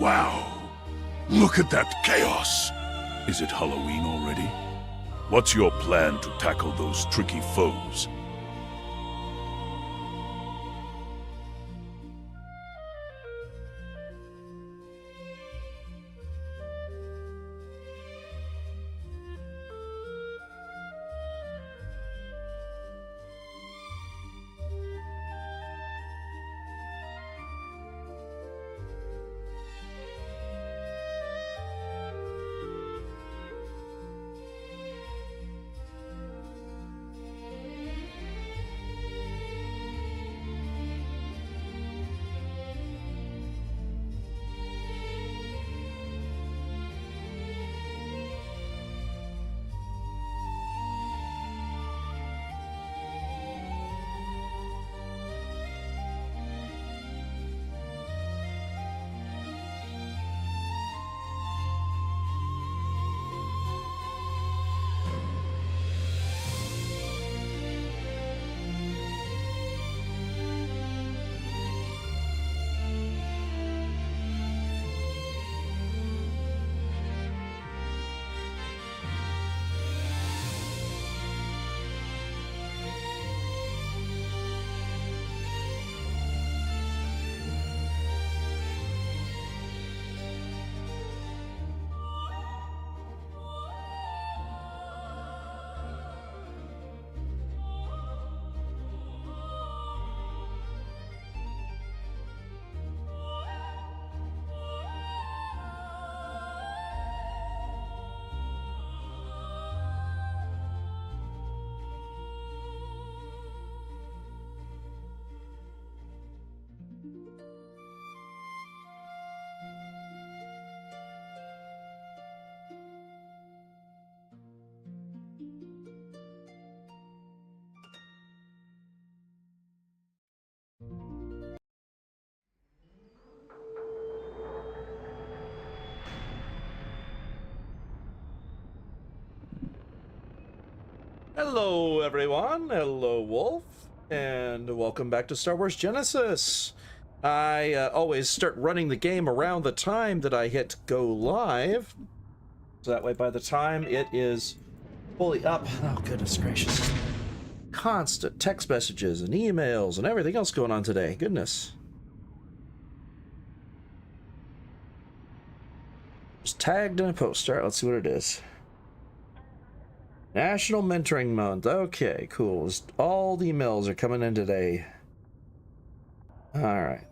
Wow. Look at that chaos. Is it Halloween already? What's your plan to tackle those tricky foes? Hello everyone, hello Wolf, and welcome back to Star Wars Genesis. I always start running the game around the time that I hit go live, so that way by the time it is fully up, oh goodness gracious, constant text messages and emails and everything else going on today, goodness. Just tagged in a post. All right, let's see what it is. National Mentoring Month. Okay, cool. All the emails are coming in today. All right.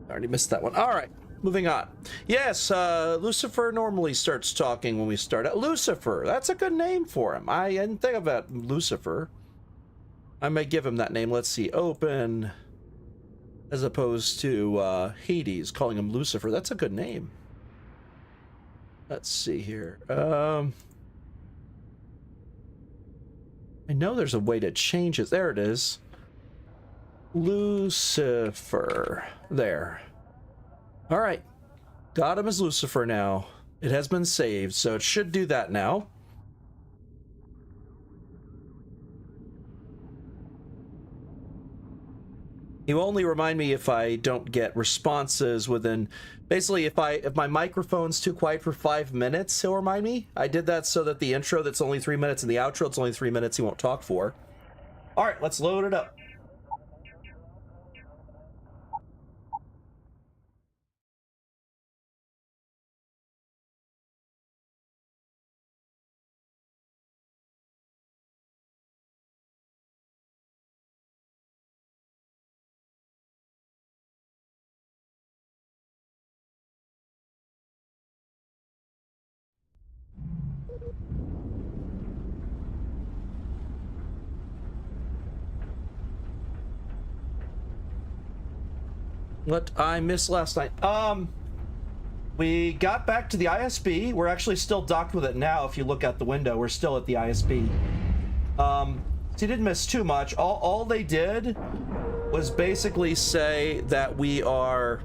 Already missed that one. All right, moving on. Yes, Lucifer normally starts talking when we start out. Lucifer, that's a good name for him. I didn't think about Lucifer. I might give him that name. Let's see. Open, as opposed to Hades, calling him Lucifer. That's a good name. Let's see here. I know there's a way to change it. There it is. Lucifer. There. All right. Got him as Lucifer now. It has been saved, so it should do that now. He will only remind me if I don't get responses within... Basically, if my microphone's too quiet for 5 minutes, he'll remind me. I did that so that the intro that's only 3 minutes and the outro it's only 3 minutes he won't talk for. All right, let's load it up. What I missed last night. We got back to the ISB. We're actually still docked with it now. If you look out the window, we're still at the ISB. So you didn't miss too much. All they did was basically say that we are...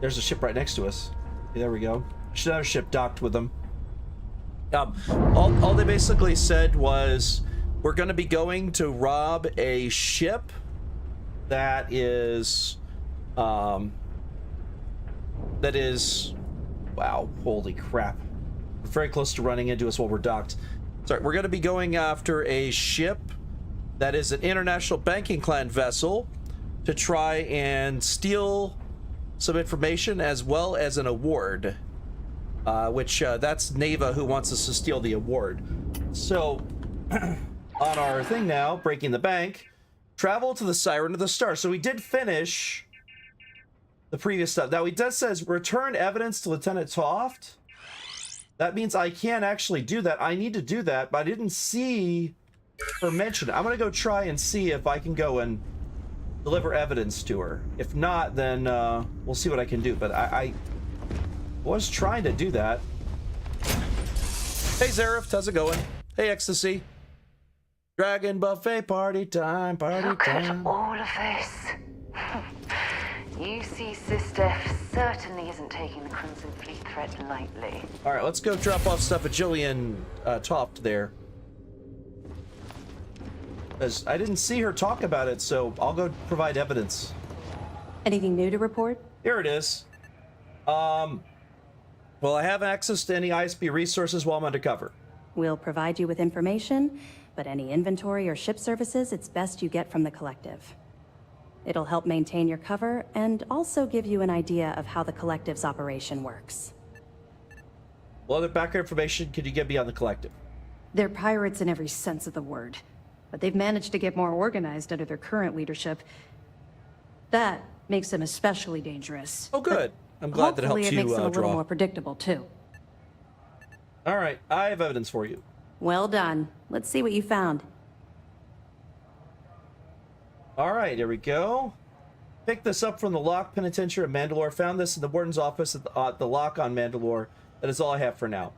there's a ship right next to us. Okay, there we go. Should have a ship docked with them. All they basically said was... we're going to be going to rob a ship that is, wow, holy crap. We're very close to running into us while we're docked. Sorry, we're going to be going after a ship that is an international banking clan vessel to try and steal some information as well as an award, which that's Neva who wants us to steal the award. So on our thing now, breaking the bank, travel to the Siren of the Star. So we did finish the previous stuff. Now it does says return evidence to Lieutenant Toft. That means I can't actually do that. I need to do that, but I didn't see her mention. I'm gonna go try and see if I can go and deliver evidence to her. If not, then we'll see what I can do. But I was trying to do that. Hey Zareth, how's it going? Hey Ecstasy. Dragon buffet party time, party Look time. at all of this. You see, Sister certainly isn't taking the Crimson Fleet threat lightly. All right, let's go drop off stuff at Jillian Toft there. Because I didn't see her talk about it, so I'll go provide evidence. Anything new to report? Here it is. Well, I have access to any ISB resources while I'm undercover. We'll provide you with information, but any inventory or ship services, it's best you get from the collective. It'll help maintain your cover and also give you an idea of how the collective's operation works. What other background information could you give me on the collective? They're pirates in every sense of the word, but they've managed to get more organized under their current leadership. That makes them especially dangerous. Oh, good. I'm glad that it helps Hopefully you it makes them a little draw. more predictable, too. All right, I have evidence for you. Well done. Let's see what you found. All right, here we go. Picked this up from the Lock Penitentiary of Mandalore. Found this in the Warden's office at the Lock on Mandalore. That is all I have for now.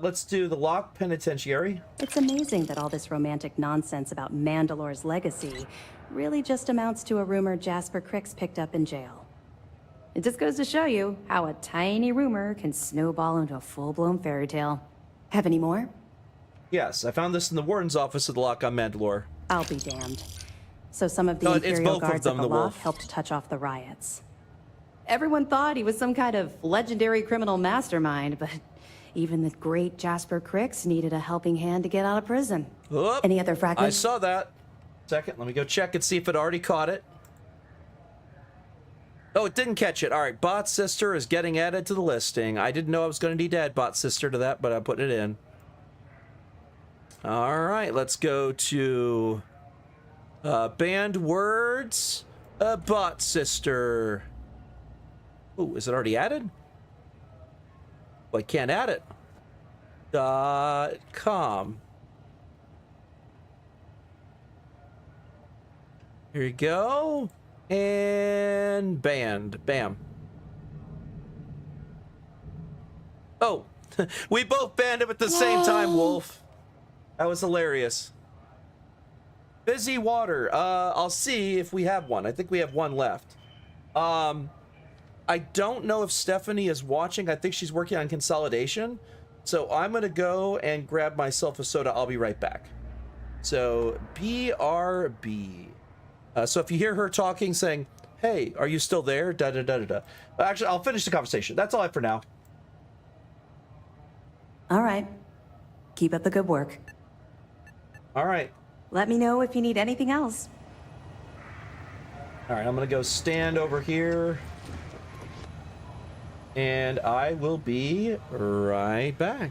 Let's do the Lock Penitentiary. It's amazing that all this romantic nonsense about Mandalore's legacy really just amounts to a rumor Jasper Crix picked up in jail. It just goes to show you how a tiny rumor can snowball into a full-blown fairy tale. Have any more? Yes, I found this in the Warden's office at the Lock on Mandalore. I'll be damned. So some of the No, it's Imperial both of guards them, at the the Lock Wolf. helped touch off the riots. Everyone thought he was some kind of legendary criminal mastermind, but even the great Jasper Crix needed a helping hand to get out of prison. Oop, Any other I fragments? saw that. Second, let me go check and see if it already caught it. Oh, it didn't catch it. All right, Bot Sister is getting added to the listing. I didn't know I was going to need to add Bot Sister to that, but I put it in. All right, let's go to banned words. Bot Sister. Oh, is it already added? Well, I can't add it. .com. Here you go. And banned. Bam. Oh, we both banned him at the same time, Wolf. That was hilarious. Busy Water. I'll see if we have one. I think we have one left. I don't know if Stephanie is watching. I think she's working on consolidation. So I'm going to go and grab myself a soda. I'll be right back. So BRB. So if you hear her talking, saying, hey, are you still there? Da da da da da. Actually, I'll finish the conversation. That's all I have for now. All right. Keep up the good work. All right. Let me know if you need anything else. All right, I'm going to go stand over here. And I will be right back.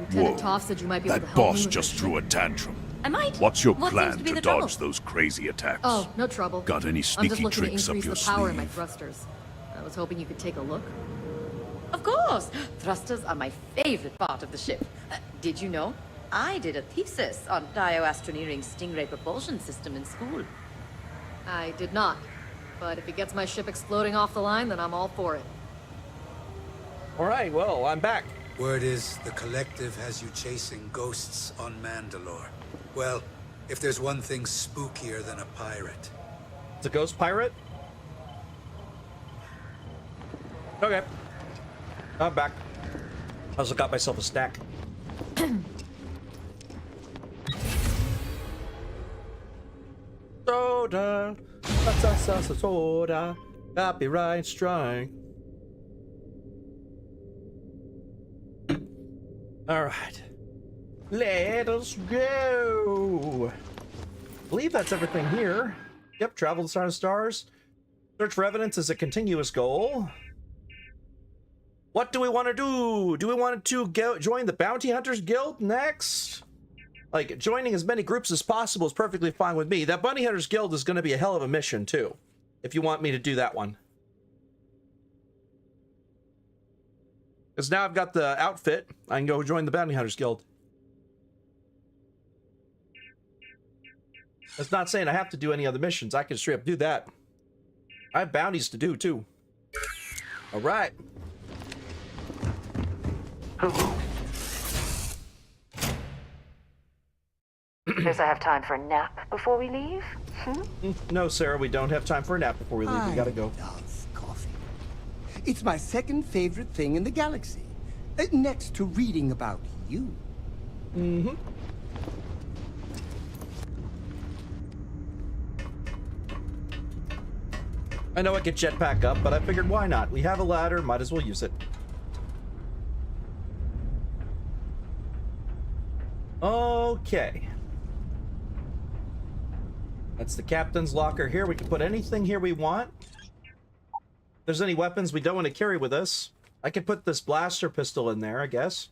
Lieutenant Toff said you might be able to That help me boss with just this threw a ship. tantrum. I might. What's your What seems plan to be to the trouble? dodge those crazy attacks? Oh, no trouble. Got any I'm just sneaky looking to tricks up increase your the power in my sleeve? thrusters. I was hoping you could take a look. Of course! Thrusters are my favorite part of the ship. Did you know? I did a thesis on Dioastroneering's Stingray propulsion system in school. I did not. But if it gets my ship exploding off the line, then I'm all for it. All right, well, I'm back. Word is the Collective has you chasing ghosts on Mandalore. Well, if there's one thing spookier than a pirate. It's a ghost pirate? Okay. I'm back. I also got myself a snack. Soda. Soda. Copyright strike. All right. Let us go. I believe that's everything here. Yep, travel to Star Stars. Search for evidence is a continuous goal. What do we want to do? Do we want to join the Bounty Hunters Guild next? Like, joining as many groups as possible is perfectly fine with me. That Bounty Hunters Guild is going to be a hell of a mission, too. If you want me to do that one. Because now I've got the outfit. I can go join the Bounty Hunters Guild. That's not saying I have to do any other missions. I can straight up do that. I have bounties to do, too. All right. Suppose I have time for a nap before we leave? No, Sarah, we don't have time for a nap before we leave. We gotta go. I love coffee. It's my second favorite thing in the galaxy, next to reading about you. Mm-hmm. I know I could jetpack up, but I figured why not? We have a ladder, might as well use it. Okay. That's the captain's locker here. We can put anything here we want. If there's any weapons we don't want to carry with us, I could put this blaster pistol in there, I guess.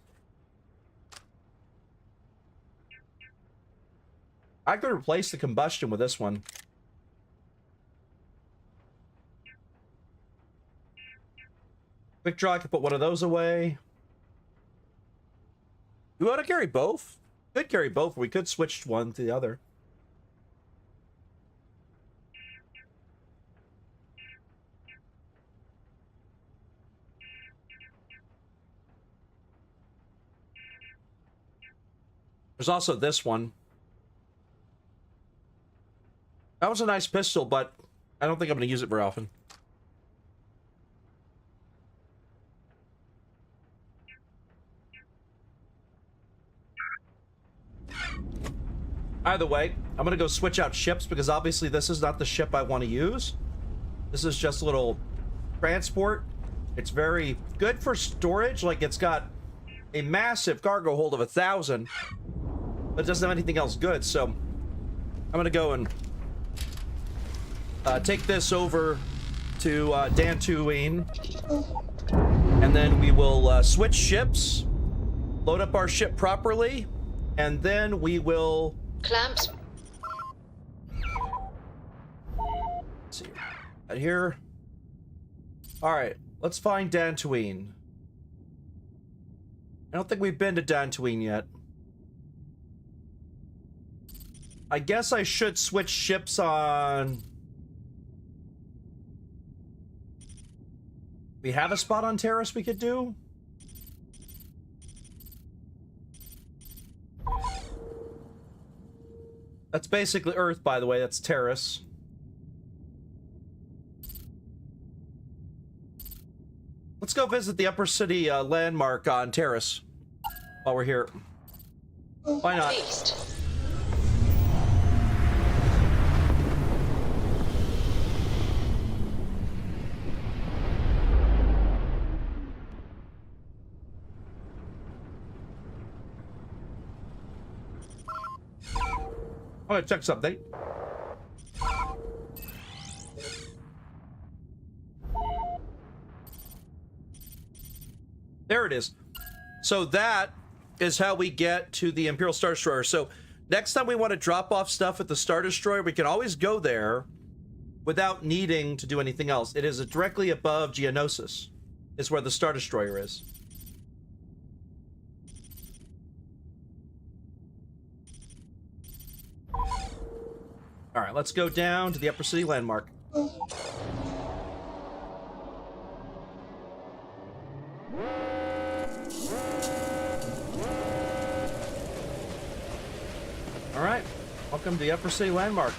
I could replace the combustion with this one. Quick draw, I could put one of those away. You want to carry both? Could carry both, or we could switch one to the other. There's also this one. That was a nice pistol, but I don't think I'm going to use it very often. Either way, I'm going to go switch out ships because obviously this is not the ship I want to use. This is just a little transport. It's very good for storage. Like, it's got a massive cargo hold of 1,000, but it doesn't have anything else good. So I'm going to go and take this over to Dantooine, and then we will switch ships, load up our ship properly, and then we will... Clamps. Let's see. Right here. Alright, let's find Dantooine. I don't think we've been to Dantooine yet. I guess I should switch ships on... We have a spot on Terrace we could do? That's basically Earth, by the way. That's Terrace. Let's go visit the Upper City landmark on Terrace while we're here. Why not? I want to check something. There it is. So that is how we get to the Imperial Star Destroyer. So next time we want to drop off stuff at the Star Destroyer, we can always go there without needing to do anything else. It is directly above Geonosis, is where the Star Destroyer is. All right, let's go down to the Upper City Landmark. All right, welcome to the Upper City Landmark.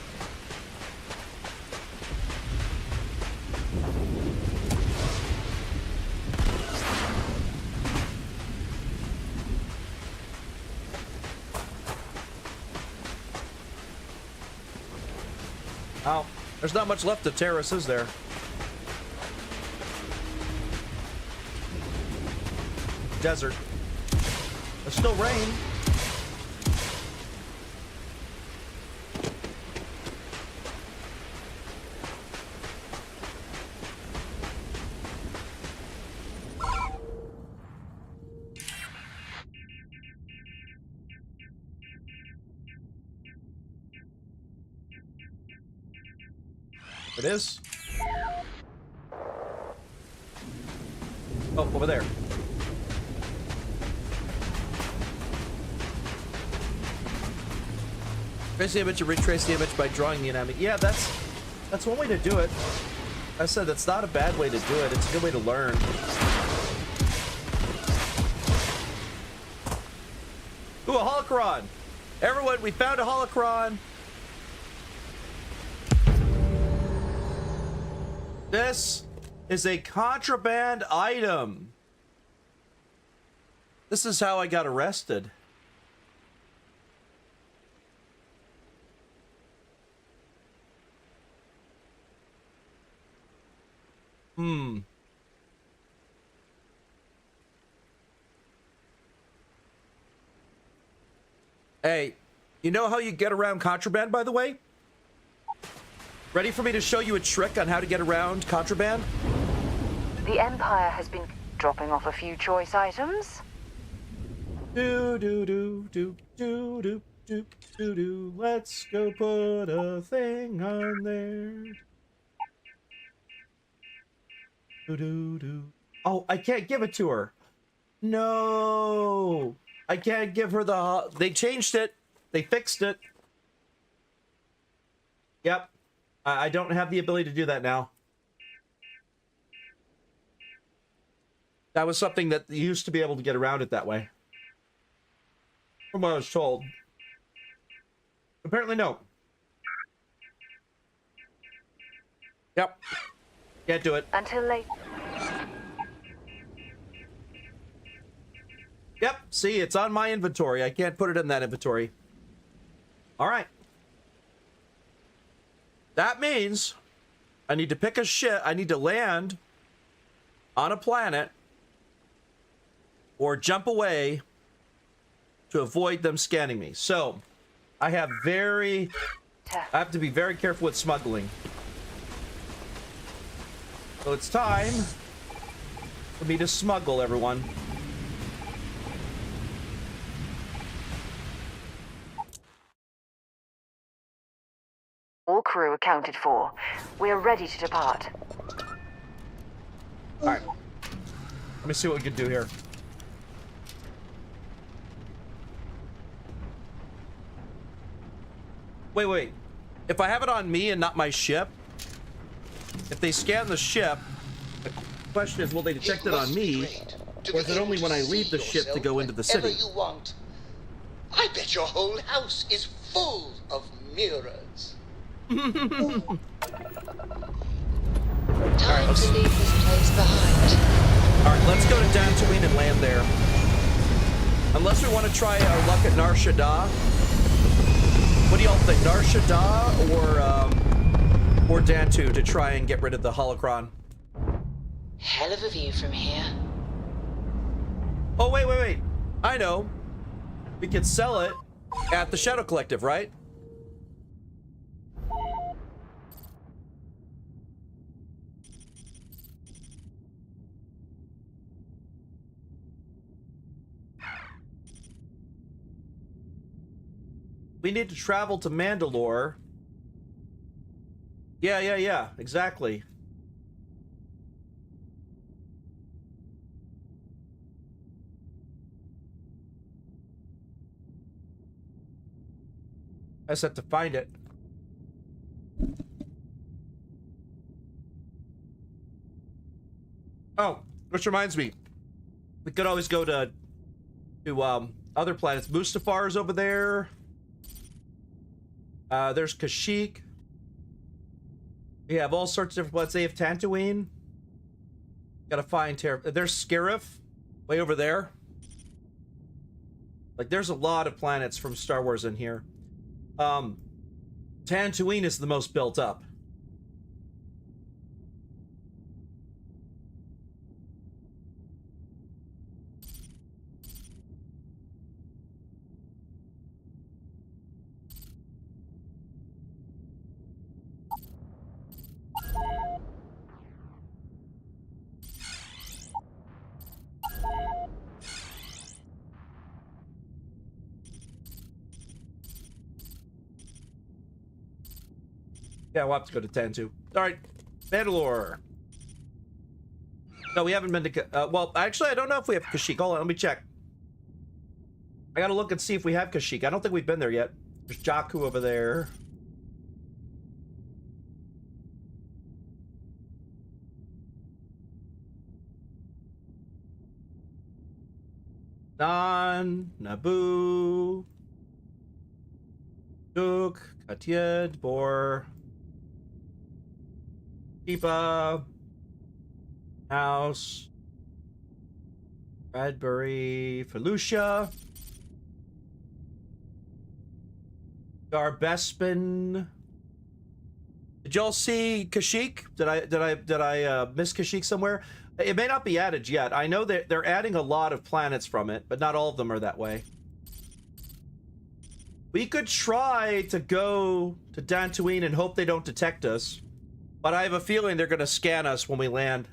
Oh, there's not much left of Terrace, is there? Desert. There's still rain. It is. Oh, over there. Trace the image and retrace the image by drawing the enemy. Yeah, that's one way to do it. I said that's not a bad way to do it. It's a good way to learn. Ooh, a holocron. Everyone, we found a holocron. This is a contraband item. This is how I got arrested. Hey, you know how you get around contraband, by the way? Ready for me to show you a trick on how to get around contraband? The Empire has been dropping off a few choice items. Do do do do do do do do do. Let's go put a thing on there. Do do do. Oh, I can't give it to her. No, I can't give her the. They changed it. They fixed it. Yep. I don't have the ability to do that now. That was something that you used to be able to get around it that way. From what I was told. Apparently, no. Yep. Can't do it. Until late. Yep. See, it's on my inventory. I can't put it in that inventory. All right. That means I need to pick a ship. I need to land on a planet or jump away to avoid them scanning me. So I have to be very careful with smuggling. So it's time for me to smuggle, everyone. All crew accounted for. We are ready to depart. All right. Let me see what we can do here. Wait. If I have it on me and not my ship, if they scan the ship, the question is, will they detect it on me, or is it only when I leave the ship to go into the city? You want. I bet your whole house is full of mirrors. Time to leave this place behind. Alright, let's go to Dantooine and land there. Unless we want to try our luck at Nar Shaddaa. What do y'all think? Nar Shaddaa or Dantooine to try and get rid of the holocron? Hell of a view from here. Oh, wait. I know. We could sell it at the Shadow Collective, right? We need to travel to Mandalore. Yeah, exactly. I just have to find it. Oh, which reminds me, we could always go to other planets. Mustafar's over there. There's Kashyyyk. We have all sorts of different planets. They have Tatooine. Gotta find there's Scarif, way over there. Like, there's a lot of planets from Star Wars in here. Tatooine is the most built up. Yeah, we'll have to go to Tantu. All right, Mandalore. No, we haven't been to... well, actually, I don't know if we have Kashyyyk. Hold on, let me check. I gotta look and see if we have Kashyyyk. I don't think we've been there yet. There's Jakku over there. Nan, Naboo, Duk, Katied, Bor, Tipa, House, Bradbury, Felucia, Garbespin. Did y'all see Kashyyyk? Did I miss Kashyyyk somewhere? It may not be added yet. I know that they're adding a lot of planets from it, but not all of them are that way. We could try to go to Dantooine and hope they don't detect us, but I have a feeling they're going to scan us when we land.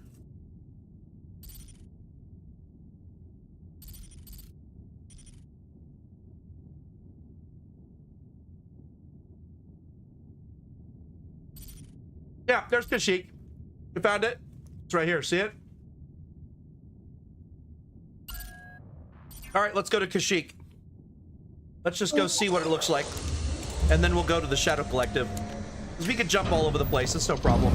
Yeah, there's Kashyyyk. You found it? It's right here. See it? All right, let's go to Kashyyyk. Let's just go see what it looks like. And then we'll go to the Shadow Collective. Because we can jump all over the place. It's no problem.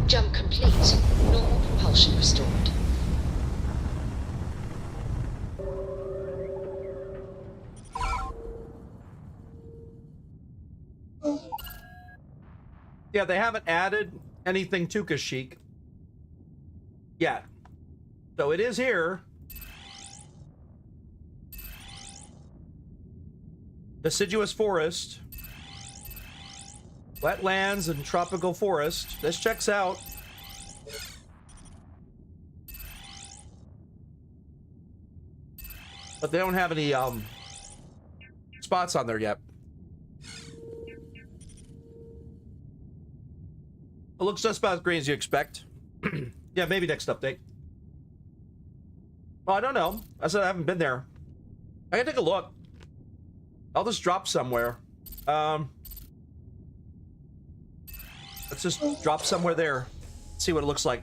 Jump complete. Normal propulsion restored. Yeah, they haven't added anything to Kashyyyk yet. So it is here. Deciduous forest. Wetlands and tropical forest. This checks out. But they don't have any spots on there yet. It looks just about as green as you expect. Yeah, maybe next update. Well, I don't know. I said I haven't been there. I can take a look. I'll just drop somewhere. Let's just drop somewhere there. See what it looks like.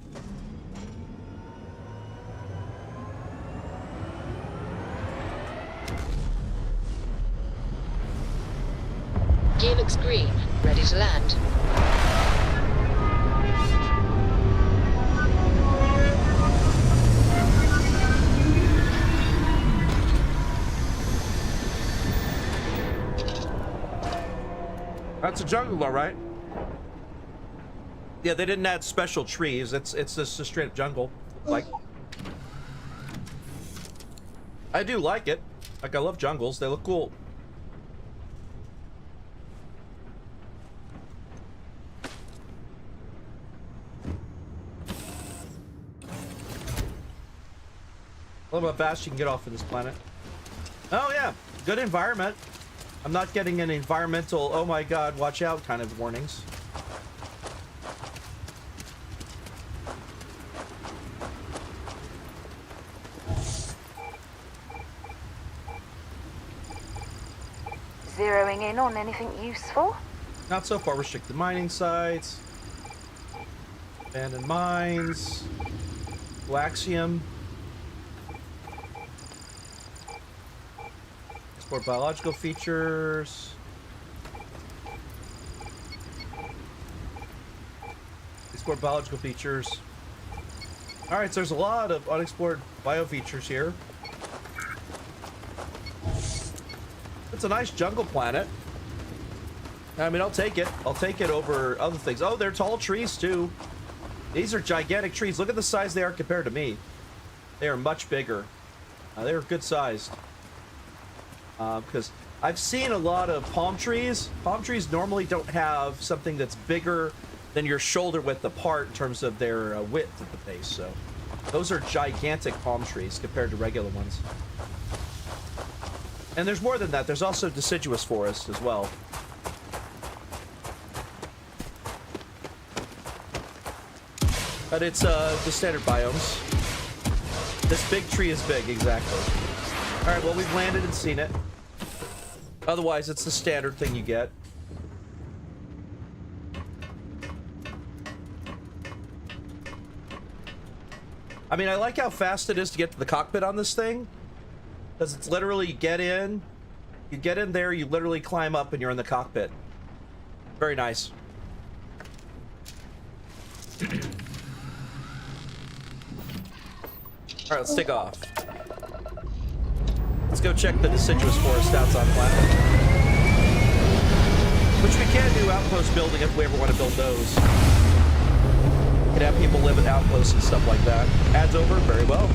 Gear looks green. Ready to land. That's a jungle, all right. Yeah, they didn't add special trees. It's just a straight up jungle. Like, I do like it. Like, I love jungles. They look cool. I love how fast you can get off of this planet. Oh yeah, good environment. I'm not getting any environmental, oh my god, watch out kind of warnings. zeroing in on anything useful? Not so far. Restricted mining sites. Abandoned mines. Coaxium. Explore biological features. Explore biological features. Alright, so there's a lot of unexplored bio features here. It's a nice jungle planet. I mean, I'll take it. I'll take it over other things. Oh, they're tall trees, too. These are gigantic trees. Look at the size they are compared to me. They are much bigger. They're good sized. Because I've seen a lot of palm trees. Palm trees normally don't have something that's bigger than your shoulder width apart in terms of their width at the base. So those are gigantic palm trees compared to regular ones. And there's more than that. There's also deciduous forest as well. But it's the standard biomes. This big tree is big, exactly. All right, well, we've landed and seen it. Otherwise, it's the standard thing you get. I mean, I like how fast it is to get to the cockpit on this thing. Because it's literally, you get in there, you literally climb up and you're in the cockpit. Very nice. Alright, let's take off. Let's go check the deciduous forest outside planet. Which we can do outpost building if we ever want to build those. Could have people live in outposts and stuff like that. Ads over, very well.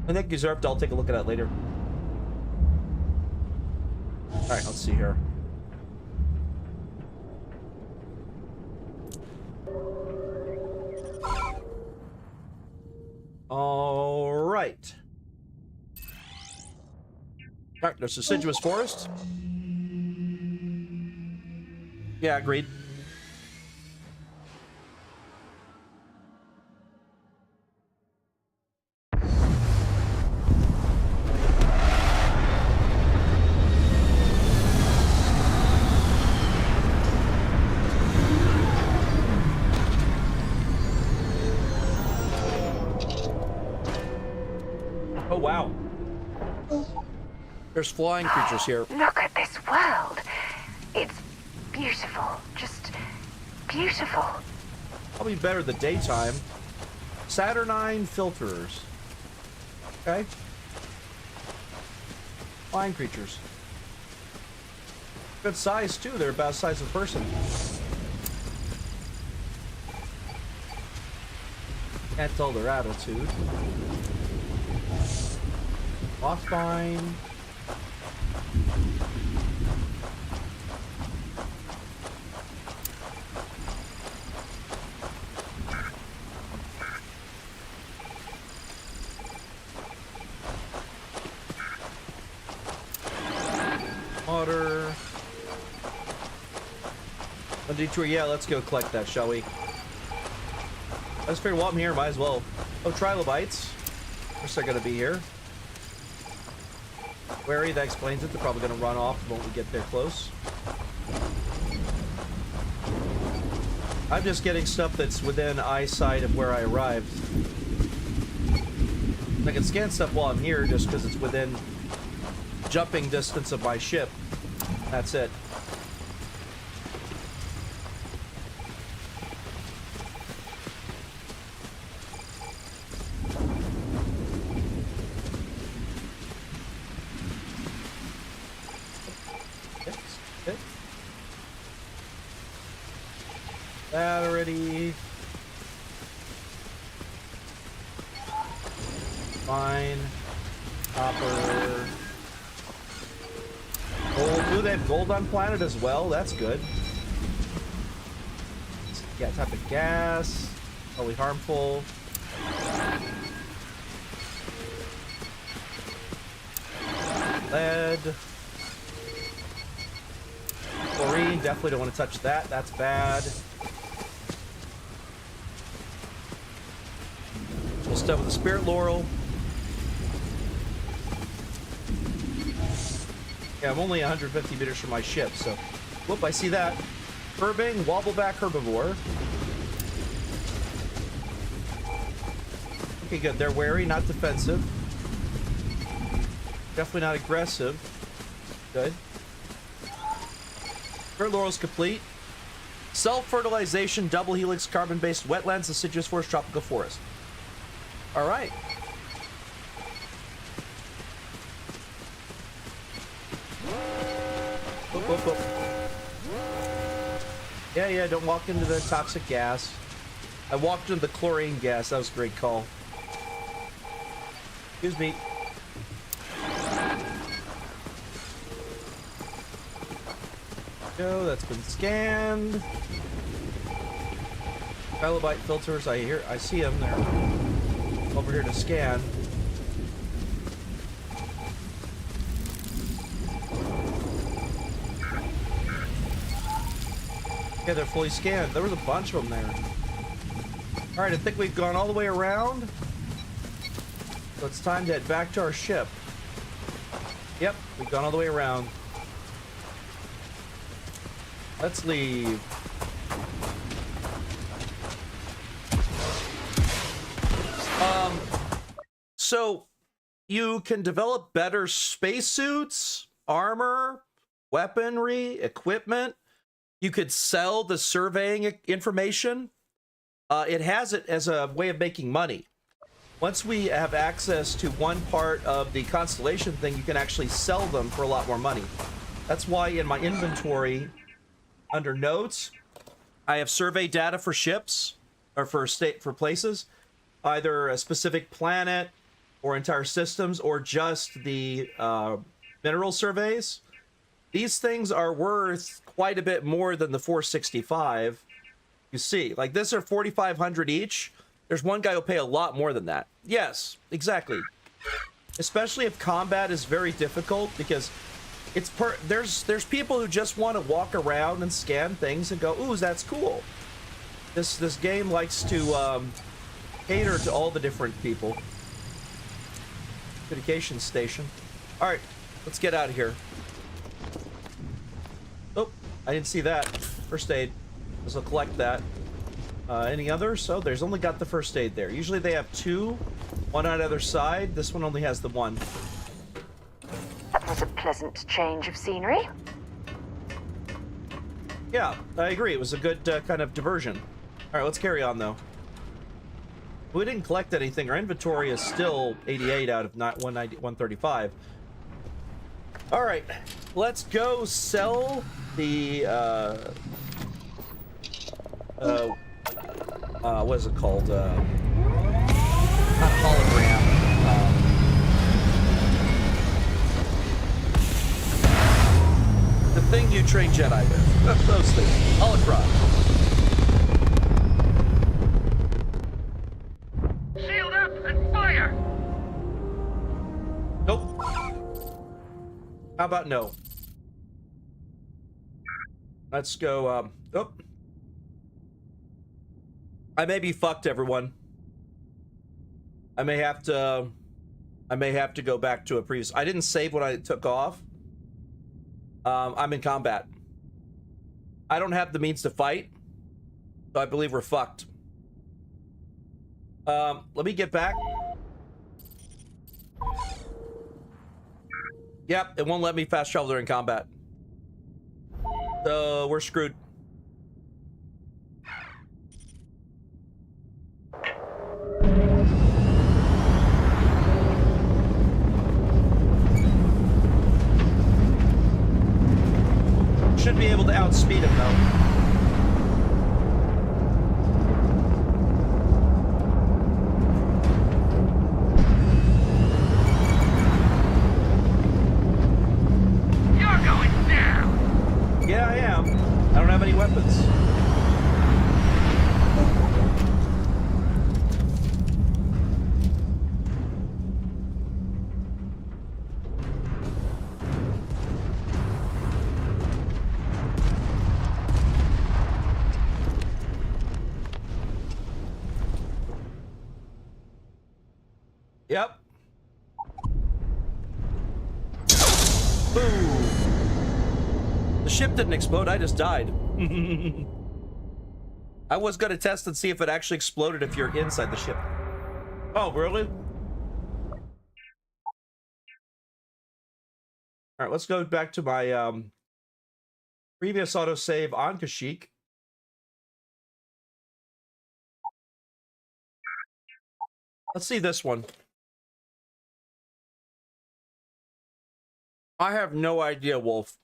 I think Usurped, I'll take a look at that later. Alright, let's see here. Alright. Alright, there's deciduous forest. Yeah, agreed. Oh, wow. There's flying creatures here. Look at this world. It's beautiful. Just beautiful. Probably better the daytime. Saturnine filters. Okay. Flying creatures. Good size, too. They're about the size of a person. Can't tell their attitude. Mothvine. Water. A detour, yeah, let's go collect that, shall we? I just figured while I'm here, might as well. Oh, trilobites. Of course they're gonna be here. Wary, that explains it. They're probably gonna run off when we get there close. I'm just getting stuff that's within eyesight of where I arrived. I can scan stuff while I'm here just because it's within jumping distance of my ship. That's it. That already. Fine. Copper. Gold. Ooh, they have gold on planet as well. That's good. Yeah, type of gas. Probably harmful. Lead. Chlorine. Definitely don't want to touch that. That's bad. We'll stuff with the spirit laurel. Yeah, I'm only 150 meters from my ship, so... Whoop, I see that. Curbing, wobbleback herbivore. Okay, good. They're wary, not defensive. Definitely not aggressive. Good. Spirit Laurel's complete. Self-fertilization, double helix, carbon-based wetlands, deciduous forest, tropical forest. All right. Whoop, whoop, whoop. Yeah, don't walk into the toxic gas. I walked into the chlorine gas. That was a great call. Excuse me. Go, that's been scanned. Trilobite filters, I see them. They're over here to scan. Yeah, they're fully scanned. There was a bunch of them there. All right, I think we've gone all the way around. So it's time to head back to our ship. Yep, we've gone all the way around. Let's leave. So you can develop better spacesuits, armor, weaponry, equipment. You could sell the surveying information. It has it as a way of making money. Once we have access to one part of the constellation thing, you can actually sell them for a lot more money. That's why in my inventory, under notes, I have survey data for ships or for places, either a specific planet or entire systems or just the mineral surveys. These things are worth quite a bit more than the 465. You see, like this are 4,500 each. There's one guy who'll pay a lot more than that. Yes, exactly. Especially if combat is very difficult, because it's there's people who just want to walk around and scan things and go, ooh, that's cool. This game likes to cater to all the different people. Communication station. All right, let's get out of here. Oh, I didn't see that. First aid. Let's collect that. Any others? Oh, there's only got the first aid there. Usually they have two, one on either side. This one only has the one. That was a pleasant change of scenery. Yeah, I agree. It was a good kind of diversion. All right, let's carry on, though. We didn't collect anything. Our inventory is still 88 out of 135. All right, let's go sell the what is it called? Not hologram. The thing you train Jedi with. Those things. Holocron. Shield up and fire! Nope. How about no? Let's go, oh. I may be fucked, everyone. I may have to go back to a previous... I didn't save when I took off. I'm in combat. I don't have the means to fight, so I believe we're fucked. Let me get back. Yep, it won't let me fast travel during combat. So we're screwed. Should be able to outspeed him, though. You're going down! Yeah, I am. I don't have any weapons. Yep. Boom. The ship didn't explode, I just died. I was gonna test and see if it actually exploded if you're inside the ship. Oh, really? All right, let's go back to my previous autosave on Kashyyyk. Let's see this one. I have no idea, Wolf.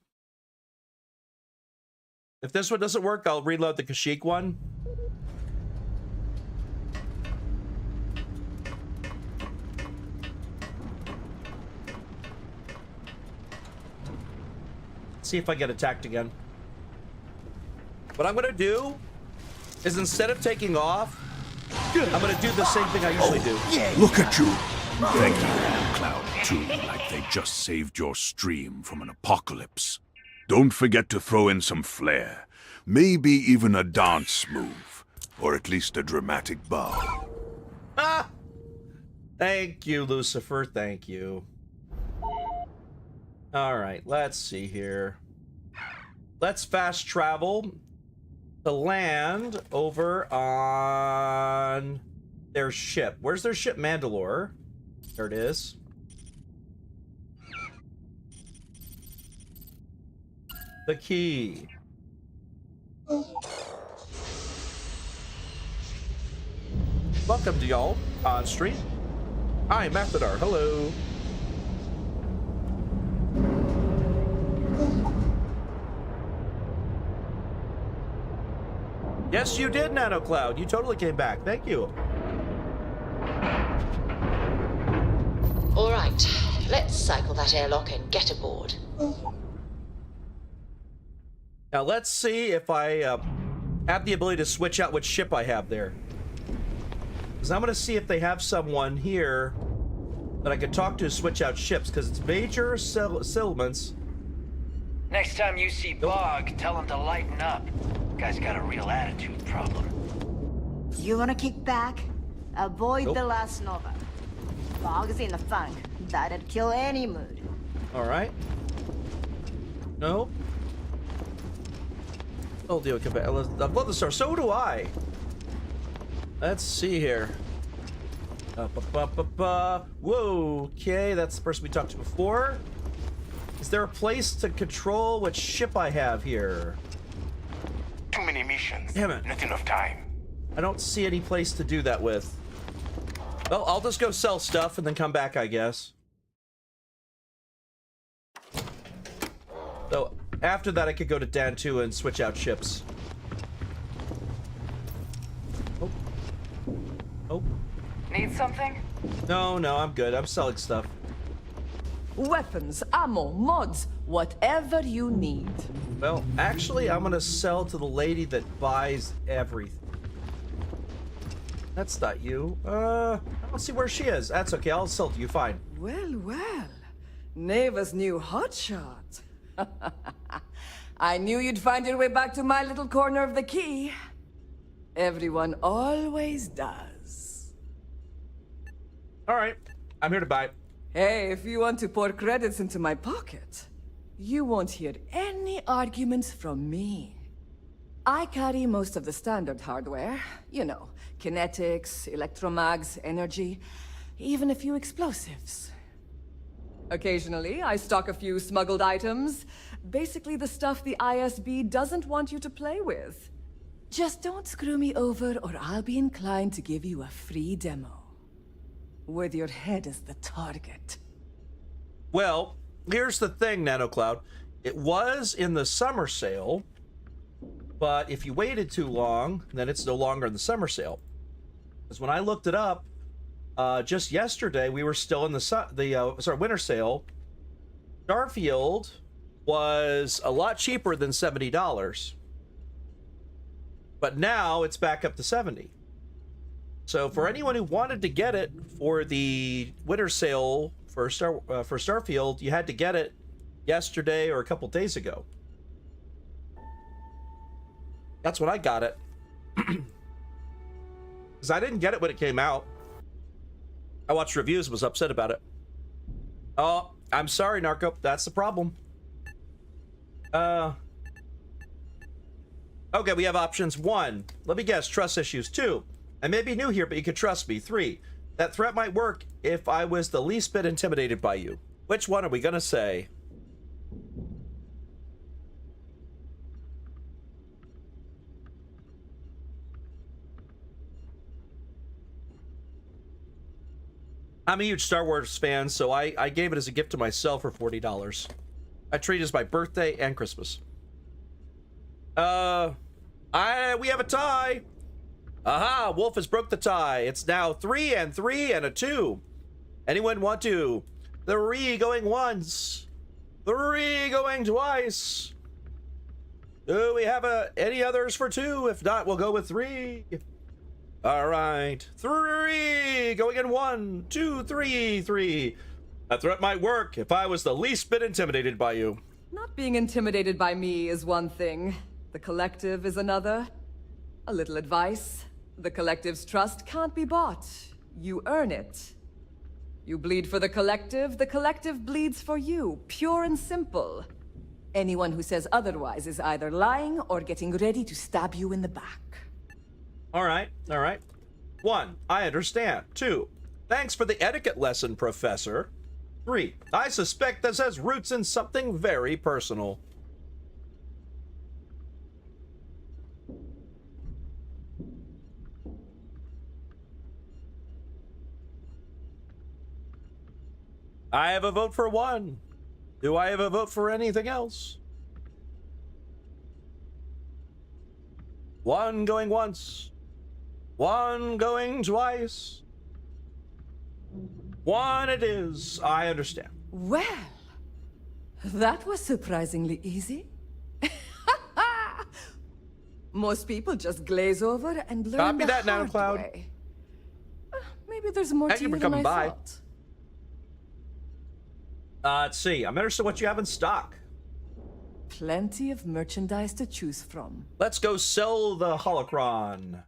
If this one doesn't work, I'll reload the Kashyyyk one. See if I get attacked again. What I'm gonna do is instead of taking off, I'm gonna do the same thing I usually do. Look at you. Thank you, Cloud, too, like they just saved your stream from an apocalypse. Don't forget to throw in some flair. Maybe even a dance move. Or at least a dramatic bow. Ah! Thank you, Lucifer. Thank you. Alright, let's see here. Let's fast travel to land over on their ship. Where's their ship? Mandalore. There it is. The key. Welcome to y'all on stream. Hi, Mathadar. Hello. Yes, you did, NanoCloud. You totally came back. Thank you. All right, let's cycle that airlock and get aboard. Now let's see if I have the ability to switch out which ship I have there. Because I'm going to see if they have someone here that I could talk to switch out ships, because it's major settlements. Next time you see Bog, tell him to lighten up. Guy's got a real attitude problem. You wanna kick back? Avoid the last Nova. Bog's in the funk. That'd kill any mood. Alright. No. I'll deal with I love the star. So do I. Let's see here. Whoa. Okay, that's the person we talked to before. Is there a place to control which ship I have here? Too many missions. Damn it. Not enough time. I don't see any place to do that with. Well, I'll just go sell stuff and then come back, I guess. So, after that, I could go to Dan 2 and switch out ships. Oh. Oh. Need something? No, I'm good. I'm selling stuff. Weapons, ammo, mods, whatever you need. Well, actually, I'm gonna sell to the lady that buys everything. That's not you. I don't see where she is. That's okay. I'll sell to you. Fine. Well. Neva's new hotshot. I knew you'd find your way back to my little corner of the key. Everyone always does. All right. I'm here to buy. Hey, if you want to pour credits into my pocket, you won't hear any arguments from me. I carry most of the standard hardware. You know, kinetics, electromags, energy, even a few explosives. Occasionally, I stock a few smuggled items. Basically the stuff the ISB doesn't want you to play with. Just don't screw me over or I'll be inclined to give you a free demo. With your head as the target. Well, here's the thing, NanoCloud. It was in the summer sale, but if you waited too long, then it's no longer in the summer sale. Because when I looked it up, just yesterday, we were still in the winter sale. Starfield was a lot cheaper than $70. But now it's back up to $70. So for anyone who wanted to get it for the winter sale for Starfield, you had to get it yesterday or a couple days ago. That's when I got it. Because I didn't get it when it came out. I watched reviews and was upset about it. Oh, I'm sorry, Narco. That's the problem. Okay, we have options. 1, let me guess, trust issues. 2, I may be new here, but you could trust me. 3, that threat might work if I was the least bit intimidated by you. Which one are we gonna say? I'm a huge Star Wars fan, so I gave it as a gift to myself for $40. I treat it as my birthday and Christmas. We have a tie. Aha, Wolf has broke the tie. It's now 3 and 3 and a 2. Anyone want to? 3 going once. 3 going twice. Do we have any others for 2? If not, we'll go with 3. All right, 3 going in 1, 2, 3, 3. That threat might work if I was the least bit intimidated by you. Not being intimidated by me is one thing. The Collective is another. A little advice. The Collective's trust can't be bought. You earn it. You bleed for the Collective bleeds for you. Pure and simple. Anyone who says otherwise is either lying or getting ready to stab you in the back. All right, all right. 1, I understand. 2, thanks for the etiquette lesson, Professor. 3, I suspect this has roots in something very personal. I have a vote for 1. Do I have a vote for anything else? 1 going once. 1 going twice. 1 it is. I understand. Well, that was surprisingly easy. Most people just glaze over and learn Copy the that now, hard Cloud. way. Maybe there's more Thank to you you for than coming I by. thought. Let's see. I'm interested in what you have in stock. Plenty of merchandise to choose from. Let's go sell the holocron.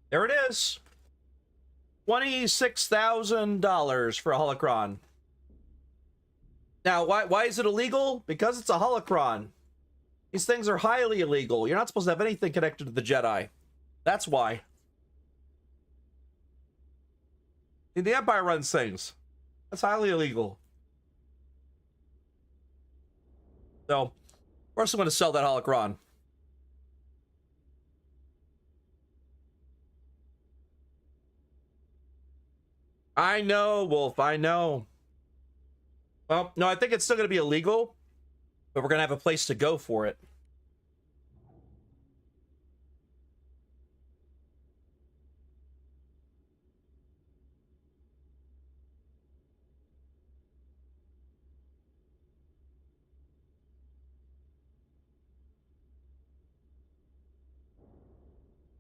There it is. $26,000 for a holocron. Now, why is it illegal? Because it's a holocron. These things are highly illegal. You're not supposed to have anything connected to the Jedi. That's why. The Empire runs things. That's highly illegal. So, of course I'm going to sell that holocron. I know, Wolf, I know. Well, no, I think it's still going to be illegal, but we're going to have a place to go for it.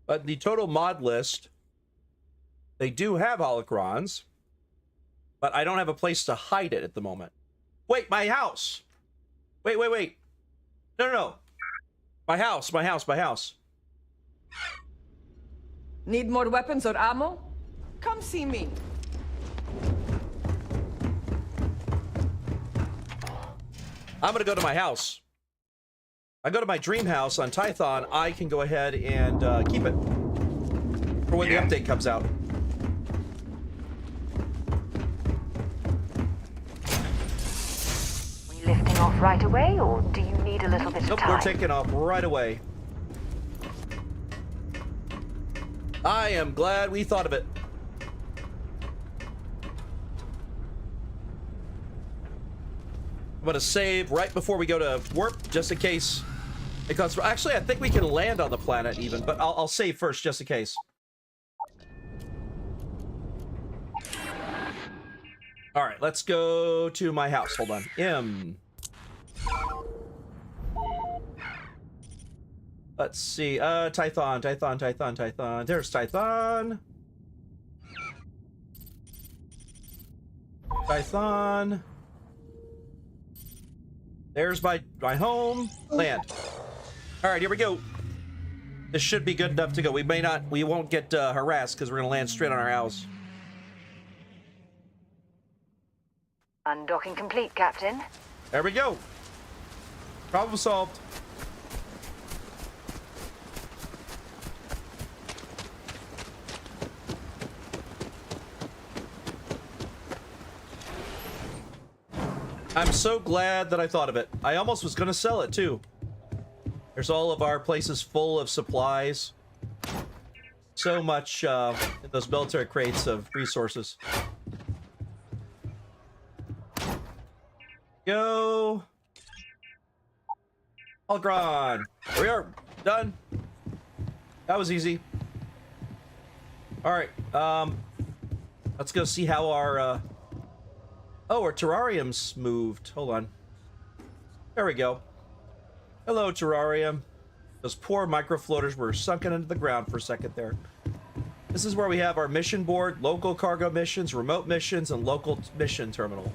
But the total mod list, they do have holocrons, but I don't have a place to hide it at the moment. Wait, my house. Wait. No. My house. Need more weapons or ammo? Come see me. I'm going to go to my house. I go to my dream house on Tython, I can go ahead and keep it for when the update comes out. We lifting off right away, or do you need a little bit of time? We're taking off right away. I am glad we thought of it. I'm going to save right before we go to warp, just in case. Because actually, I think we can land on the planet even, but I'll save first just in case. All right, let's go to my house. Hold on. Let's see. Tython. There's Tython. Tython. There's my home. Land. All right, here we go. This should be good enough to go. We won't get harassed because we're gonna land straight on our house. Undocking complete, Captain. There we go. Problem solved. I'm so glad that I thought of it. I almost was going to sell it, too. There's all of our places full of supplies. So much in those military crates of resources. Go. Holgron. Here we are. Done. That was easy. Alright. Let's go see how our... Oh, our terrarium's moved. Hold on. There we go. Hello, terrarium. Those poor microfloaters were sunken into the ground for a second there. This is where we have our mission board, local cargo missions, remote missions, and local mission terminal.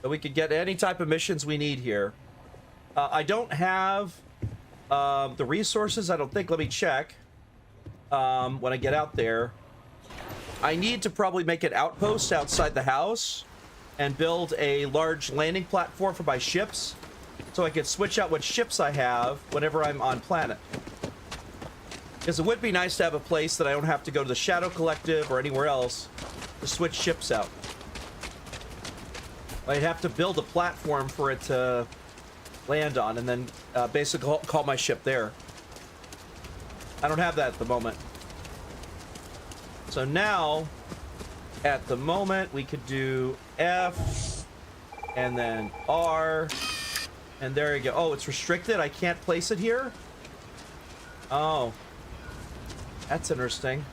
So we could get any type of missions we need here. I don't have the resources, I don't think. Let me check when I get out there. I need to probably make an outpost outside the house and build a large landing platform for my ships so I could switch out what ships I have whenever I'm on planet. Because it would be nice to have a place that I don't have to go to the Shadow Collective or anywhere else to switch ships out. I'd have to build a platform for it to land on and then basically call my ship there. I don't have that at the moment. So now, at the moment, we could do F and then R. And there you go. Oh, it's restricted? I can't place it here? Oh. That's interesting.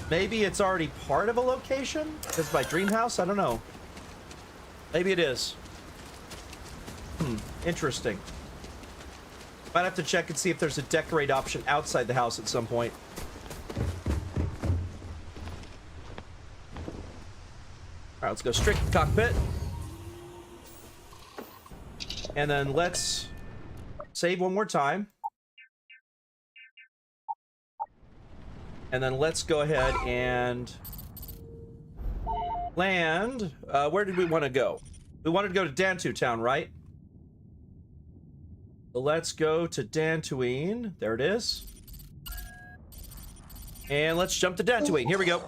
Maybe it's already part of a location? Because my dream house? I don't know. Maybe it is. Interesting. Might have to check and see if there's a decorate option outside the house at some point. Alright, let's go straight to the cockpit. And then let's save one more time. And then let's go ahead and land. Where did we want to go? We wanted to go to Dantu Town, right? So let's go to Dantooine. There it is. And let's jump to Dantooine. Here we go.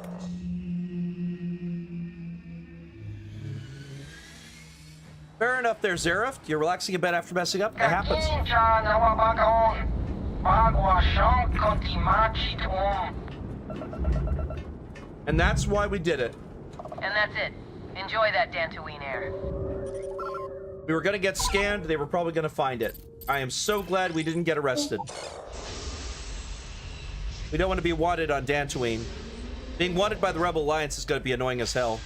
Fair enough there, Zareth. You're relaxing a bit after messing up. That happens. And that's why we did it. And that's it. Enjoy that Dantooine air. We were going to get scanned. They were probably going to find it. I am so glad we didn't get arrested. We don't want to be wanted on Dantooine. Being wanted by the Rebel Alliance is going to be annoying as hell.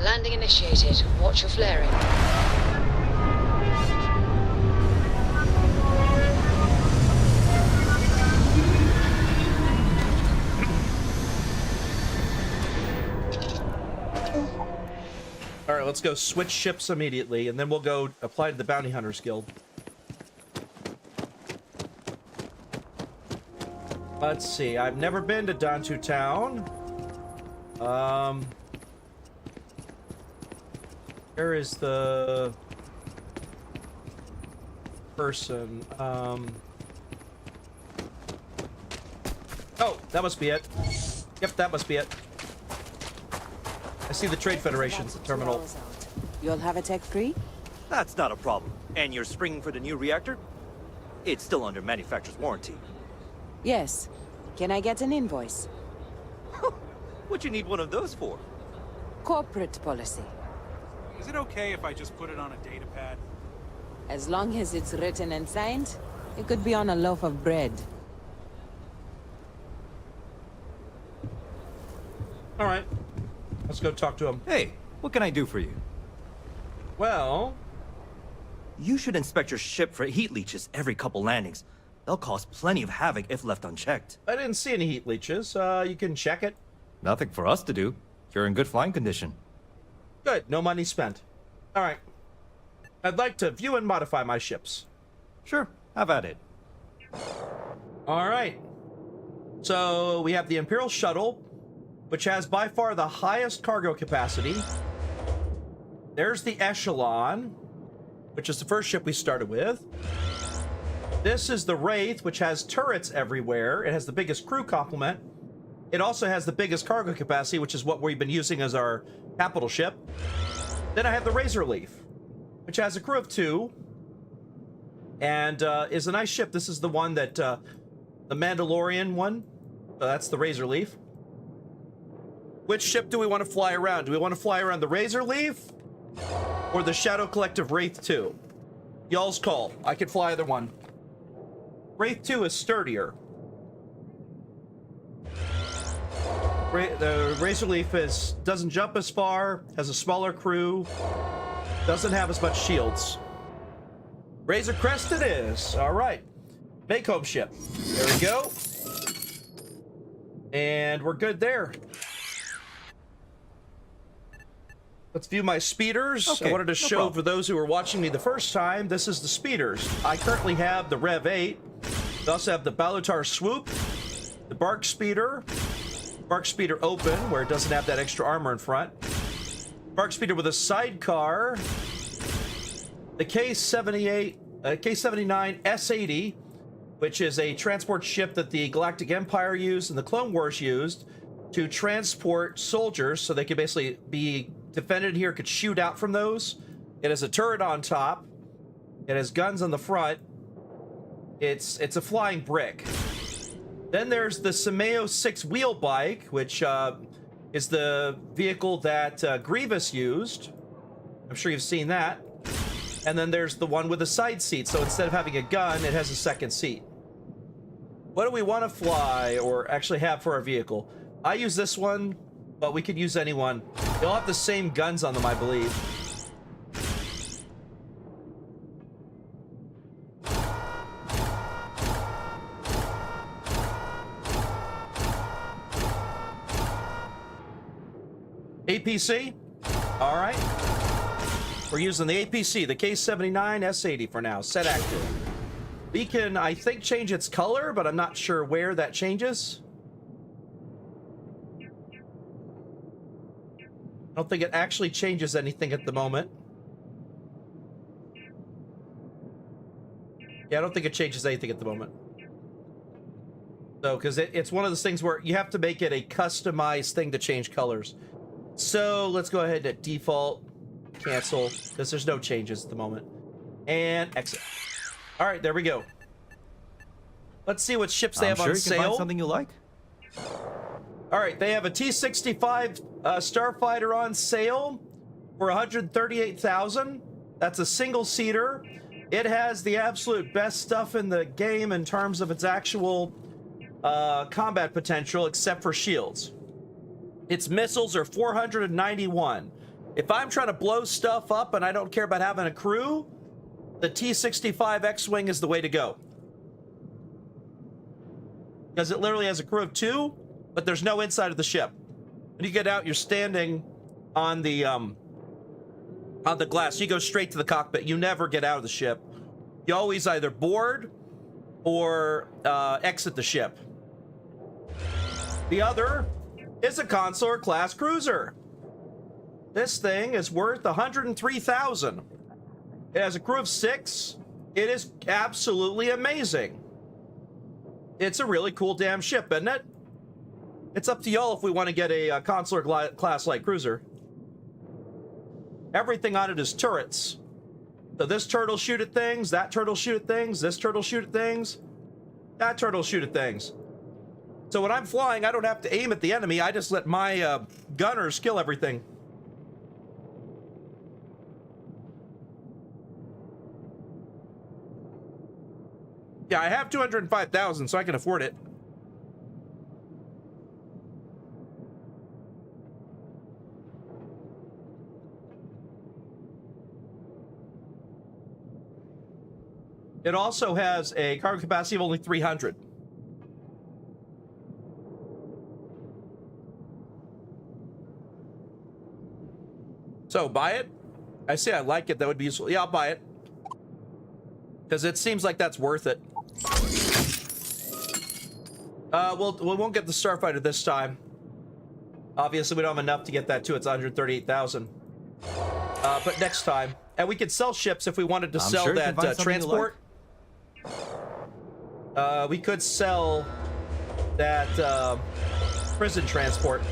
Landing initiated. Watch your flaring. All right, let's go switch ships immediately, and then we'll go apply to the Bounty Hunters Guild. Let's see. I've never been to Dantu Town. Where is the person? Oh, that must be it. Yep, that must be it. I see the Trade Federation's terminal. You'll have a tech free? That's not a problem. And you're springing for the new reactor? It's still under manufacturer's warranty. Yes. Can I get an invoice? What'd you need one of those for? Corporate policy. Is it okay if I just put it on a data pad? As long as it's written and signed, it could be on a loaf of bread. All right. Let's go talk to him. Hey, what can I do for you? Well... You should inspect your ship for heat leeches every couple landings. They'll cause plenty of havoc if left unchecked. I didn't see any heat leeches. You can check it. Nothing for us to do. You're in good flying condition. Good. No money spent. All right. I'd like to view and modify my ships. Sure, have at it. All right. So we have the Imperial Shuttle, which has by far the highest cargo capacity. There's the Echelon, which is the first ship we started with. This is the Wraith, which has turrets everywhere. It has the biggest crew complement. It also has the biggest cargo capacity, which is what we've been using as our capital ship. Then I have the Razor Leaf, which has a crew of 2 and is a nice ship. This is the one that the Mandalorian one. That's the Razor Leaf. Which ship do we want to fly around? Do we want to fly around the Razor Leaf or the Shadow Collective Wraith 2? Y'all's call. I could fly either one. Wraith 2 is sturdier. The Razor Leaf doesn't jump as far, has a smaller crew, doesn't have as much shields. Razor Crest it is. All right. Make home ship. There we go. And we're good there. Let's view my speeders. Okay, I wanted to no show problem. for those who were watching me the first time, this is the speeders. I currently have the Rev 8. We also have the Balutar Swoop, the Bark Speeder Open, where it doesn't have that extra armor in front. Bark Speeder with a sidecar. The K-79 S-80, which is a transport ship that the Galactic Empire used and the Clone Wars used to transport soldiers so they could basically be defended here, could shoot out from those. It has a turret on top. It has guns on the front. It's a flying brick. Then there's the Sameo 6 wheel bike, which is the vehicle that Grievous used. I'm sure you've seen that. And then there's the one with a side seat. So instead of having a gun, it has a second seat. What do we want to fly or actually have for our vehicle? I use this one, but we could use any one. They all have the same guns on them, I believe. APC? All right. We're using the APC, the K-79 S-80 for now. Set active. We can, I think, change its color, but I'm not sure where that changes. I don't think it actually changes anything at the moment. Yeah, I don't think it changes anything at the moment. So, because it's one of those things where you have to make it a customized thing to change colors. So, let's go ahead and default, cancel, because there's no changes at the moment. And exit. All right, there we go. Let's see what ships they have on sale. You can find something you like. All right, they have a T-65 Starfighter on sale for $138,000. That's a single-seater. It has the absolute best stuff in the game in terms of its actual combat potential, except for shields. Its missiles are 491. If I'm trying to blow stuff up and I don't care about having a crew, the T-65 X-Wing is the way to go. Because it literally has a crew of 2, but there's no inside of the ship. When you get out, you're standing on the glass. You go straight to the cockpit. You never get out of the ship. You always either board or exit the ship. The other is a Consular class cruiser. This thing is worth $103,000. It has a crew of 6. It is absolutely amazing. It's a really cool damn ship, isn't it? It's up to y'all if we want to get a Consular class light cruiser. Everything on it is turrets. So this turtle shoot at things, that turtle shoot at things, this turtle shoot at things, that turtle shoot at things. So when I'm flying, I don't have to aim at the enemy. I just let my gunners kill everything. Yeah, I have 205,000, so I can afford it. It also has a cargo capacity of only 300. So buy it. I say I like it. That would be useful. Yeah, I'll buy it. Because it seems like that's worth it. We won't get the Starfighter this time. Obviously, we don't have enough to get that too. It's 138,000. But next time. And we could sell ships if we wanted to sell that transport. We could sell that prison transport.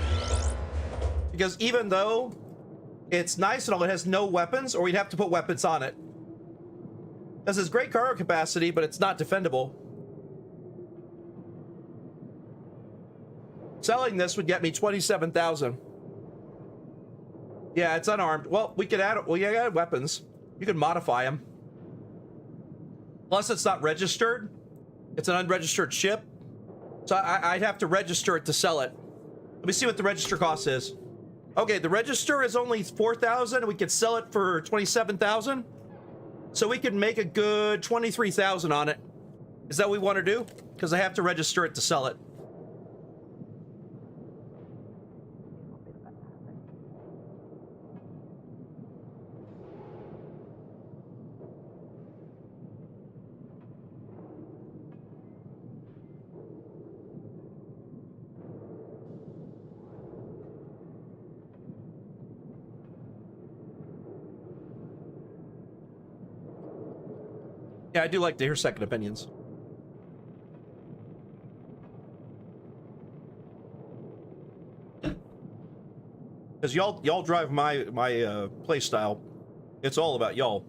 Because even though it's nice and all, it has no weapons, or we'd have to put weapons on it. This has great cargo capacity, but it's not defendable. Selling this would get me 27,000. Yeah, it's unarmed. Well, we could add. Well, you add weapons. You can modify them. Plus, it's not registered. It's an unregistered ship, so I'd have to register it to sell it. Let me see what the register cost is. Okay, the register is only 4,000, and we could sell it for 27,000. So we could make a good 23,000 on it. Is that what we want to do? Because I have to register it to sell it. Yeah, I do like to hear second opinions. Because y'all drive my play style. It's all about y'all.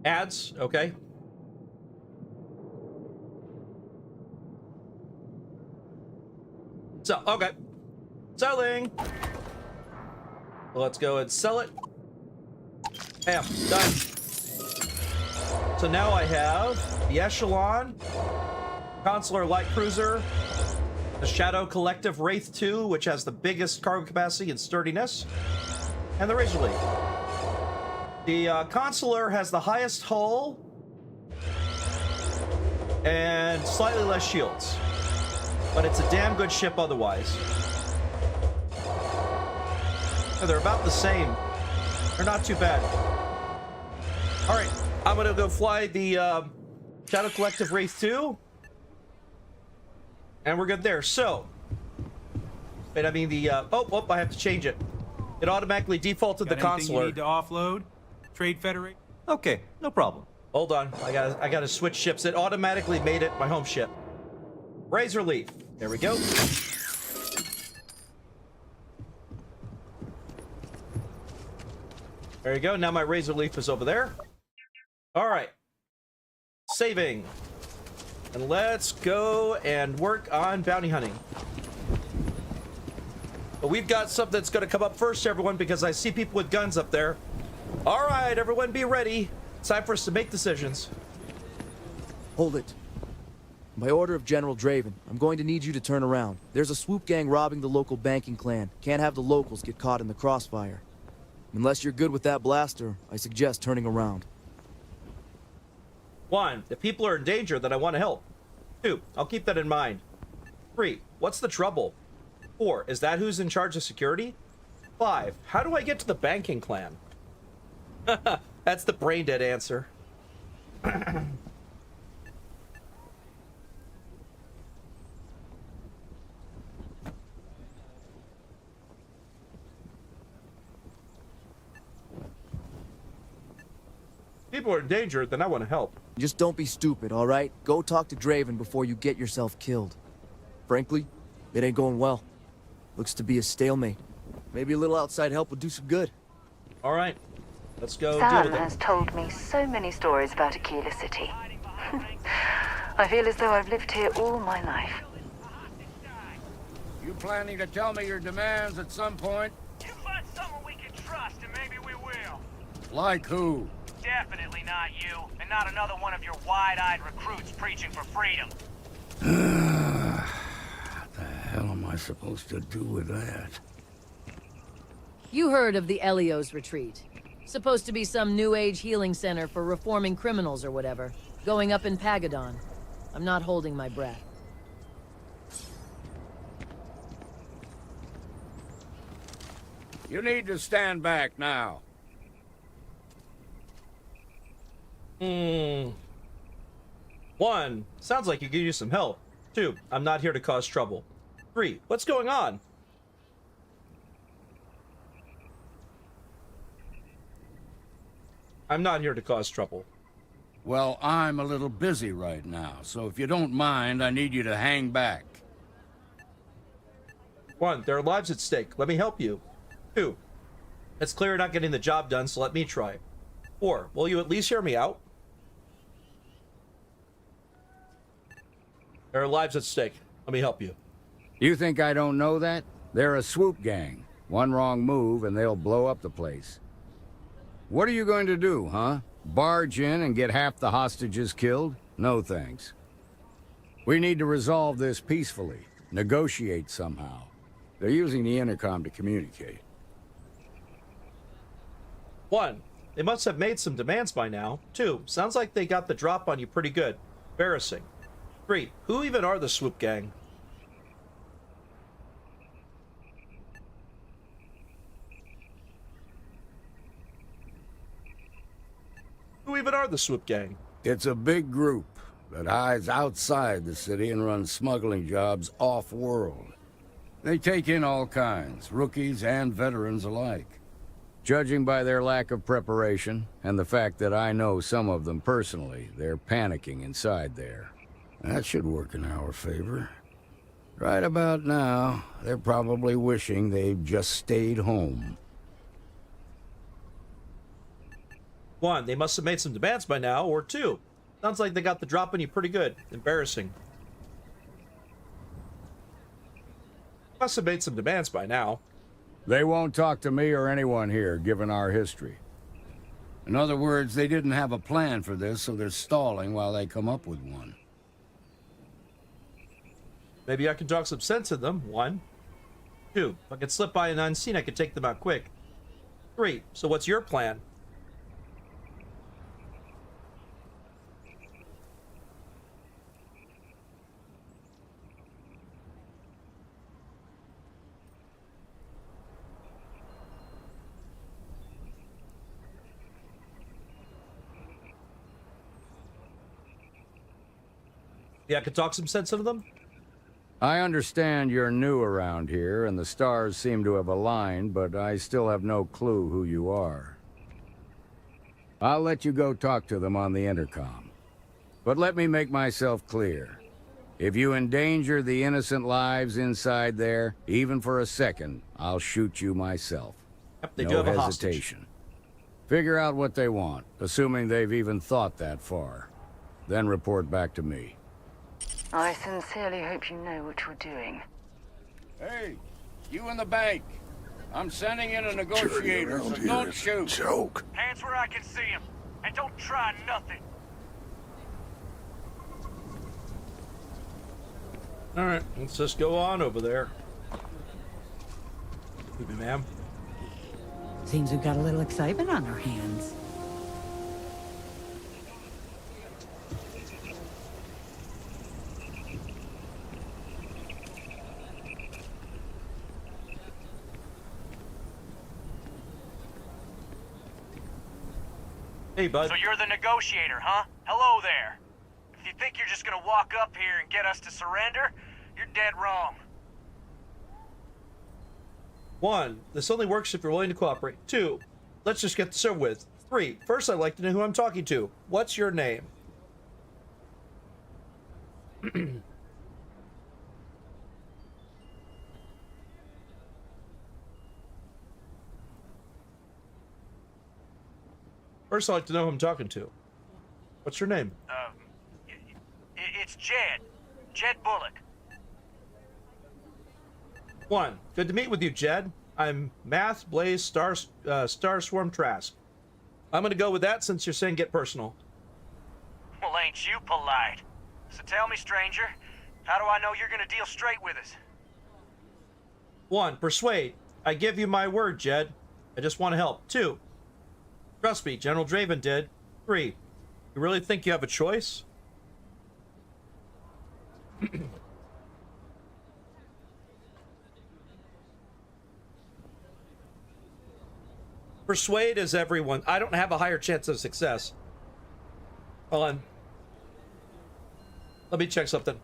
Ads, okay. So, okay. Selling. Let's go and sell it. Bam, done. So now I have the Echelon, Consular Light Cruiser, the Shadow Collective Wraith 2, which has the biggest cargo capacity and sturdiness, and the Razor Leaf. The Consular has the highest hull and slightly less shields, but it's a damn good ship otherwise. They're about the same. They're not too bad. All right, I'm gonna go fly the Shadow Collective Wraith 2, and we're good there. So, wait, I mean the oh, I have to change it. It automatically defaulted the Consular. You need to offload? Trade Federation? Okay, no problem. Hold on, I gotta switch ships. It automatically made it my home ship. Razor Leaf. There we go. There you go. Now my Razor Leaf is over there. All right. Saving. And let's go and work on bounty hunting. But we've got something that's going to come up first, everyone, because I see people with guns up there. All right, everyone be ready. It's time for us to make decisions. Hold it. By order of General Draven, I'm going to need you to turn around. There's a swoop gang robbing the local banking clan. Can't have the locals get caught in the crossfire. Unless you're good with that blaster, I suggest turning around. 1, if people are in danger, then I want to help. 2, I'll keep that in mind. 3, what's the trouble? 4, is that who's in charge of security? 5, how do I get to the banking clan? That's the brain dead answer. People are in danger, then I want to help. Just don't be stupid, all right? Go talk to Draven before you get yourself killed. Frankly, it ain't going well. Looks to be a stalemate. Maybe a little outside help would do some good. All right, let's go Sam deal with it. has told me so many stories about Aquila City. I feel as though I've lived here all my life. You planning to tell me your demands at some point? You find someone we can trust, and maybe we will. Like who? Definitely not you, and not another one of your wide-eyed recruits preaching for freedom. What the hell am I supposed to do with that? You heard of the Elios retreat. Supposed to be some new age healing center for reforming criminals or whatever. Going up in Pagadon. I'm not holding my breath. You need to stand back now. One, sounds like you could use some help. Two, I'm not here to cause trouble. Three, what's going on? I'm not here to cause trouble. Well, I'm a little busy right now, so if you don't mind, I need you to hang back. One, there are lives at stake. Let me help you. Two, it's clear you're not getting the job done, so let me try. Four, will you at least hear me out? There are lives at stake. Let me help you. You think I don't know that? They're a swoop gang. One wrong move and they'll blow up the place. What are you going to do, huh? Barge in and get half the hostages killed? No thanks. We need to resolve this peacefully. Negotiate somehow. They're using the intercom to communicate. One, they must have made some demands by now. Two, sounds like they got the drop on you pretty good. Embarrassing. Three, who even are the swoop gang? Who even are the swoop gang? It's a big group that hides outside the city and runs smuggling jobs off-world. They take in all kinds, rookies and veterans alike. Judging by their lack of preparation, and the fact that I know some of them personally, they're panicking inside there. That should work in our favor. Right about now, they're probably wishing they'd just stayed home. One, they must have made some demands by now. Or two, sounds like they got the drop on you pretty good. Embarrassing. Must have made some demands by now. They won't talk to me or anyone here, given our history. In other words, they didn't have a plan for this, so they're stalling while they come up with one. Maybe I can talk some sense in them. One. Two, if I could slip by and unseen, I could take them out quick. Three, so what's your plan? Yeah, I could talk some sense into them? I understand you're new around here, and the stars seem to have aligned, but I still have no clue who you are. I'll let you go talk to them on the intercom. But let me make myself clear. If you endanger the innocent lives inside there, even for a second, I'll shoot you myself. Yep, they no do have a hesitation. hostage. Figure out what they want, assuming they've even thought that far. Then report back to me. I sincerely hope you know what you're doing. Hey, you in the bank. I'm sending in a negotiator, so don't shoot. Joke. Hands where I can see him, and don't try nothing. Alright, let's just go on over there. Excuse me, ma'am. Seems we've got a little excitement on our hands. Hey, bud. So you're the negotiator, huh? Hello there. If you think you're just gonna walk up here and get us to surrender, you're dead wrong. One, this only works if you're willing to cooperate. Two, let's just get this over with. Three, first I'd like to know who I'm talking to. What's your name? First I'd like to know who I'm talking to. What's your name? It's Jed. Jed Bullock. One, good to meet with you, Jed. I'm Math Blaze Star Swarm Trask. I'm gonna go with that since you're saying get personal. Well, ain't you polite? So tell me, stranger, how do I know you're gonna deal straight with us? One, persuade. I give you my word, Jed. I just want to help. Two, Trust me, General Draven did. 3. You really think you have a choice? Persuade is everyone. I don't have a higher chance of success. Hold on. Let me check something.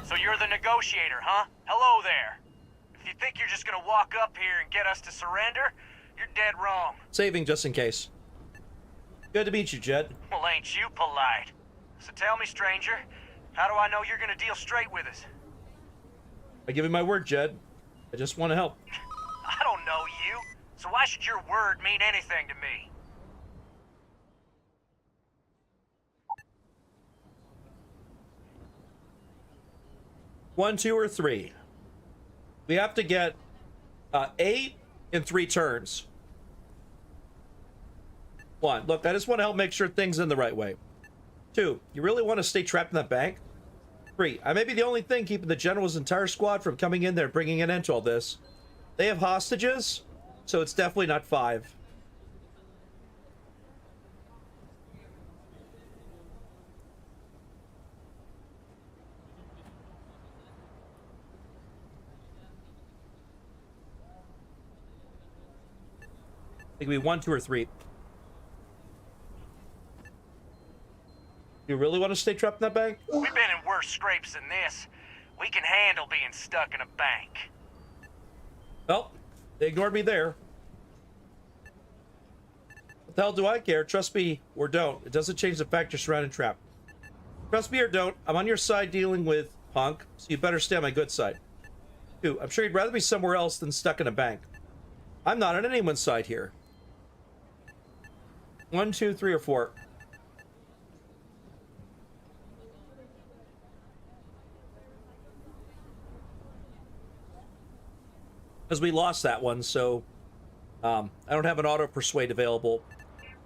So you're the negotiator, huh? Hello there. If you think you're just gonna walk up here and get us to surrender, you're dead wrong. Saving just in case. Good to meet you, Jed. Well, ain't you polite? So tell me, stranger, how do I know you're gonna deal straight with us? I give you my word, Jed. I just want to help. I don't know you, so why should your word mean anything to me? One, 2, or 3. We have to get 8 in 3 turns. 1. Look, I just want to help make sure things in the right way. 2. You really want to stay trapped in that bank? 3. I may be the only thing keeping the general's entire squad from coming in there and bringing an end to all this. They have hostages, so it's definitely not 5. It could be 1, 2, or 3. You really want to stay trapped in that bank? We've been in worse scrapes than this. We can handle being stuck in a bank. Well, they ignored me there. What the hell do I care? Trust me or don't. It doesn't change the fact you're surrounded and trapped. Trust me or don't, I'm on your side dealing with Punk, so you better stay on my good side. 2. I'm sure you'd rather be somewhere else than stuck in a bank. I'm not on anyone's side here. 1, 2, 3, or 4. Because we lost that one, so I don't have an auto persuade available.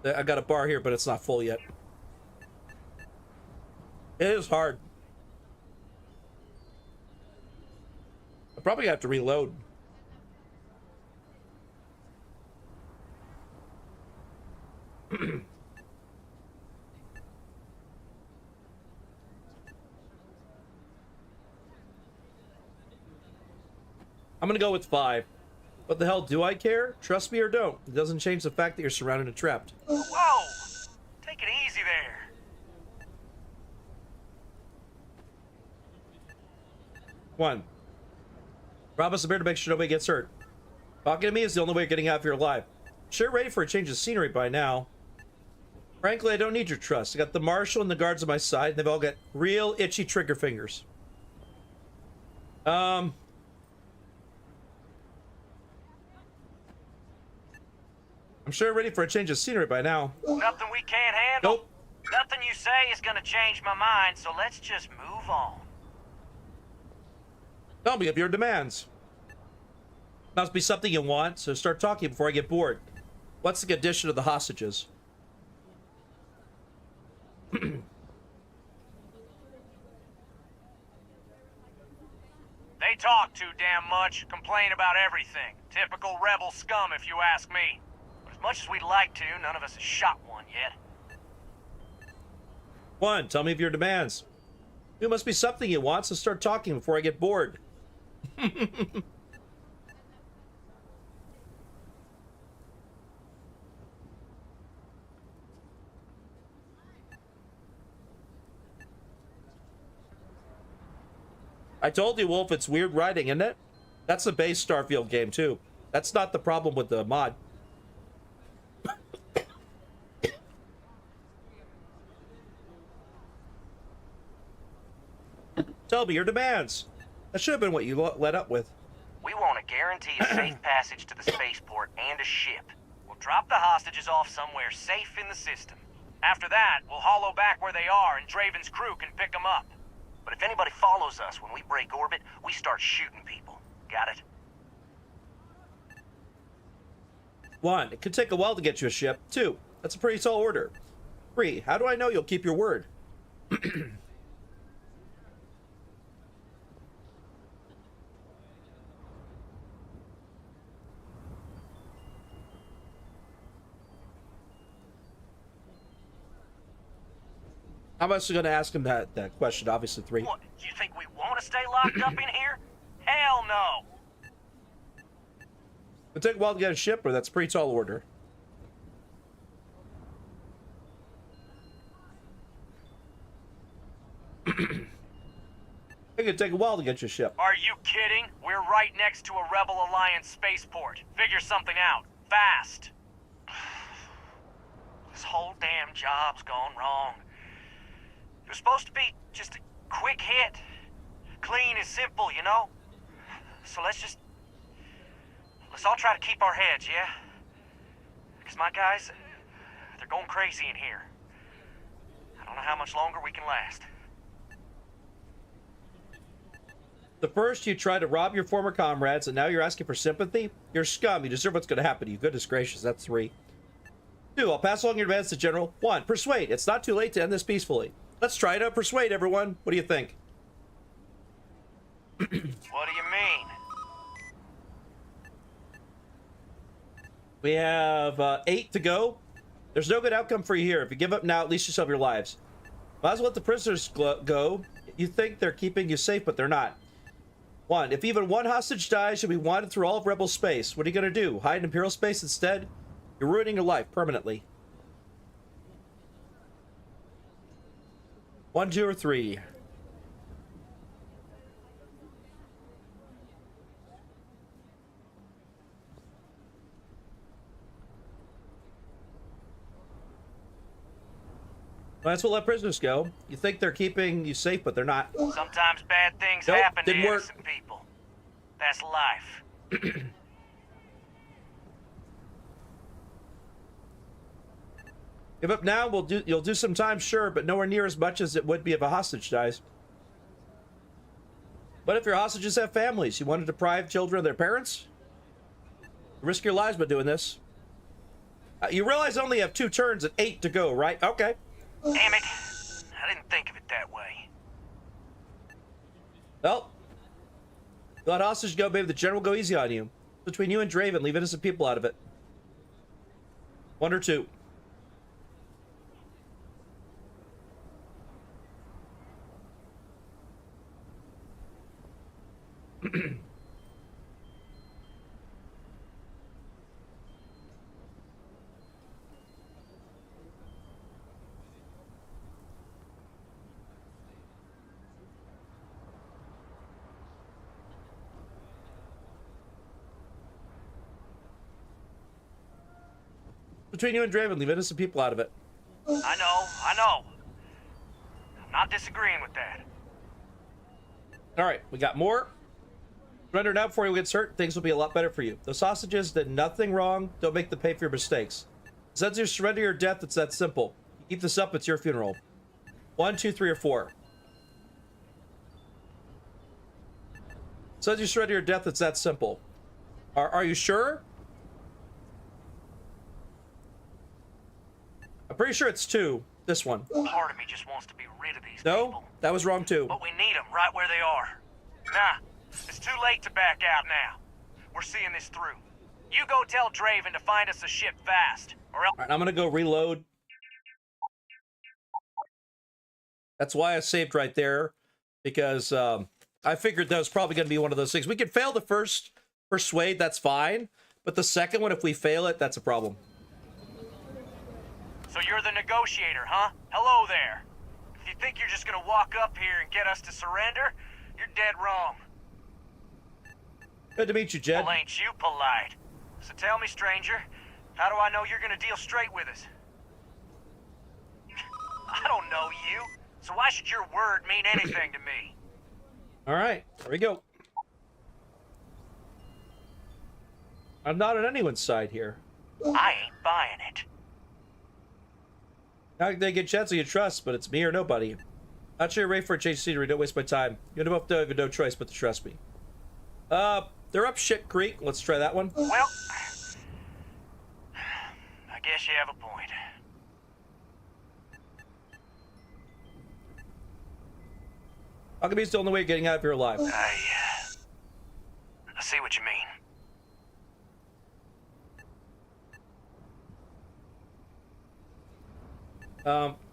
I got a bar here, but it's not full yet. It is hard. I probably have to reload. I'm gonna go with 5. What the hell do I care? Trust me or don't. It doesn't change the fact that you're surrounded and trapped. Whoa! Take it easy there. 1. Rob us a bear to make sure nobody gets hurt. Talking to me is the only way of getting out of here alive. Sure ready for a change of scenery by now. Frankly, I don't need your trust. I got the marshal and the guards on my side, and they've all got real itchy trigger fingers. I'm sure ready for a change of scenery by now. Nothing we can't handle? Nope. Nothing you say is gonna change my mind, so let's just move on. Tell me of your demands. Must be something you want, so start talking before I get bored. What's the condition of the hostages? They talk too damn much, complain about everything. Typical rebel scum, if you ask me. But as much as we'd like to, none of us has shot one yet. 1. Tell me of your demands. It must be something you want, so start talking before I get bored. I told you, Wolf, it's weird writing, isn't it? That's the base Starfield game, too. That's not the problem with the mod. Tell me your demands. That should have been what you let up with. We want to guarantee a safe passage to the spaceport and a ship. We'll drop the hostages off somewhere safe in the system. After that, we'll hollow back where they are and Draven's crew can pick them up. But if anybody follows us when we break orbit, we start shooting people. Got it? 1. It could take a while to get you a ship. 2. That's a pretty tall order. 3. How do I know you'll keep your word? I'm also going to ask him that question, obviously, 3. What, you think we want to stay locked up in here? Hell no! It'll take a while to get a ship, or that's pretty tall order. It could take a while to get your ship. Are you kidding? We're right next to a Rebel Alliance spaceport. Figure something out. Fast. This whole damn job's gone wrong. It was supposed to be just a quick hit. Clean and simple, you know? So let's all try to keep our heads, yeah? Because my guys, they're going crazy in here. I don't know how much longer we can last. The first, you tried to rob your former comrades, and now you're asking for sympathy? You're scum. You deserve what's going to happen to you. Goodness gracious, that's 3. 2, I'll pass along your advance to General. 1, persuade. It's not too late to end this peacefully. Let's try to persuade everyone. What do you think? What do you mean? We have 8 to go. There's no good outcome for you here. If you give up now, at least you still have your lives. Might as well let the prisoners go. You think they're keeping you safe, but they're not. 1, if even one hostage dies, you'll be wanted through all of Rebel space. What are you going to do? Hide in Imperial space instead? You're ruining your life permanently. 1, 2, or 3. Might as well let prisoners go. You think they're keeping you safe, but they're not. Sometimes bad things Nope, happen to didn't work. innocent people. That's life. Give up now, you'll do some time, sure, but nowhere near as much as it would be if a hostage dies. What if your hostages have families? You want to deprive children of their parents? Risk your lives by doing this. You realize I only have 2 turns and 8 to go, right? Okay. Damn it. I didn't think of it that way. Well, you let hostage go, maybe the general will go easy on you. Between you and Draven, leave innocent people out of it. 1 or 2. Between you and Draven, leave innocent people out of it. I know. I'm not disagreeing with that. Alright, we got more. Surrender now before you get hurt. Things will be a lot better for you. Those hostages did nothing wrong. Don't make them pay for your mistakes. Since you surrender your death, it's that simple. You keep this up, it's your funeral. 1, 2, 3, or 4. Since you surrender your death, it's that simple. Are you sure? I'm pretty sure it's 2. This one. Part of me just wants to be rid of these No, people. that was wrong too. But we need them right where they are. Nah, it's too late to back out now. We're seeing this through. You go tell Draven to find us a ship fast, or else... Alright, I'm gonna go reload. That's why I saved right there, because I figured that was probably gonna be one of those things. We could fail the first persuade, that's fine, but the second one, if we fail it, that's a problem. So you're the negotiator, huh? Hello there. If you think you're just gonna walk up here and get us to surrender, you're dead wrong. Good to meet you, Jed. Well, ain't you polite? So tell me, stranger, how do I know you're gonna deal straight with us? I don't know you, so why should your word mean anything to me? Alright, here we go. I'm not on anyone's side here. I ain't buying it. Now they get a chance of your trust, but it's me or nobody. Not sure you're ready for a change of scenery, don't waste my time. You both have no choice but to trust me. They're up Shit Creek. Let's try that one. Well, I guess you have a point. Alchemy's the only way of getting out of here alive. I see what you mean.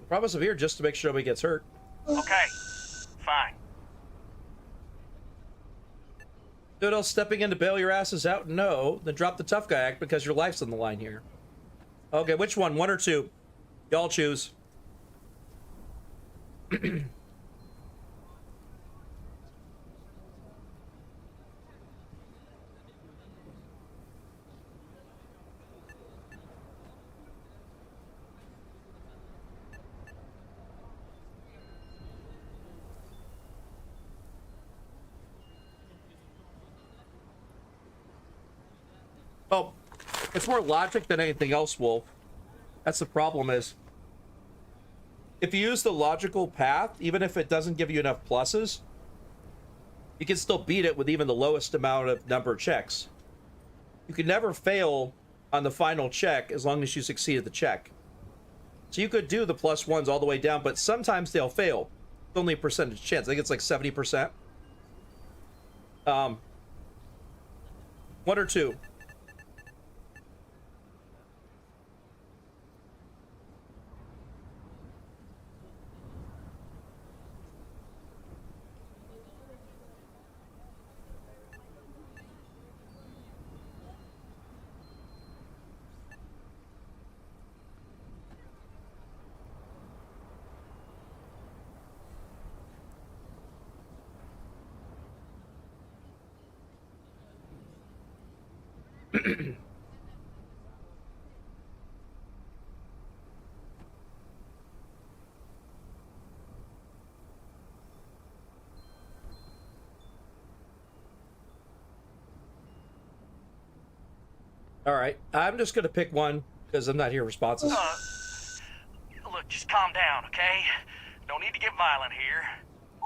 Promise I'm here just to make sure nobody gets hurt. Okay, fine. Doodle, stepping in to bail your asses out? No. Then drop the tough guy act because your life's on the line here. Okay, which one? One or two? Y'all choose. Oh, it's more logic than anything else, Wolf. That's the problem is, if you use the logical path, even if it doesn't give you enough pluses, you can still beat it with even the lowest amount of number of checks. You can never fail on the final check as long as you succeeded the check. So you could do the plus ones all the way down, but sometimes they'll fail. It's only a percentage chance. I think it's like 70%. One or two. All right, I'm just gonna pick one because I'm not hearing responses. Look, just calm down, okay? No need to get violent here.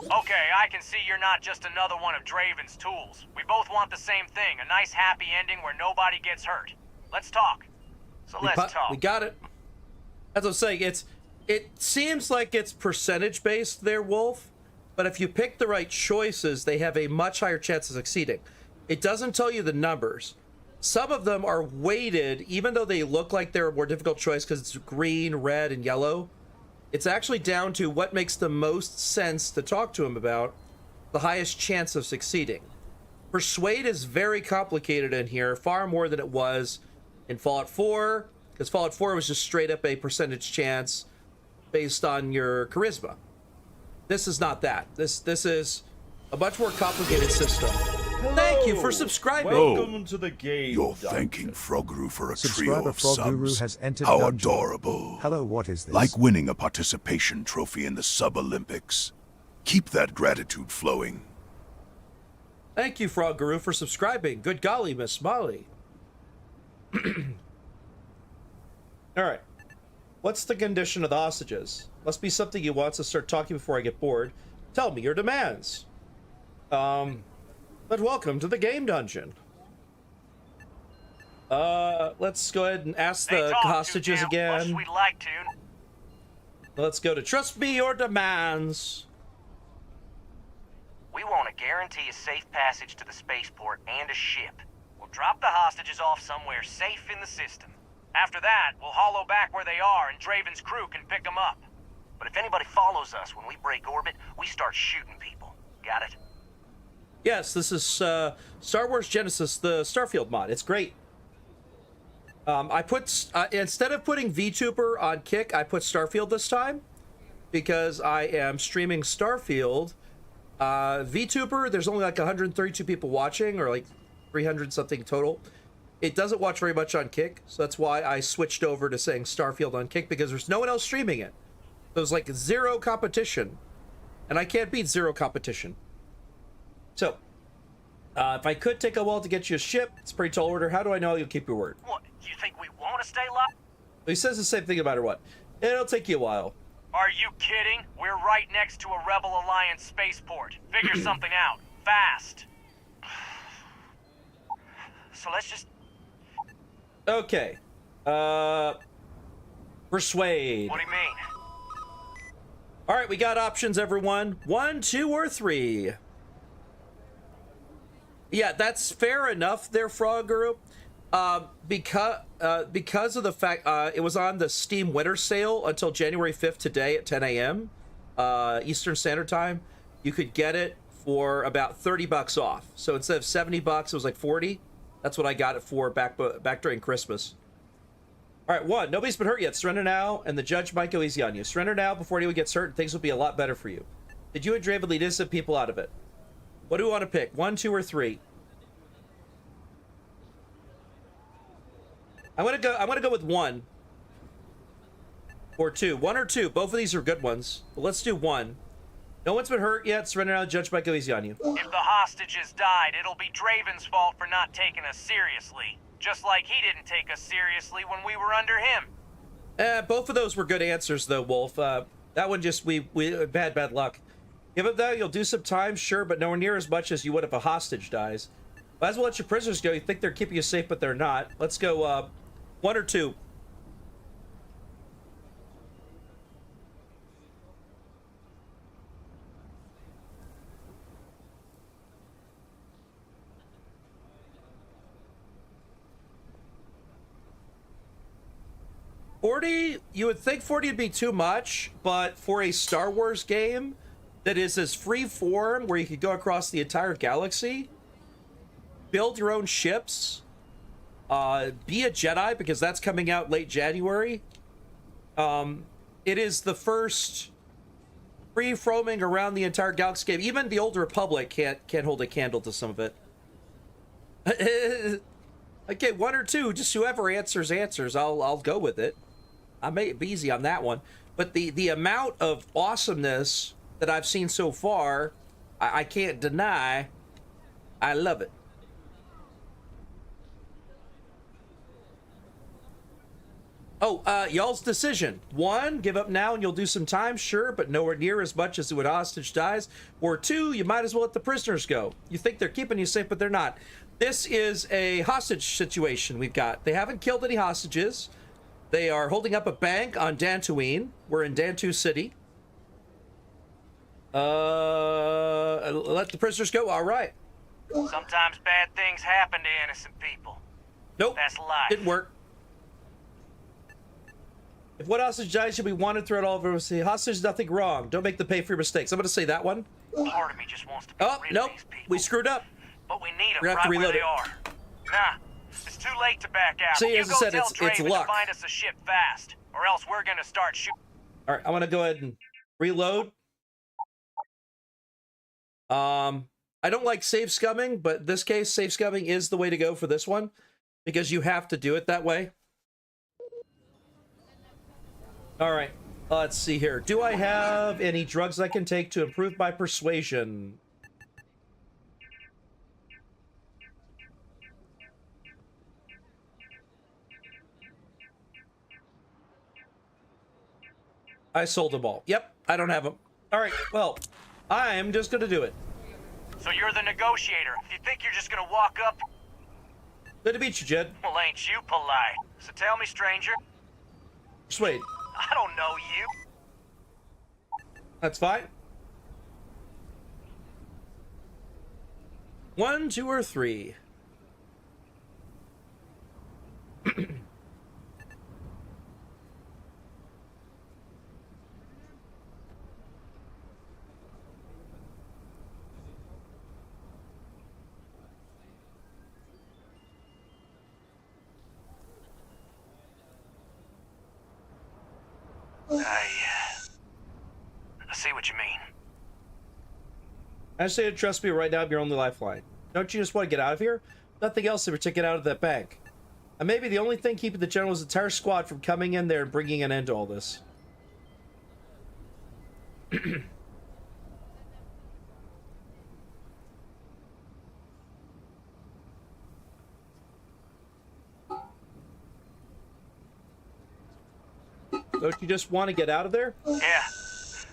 Okay, I can see you're not just another one of Draven's tools. We both want the same thing, a nice happy ending where nobody gets hurt. Let's talk. So let's talk. We got it. As I'm saying, it seems like it's percentage based there, Wolf, but if you pick the right choices, they have a much higher chance of succeeding. It doesn't tell you the numbers. Some of them are weighted, even though they look like they're a more difficult choice because it's green, red, and yellow. It's actually down to what makes the most sense to talk to him about, the highest chance of succeeding. Persuade is very complicated in here, far more than it was in Fallout 4, because Fallout 4 was just straight up a percentage chance based on your charisma. This is not that. This is a much more complicated system. Thank you for subscribing. Welcome to the game. You're thanking Froguru for a trio Subscriber of Froguru subs. has entered How dungeon. adorable. Hello, what is this? Like winning a participation trophy in the Sub-Olympics. Keep that gratitude flowing. Thank you, Frog Guru, for subscribing. Good golly, Miss Molly. Alright. What's the condition of the hostages? Must be something you want to start talking before I get bored. Tell me your demands. But welcome to the game dungeon. Let's go ahead and ask the hostages again. We'd like to. Let's go to trust me your demands. We want to guarantee a safe passage to the spaceport and a ship. We'll drop the hostages off somewhere safe in the system. After that, we'll hollow back where they are and Draven's crew can pick them up. But if anybody follows us when we break orbit, we start shooting people. Got it? Yes, this is Star Wars Genesis, the Starfield mod. It's great. I put, instead of putting VTuber on Kick, I put Starfield this time because I am streaming Starfield. VTuber, there's only like 132 people watching, or like 300 something total. It doesn't watch very much on Kick, so that's why I switched over to saying Starfield on Kick, because there's no one else streaming it. There's like zero competition, and I can't beat zero competition. So, if I could take a while to get you a ship, it's a pretty tall order. How do I know you'll keep your word? What, you think we want to stay locked? He says the same thing no matter what. It'll take you a while. Are you kidding? We're right next to a Rebel Alliance spaceport. Figure something out. Fast. So let's just... Okay. Persuade. What do you mean? All right, we got options, everyone. 1, 2, or 3. Yeah, that's fair enough there, Frog Guru. Because of the fact it was on the Steam Winter Sale until January 5th today at 10 a.m. Eastern Standard Time. You could get it for about $30 off. So instead of $70, it was like 40. That's what I got it for back during Christmas. All right, 1. Nobody's been hurt yet. Surrender now, and the judge might go easy on you. Surrender now before anyone gets hurt, and things will be a lot better for you. Did you and Draven lead innocent people out of it? What do we want to pick? 1, 2, or 3? I'm gonna go with 1 or 2. 1 or 2. Both of these are good ones. But let's do 1. No one's been hurt yet. Surrender now. Judge might go easy on you. If the hostages died, it'll be Draven's fault for not taking us seriously. Just like he didn't take us seriously when we were under him. Both of those were good answers, though, Wolf. That one just we bad luck. Give it though. You'll do some time, sure, but nowhere near as much as you would if a hostage dies. Might as well let your prisoners go. You think they're keeping you safe, but they're not. Let's go. 1 or 2. $40, you would think 40 would be too much, but for a Star Wars game that is as free form, where you could go across the entire galaxy, build your own ships, be a Jedi, because that's coming out late January. It is the first free roaming around the entire galaxy game. Even the Old Republic can't hold a candle to some of it. Okay, 1 or 2, just whoever answers, I'll go with it. I may be easy on that one, but the amount of awesomeness that I've seen so far, I can't deny. I love it. Oh, y'all's decision. 1, give up now and you'll do some time, sure, but nowhere near as much as when hostage dies. Or 2, you might as well let the prisoners go. You think they're keeping you safe, but they're not. This is a hostage situation we've got. They haven't killed any hostages. They are holding up a bank on Dantooine. We're in Dantu City. Let the prisoners go. All right. Sometimes bad things happen to innocent people. Nope. That's life. Didn't work. If one hostage dies, you'll be wanted throughout all of our city. Hostage is nothing wrong. Don't make them pay for your mistakes. I'm going to say that one. Part of me just wants to be rid nope. of these people. We screwed up. But we need them We're gonna have to right where reload they it. are. Nah, it's too late to back out. See, You as I go said, tell it's Draven luck. to find us a ship fast, or else we're gonna start shooting. All right, I'm going to go ahead and reload. I don't like save scumming, but in this case, save scumming is the way to go for this one, because you have to do it that way. All right, let's see here. Do I have any drugs I can take to improve my persuasion? I sold them all. Yep, I don't have them. All right, well, I'm just going to do it. So you're the negotiator. You think you're just gonna walk up? Good to meet you, Jed. Well, ain't you polite? So tell me, stranger. Persuade. I don't know you. That's fine. 1, 2, or 3. I see what you mean. I say to trust me right now, I'm your only lifeline. Don't you just want to get out of here? Nothing else ever to get out of that bank. And maybe the only thing keeping the general's entire squad from coming in there and bringing an end to all this. Don't you just want to get out of there? Yeah.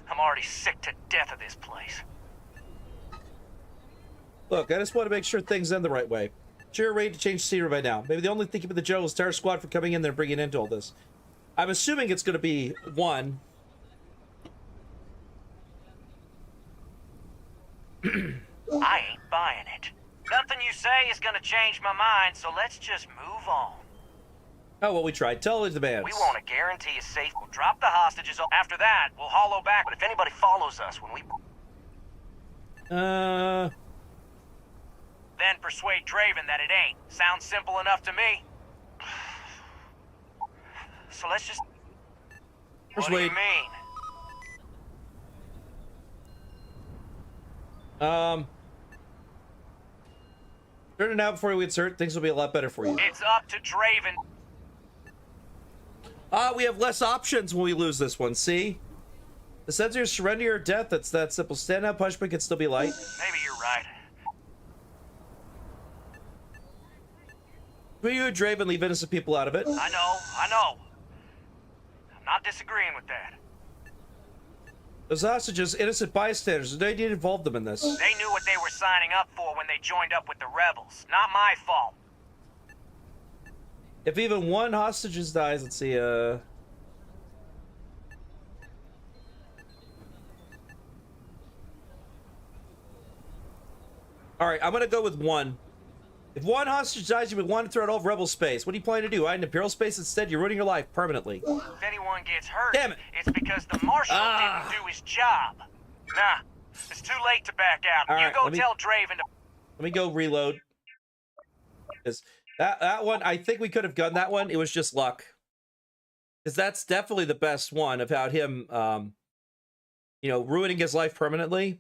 I'm already sick to death of this place. Look, I just want to make sure things end the right way. Sure, ready to change scenery by now. Maybe the only thing keeping the general's entire squad from coming in there and bringing an end to all this. I'm assuming it's going to be 1. I ain't buying it. Nothing you say is gonna change my mind, so let's just move on. Oh, well, we tried. Tell the demands. We want to guarantee a safe. We'll drop the hostages. After that, we'll hollow back. But if anybody follows us when we... Then persuade Draven that it ain't. Sounds simple enough to me. So let's just... Persuade. What do you mean? Turn it out before we insert. Things will be a lot better for you. It's up to Draven. We have less options when we lose this one, see? The sense of surrender or death, that's that simple. Stand out punishment can still be light. Maybe you're right. Will you and Draven leave innocent people out of it? I know. I'm not disagreeing with that. Those hostages, innocent bystanders, they didn't involve them in this. They knew what they were signing up for when they joined up with the rebels. Not my fault. If even one hostage dies, let's see, Alright, I'm gonna go with one. If one hostage dies, you would want to throw it all of rebel space. What do you plan to do? Hide in Imperial space instead? You're ruining your life permanently. If anyone gets hurt, damn it, it's because the marshal didn't do his job. Nah, it's too late to back out. All You right, go tell Draven to... Let me go reload. Because that one, I think we could have done that one. It was just luck. Because that's definitely the best one about him, you know, ruining his life permanently.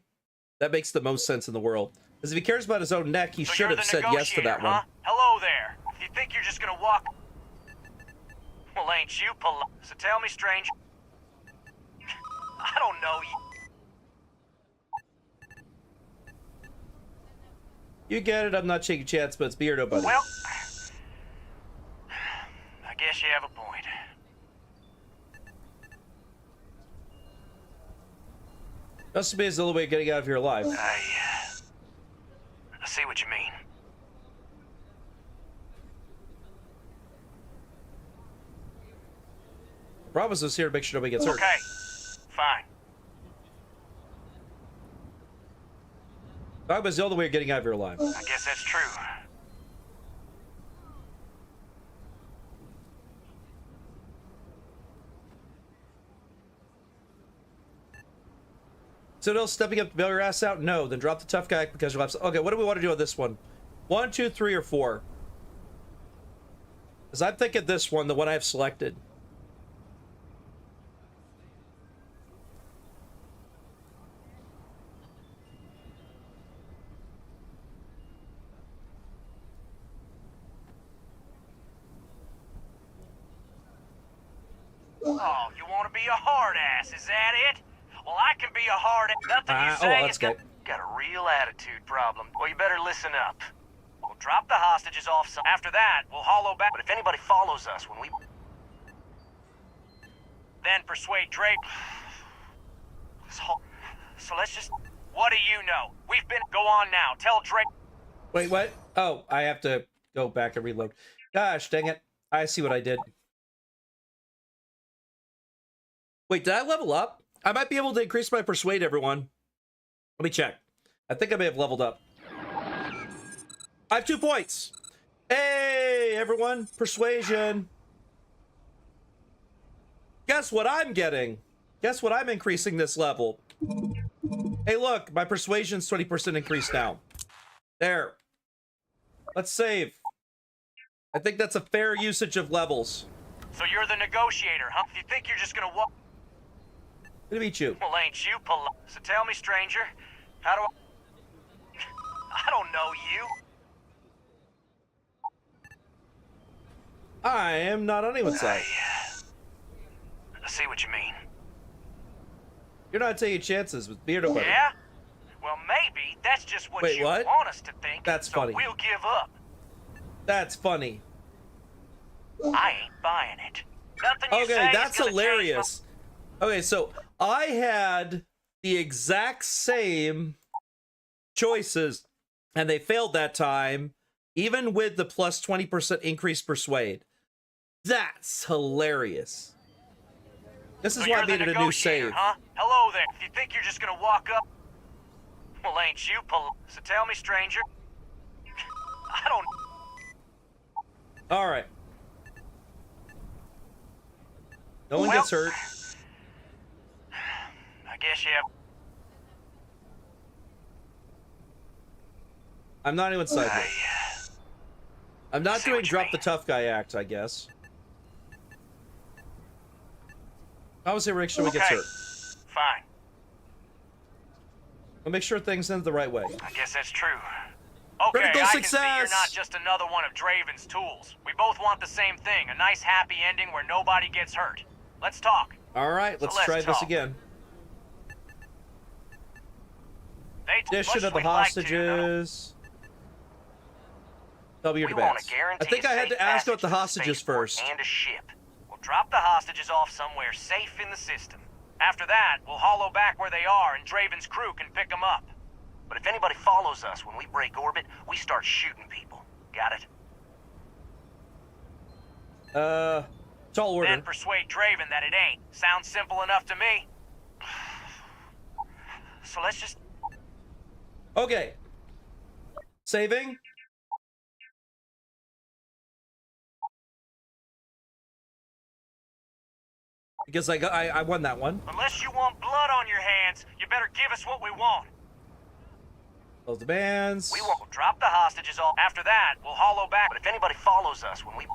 That makes the most sense in the world. Because if he cares about his own neck, he should have said yes to that one. Hello there. If you think you're just gonna walk... Well, ain't you polite? So tell me, stranger. I don't know you. You get it, I'm not taking a chance, but it's Beardo, buddy. Well, I guess you have a point. That's to me is the only way of getting out of here alive. I see what you mean. Bravo's is here to make sure nobody gets hurt. Okay, fine. Bravo's the only way of getting out of here alive. I guess that's true. So no stepping up to bail your ass out? No. Then drop the tough guy because you're left. Okay, what do we want to do on this one? 1, 2, 3, or 4? Because I'm thinking this one, the one I've selected. Oh, you want to be a hard ass, is that it? Well, I can be a hard ass. Nothing you say that's good. Got a real attitude problem. Well, you better listen up. We'll drop the hostages off some... After that, we'll hollow back. But if anybody follows us when we... Then persuade Drake... So let's just... What do you know? We've been... Go on now. Tell Drake... Wait, what? Oh, I have to go back and reload. Gosh, dang it. I see what I did. Wait, did I level up? I might be able to increase my persuade, everyone. Let me check. I think I may have leveled up. I have 2 points. Hey, everyone. Persuasion. Guess what I'm getting? Guess what I'm increasing this level? Hey, look. My persuasion's 20% increased now. There. Let's save. I think that's a fair usage of levels. So you're the negotiator, huh? You think you're just gonna walk... Good to meet you. Well, ain't you polite? So tell me, stranger, how do I don't know you. I am not on anyone's side. I see what you mean. You're not taking chances with Beardo Buddy. Yeah? Well, maybe that's just what Wait, you what? want us to think. That's so funny. We'll give up. That's funny. I ain't buying it. Nothing you Okay, say that's is gonna hilarious. Okay, so I had the exact same choices, and they failed that time, even with the plus 20% increase persuade. That's hilarious. This is why I needed a new save. Huh? Hello there. If you think you're just gonna walk up... Well, ain't you polite? So tell me, stranger, I don't... All right. No one gets hurt. I guess you have... I'm not even sideways. I'm not doing drop the tough guy act, I guess. Obviously, make sure we get hurt. Fine. We'll make sure things end the right way. I guess that's true. Okay, Critical I success! can see you're not just another one of Draven's tools. We both want the same thing, a nice happy ending where nobody gets hurt. Let's talk. All right, let's try this again. Addition of the hostages. W your demands. I think I had to ask about the hostages first. And a ship. We'll drop the hostages off somewhere safe in the system. After that, we'll hollow back where they are and Draven's crew can pick them up. But if anybody follows us when we break orbit, we start shooting people. Got it? Tall order. Then persuade Draven that it ain't. Sounds simple enough to me. So let's just... Okay. Saving. Because I won that one. Unless you want blood on your hands, you better give us what we want. Those demands. We won't drop the hostages all. After that, we'll hollow back. But if anybody follows us when we...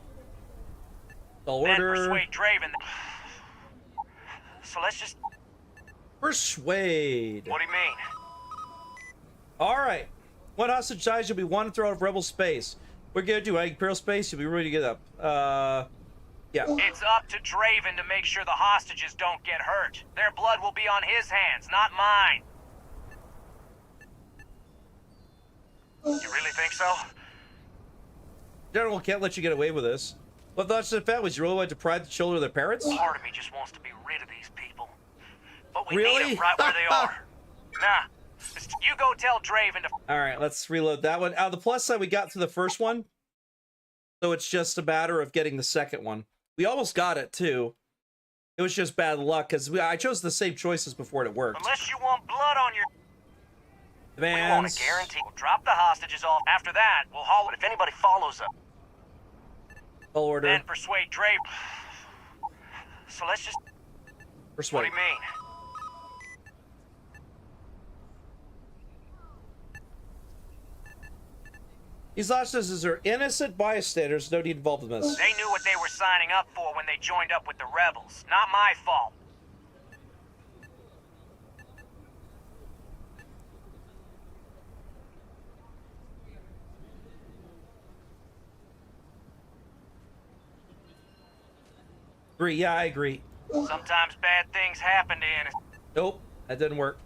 All then order. persuade Draven. So let's just... Persuade. What do you mean? All right. One hostage dies, you'll be wanted thrown out of rebel space. We're gonna do Imperial space. You'll be ready to get up. Yeah. It's up to Draven to make sure the hostages don't get hurt. Their blood will be on his hands, not mine. You really think so? General can't let you get away with this. What thoughts to the families? You really want to deprive the children of their parents? Part of me just wants to be rid of these people. But we Really? need them right where they are. Nah. You go tell Draven to... Alright, let's reload that one. The plus side, we got through the first one. So it's just a matter of getting the second one. We almost got it, too. It was just bad luck, because I chose the same choices before and it worked. Unless you want blood on your... Demands. We want a guarantee. We'll drop the hostages off. After that, we'll haul it if anybody follows us. All order. Then persuade Draven. So let's just... Persuade. What do you mean? These hostages are innocent bystanders. No need involved in this. They knew what they were signing up for when they joined up with the rebels. Not my fault. Agree. Yeah, I agree. Sometimes bad things happen to innocent. Nope, that didn't work.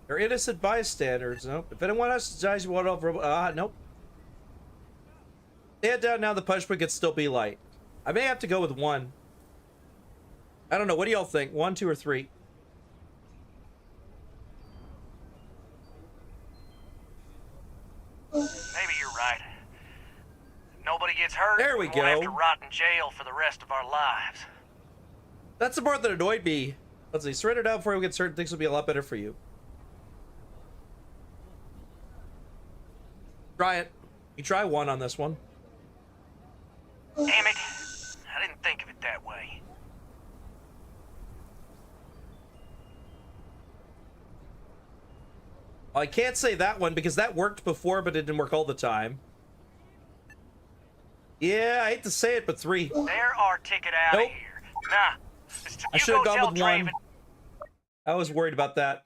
They're innocent bystanders. Nope. If anyone else dies, you want over. Nope. Head down now. The punishment could still be light. I may have to go with one. I don't know. What do y'all think? 1, 2, or 3? Maybe you're right. Nobody gets hurt. There we We'll have go. to rot in jail for the rest of our lives. That's the part that annoyed me. Let's see. Surrender down before we get certain things will be a lot better for you. Try it. You try 1 on this one. Damn it. I didn't think of it that way. I can't say that one because that worked before, but it didn't work all the time. Yeah, I hate to say it, but 3. There our ticket out Nope. of here. Nah. I should have gone with 1. I was worried about that.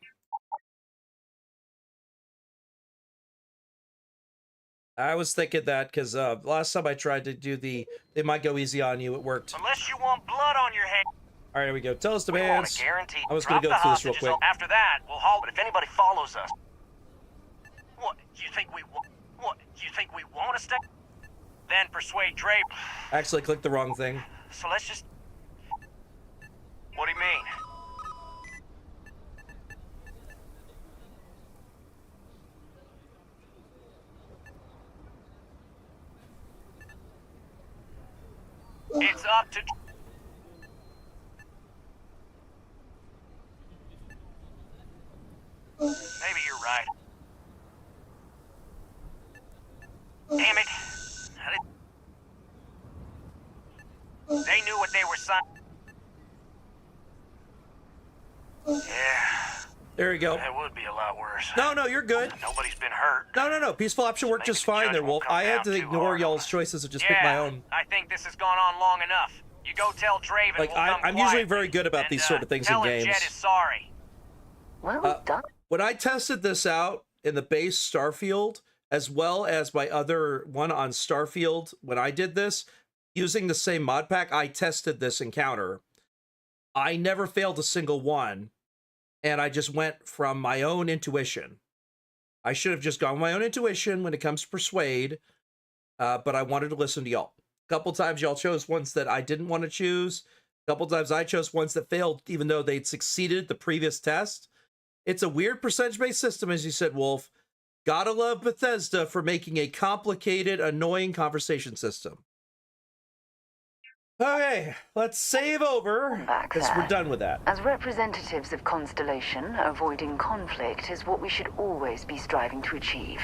I was thinking that because last time I tried to do the they might go easy on you, it worked. Unless you want blood on your hand. All right, here we go. Tell us We want demands. a guarantee. I was going to Drop go the through this real hostages quick. After that, we'll haul it if anybody follows us. What? You think we want? What? You think we want to stay? Then persuade Draven. Actually, clicked the wrong thing. So let's just... What do you mean? It's up to... Maybe you're right. they were Yeah. There you go. That would be a lot worse. No, you're good. Nobody's been hurt. No. Peaceful option worked just fine there, Wolf. I had to ignore y'all's choices and just pick my own. I think this has gone on long enough. You go tell Draven. Like, I'm usually very good about these sort of things in games. Jet is sorry. Well done. When I tested this out in the base Starfield, as well as my other one on Starfield, when I did this, using the same mod pack, I tested this encounter. I never failed a single one, and I just went from my own intuition. I should have just gone with my own intuition when it comes to Persuade, but I wanted to listen to y'all. A couple times y'all chose ones that I didn't want to choose. A couple times I chose ones that failed, even though they'd succeeded the previous test. It's a weird percentage-based system, as you said, Wolf. Gotta love Bethesda for making a complicated, annoying conversation system. Okay, let's save over, because we're done with that. As representatives of Constellation, avoiding conflict is what we should always be striving to achieve.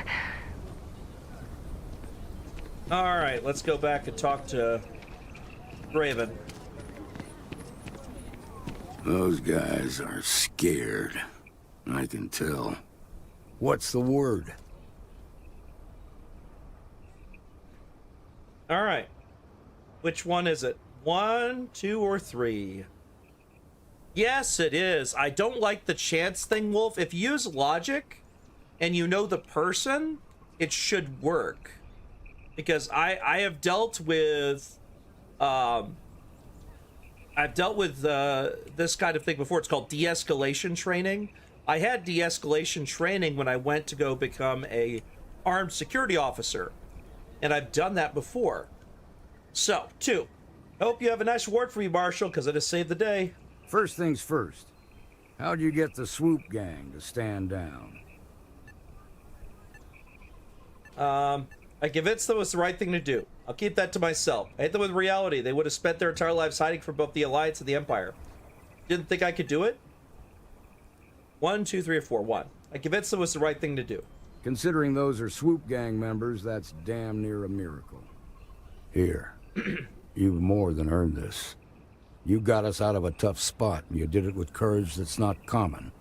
All right, let's go back and talk to Raven. Those guys are scared. I can tell. What's the word? All right. Which one is it? 1, 2, or 3? Yes, it is. I don't like the chance thing, Wolf. If you use logic and you know the person, it should work. Because I have dealt with this kind of thing before. It's called de-escalation training. I had de-escalation training when I went to go become a armed security officer, and I've done that before. So, 2. Hope you have a nice reward for me, Marshall, because I just saved the day. First things first. How'd you get the swoop gang to stand down? I convinced them it was the right thing to do. I'll keep that to myself. I hit them with reality. They would have spent their entire lives hiding from both the Alliance and the Empire. Didn't think I could do it? 1, 2, 3, or 4. 1. I convinced them it was the right thing to do. Considering those are swoop gang members, that's damn near a miracle. Here. You've more than earned this. You got us out of a tough spot, and you did it with courage that's not common.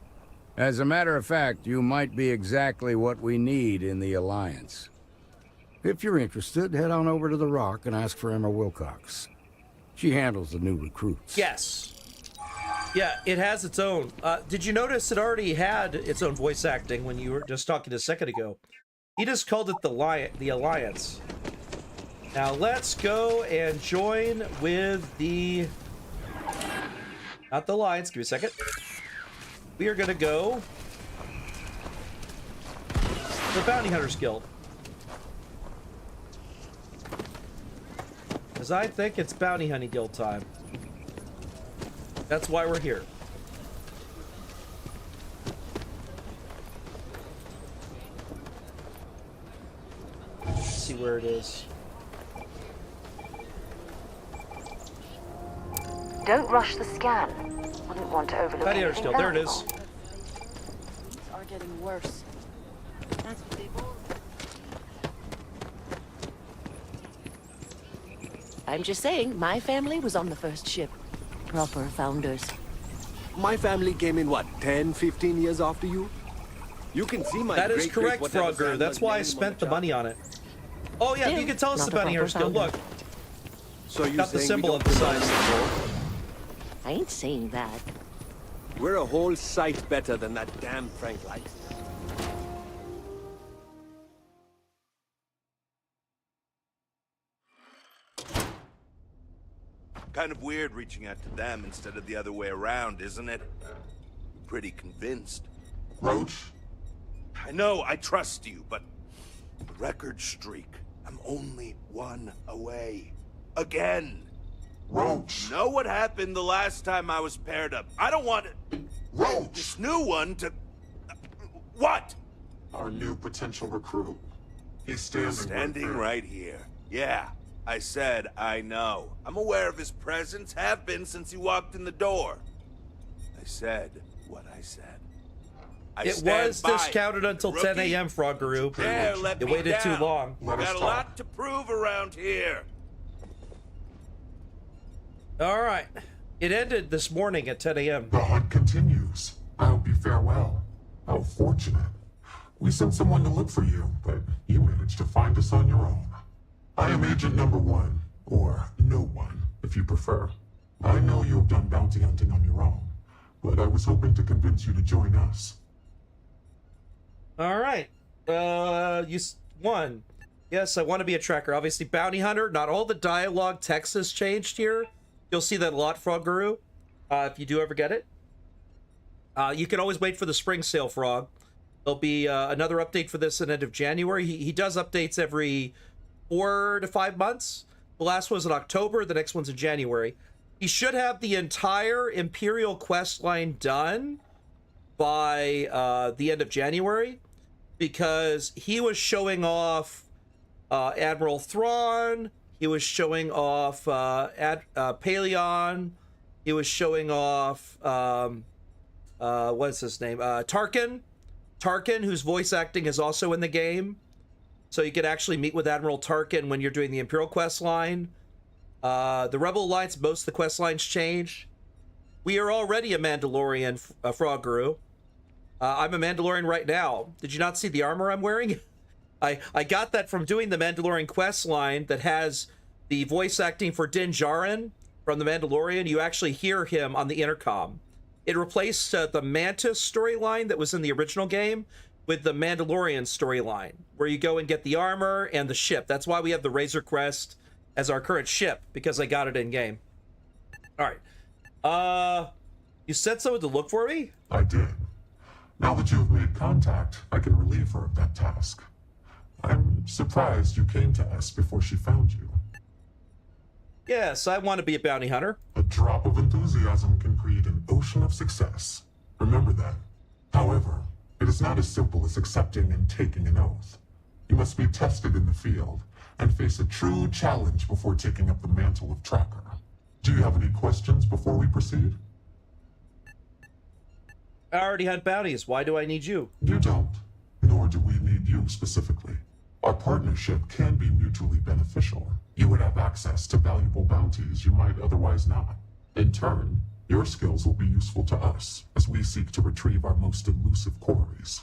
As a matter of fact, you might be exactly what we need in the Alliance. If you're interested, head on over to the Rock and ask for Emma Wilcox. She handles the new recruits. Yes. Yeah, it has its own. Did you notice it already had its own voice acting when you were just talking a second ago? He just called it the Alliance. Now let's go and join with the... Not the Alliance, give me a second. We are gonna go... the Bounty Hunters Guild. Because I think it's Bounty Hunting Guild time. That's why we're here. Let's see where it is. Don't rush the scan. Wouldn't want to overlook Bounty Hunters anything Guild, there it valuable. is. Things are getting worse. That's what they've all... I'm just saying, my family was on the first ship. Proper founders. My family came in, what, 10, 15 years after you? You can see my That is great-great correct, whatever Frogger. That's why I spent the money on it. Oh yeah, you can tell us the Bounty Hunters Guild. Look. So you Got the saying symbol we on don't the belong side. I ain't saying that. We're a whole sight better than that damn Frank Light. Kind of weird reaching out to them instead of the other way around, isn't it? Pretty convinced. Roach? I know, I trust you, but... record streak. I'm only 1 away. Again. Roach! Know what happened the last time I was paired up? I don't want Roach! this new one to... What? Our new potential recruit. He's Standing right here. Yeah, I said I know. I'm aware of his presence, have been since he walked in the door. I said what I said. I It stand was by discounted until 10 a.m. Froggeroo. Dare let You me waited too down. long. Got a lot to prove around here. All right. It ended this morning at 10 a.m. The hunt continues. I hope you fare well. How fortunate. We sent someone to look for you, but you managed to find us on your own. I am Agent Number 1, or No One, if you prefer. I know you have done bounty hunting on your own, but I was hoping to convince you to join us. All right. You won. Yes, I want to be a tracker. Obviously, bounty hunter. Not all the dialogue text has changed here. You'll see that a lot, Frog Guru, if you do ever get it. You can always wait for the spring sale, Frog. There'll be another update for this at the end of January. He does updates every 4 to 5 months. The last one's in October. The next one's in January. He should have the entire Imperial quest line done by the end of January, because he was showing off Admiral Thrawn. He was showing off Paleon. He was showing off what's his name? Tarkin. Tarkin, whose voice acting is also in the game. So you could actually meet with Admiral Tarkin when you're doing the Imperial quest line. The Rebel Alliance, most of the quest lines change. We are already a Mandalorian, Frog Guru. I'm a Mandalorian right now. Did you not see the armor I'm wearing? I got that from doing the Mandalorian quest line that has the voice acting for Din Djarin from the Mandalorian. You actually hear him on the intercom. It replaced the Mantis storyline that was in the original game with the Mandalorian storyline, where you go and get the armor and the ship. That's why we have the Razor Crest as our current ship, because I got it in game. All right. You said someone to look for me? I did. Now that you have made contact, I can relieve her of that task. I'm surprised you came to us before she found you. Yes, I want to be a bounty hunter. A drop of enthusiasm can create an ocean of success. Remember that. However, it is not as simple as accepting and taking an oath. You must be tested in the field and face a true challenge before taking up the mantle of tracker. Do you have any questions before we proceed? I already had bounties. Why do I need you? You don't, nor do we need you specifically. Our partnership can be mutually beneficial. You would have access to valuable bounties you might otherwise not. In turn, your skills will be useful to us as we seek to retrieve our most elusive quarries.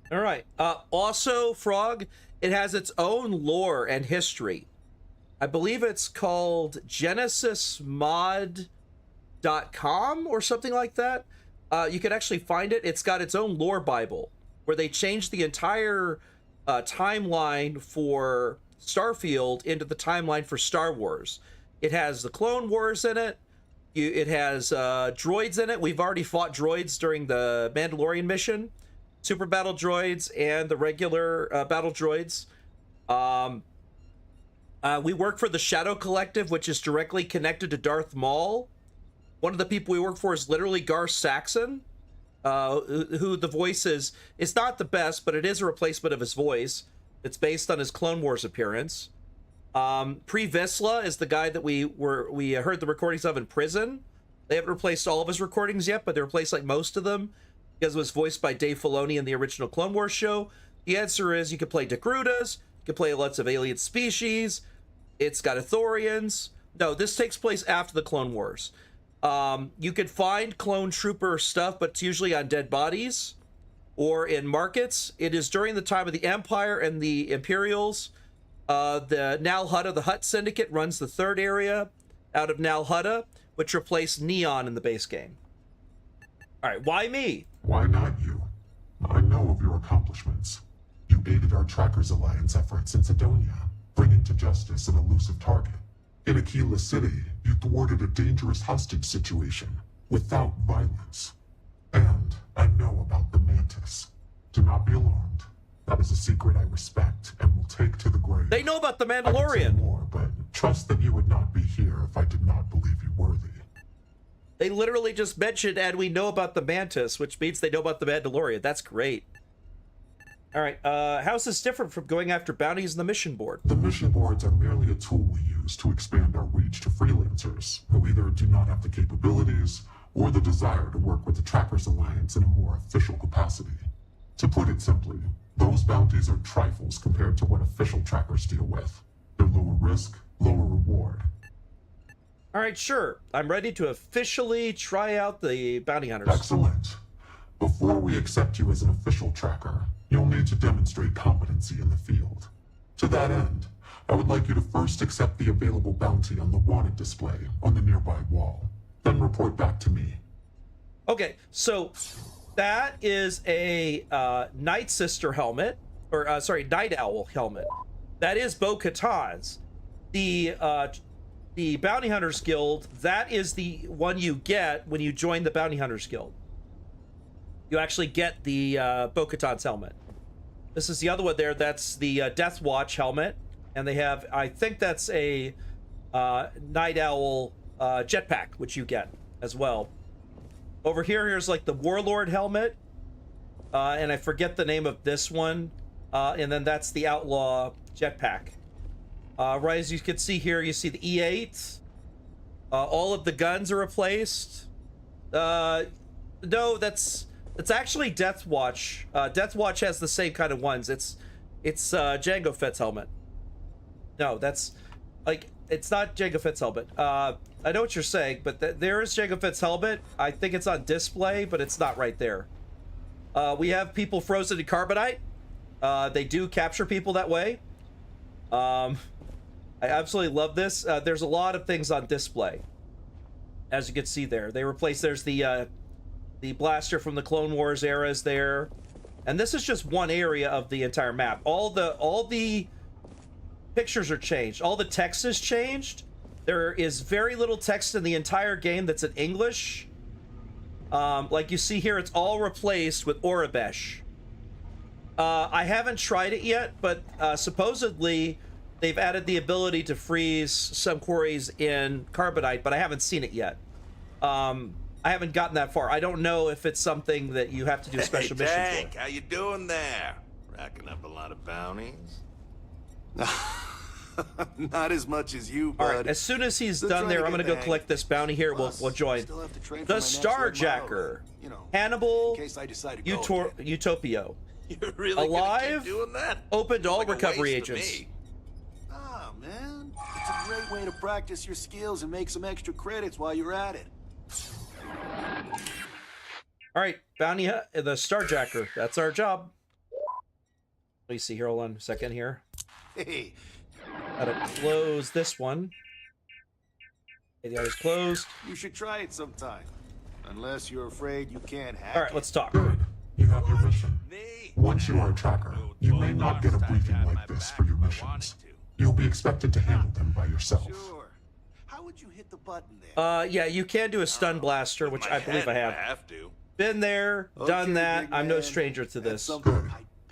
All right. Also, Frog, it has its own lore and history. I believe it's called GenesisMod.com or something like that. You can actually find it. It's got its own lore Bible where they changed the entire timeline for Starfield into the timeline for Star Wars. It has the Clone Wars in it. It has droids in it. We've already fought droids during the Mandalorian mission. Super battle droids and the regular battle droids. We work for the Shadow Collective, which is directly connected to Darth Maul. One of the people we work for is literally Gar Saxon, who the voice is. It's not the best, but it is a replacement of his voice. It's based on his Clone Wars appearance. Pre Vizsla is the guy that we heard the recordings of in prison. They haven't replaced all of his recordings yet, but they replaced like most of them because it was voiced by Dave Filoni in the original Clone Wars show. The answer is you can play Dekrutas, you can play lots of alien species. It's got Ithorians. No, this takes place after the Clone Wars. You could find clone trooper stuff, but it's usually on dead bodies or in markets. It is during the time of the Empire and the Imperials. The Nal Hutta, the Hutt Syndicate, runs the third area out of Nal Hutta, which replaced Neon in the base game. All right, why me? Why not you? I know of your accomplishments. You aided our Trackers Alliance efforts in Sidonia, bringing to justice an elusive target. In Aquila City, you thwarted a dangerous hostage situation without violence. And I know about the Mantis. Do not be alarmed. That is a secret I respect and will take to the grave. They know about the I could say Mandalorian. more, but trust that you would not be here if I did not believe you worthy. They literally just mentioned, and we know about the Mantis, which means they know about the Mandalorian. That's great. All right, how's this different from going after bounties in the mission board? The mission boards are merely a tool we use to expand our reach to freelancers who either do not have the capabilities or the desire to work with the Trackers Alliance in a more official capacity. To put it simply, those bounties are trifles compared to what official trackers deal with. They're lower risk, lower reward. All right, sure. I'm ready to officially try out the bounty hunters. Excellent. Before we accept you as an official tracker, you'll need to demonstrate competency in the field. To that end, I would like you to first accept the available bounty on the wanted display on the nearby wall, then report back to me. Okay, so that is a Night Sister helmet, or sorry, Night Owl helmet. That is Bo-Katan's. The Bounty Hunters Guild, that is the one you get when you join the Bounty Hunters Guild. You actually get the Bo-Katan's helmet. This is the other one there. That's the Death Watch helmet. And they have, I think that's a Night Owl jetpack, which you get as well. Over here, here's like the Warlord helmet. And I forget the name of this one. And then that's the Outlaw jetpack. Right as you can see here, you see the E8. All of the guns are replaced. No, that's actually Death Watch. Death Watch has the same kind of ones. It's Jango Fett's helmet. No, that's like, it's not Jango Fett's helmet. I know what you're saying, but there is Jango Fett's helmet. I think it's on display, but it's not right there. We have people frozen in carbonite. They do capture people that way. I absolutely love this. There's a lot of things on display, as you can see there. They replaced, there's the blaster from the Clone Wars era is there, and this is just one area of the entire map. All the pictures are changed. All the text is changed. There is very little text in the entire game that's in English. Like you see here, it's all replaced with Aurebesh. I haven't tried it yet, but supposedly they've added the ability to freeze some quarries in carbonite, but I haven't seen it yet. I haven't gotten that far. I don't know if it's something that you have to do a special mission Tank, for. how you doing there? Racking up a lot of bounties? Not as much as you, bud. All right, as soon as he's done there, I'm going to go collect this bounty here. We'll join. The Starjacker. Hannibal Utopio. You're really Alive, doing that? open to all Like a recovery waste to agents. me. Ah, man. It's a great way to practice your skills and make some extra credits while you're at it. All right, bounty, the Starjacker. That's our job. Let me see here. Hold on a second here. Hey. Gotta close this one. The other's closed. You should try it sometime. Unless you're afraid you can't hack All right, let's talk. Good. You have your mission. Once you are a tracker, you may not get a briefing like this for your missions. You'll be expected to handle them by yourself. Sure. How would you hit the button there? Yeah, you can do a stun blaster, which I believe I have. Been there, done that. I'm no stranger to this. Good.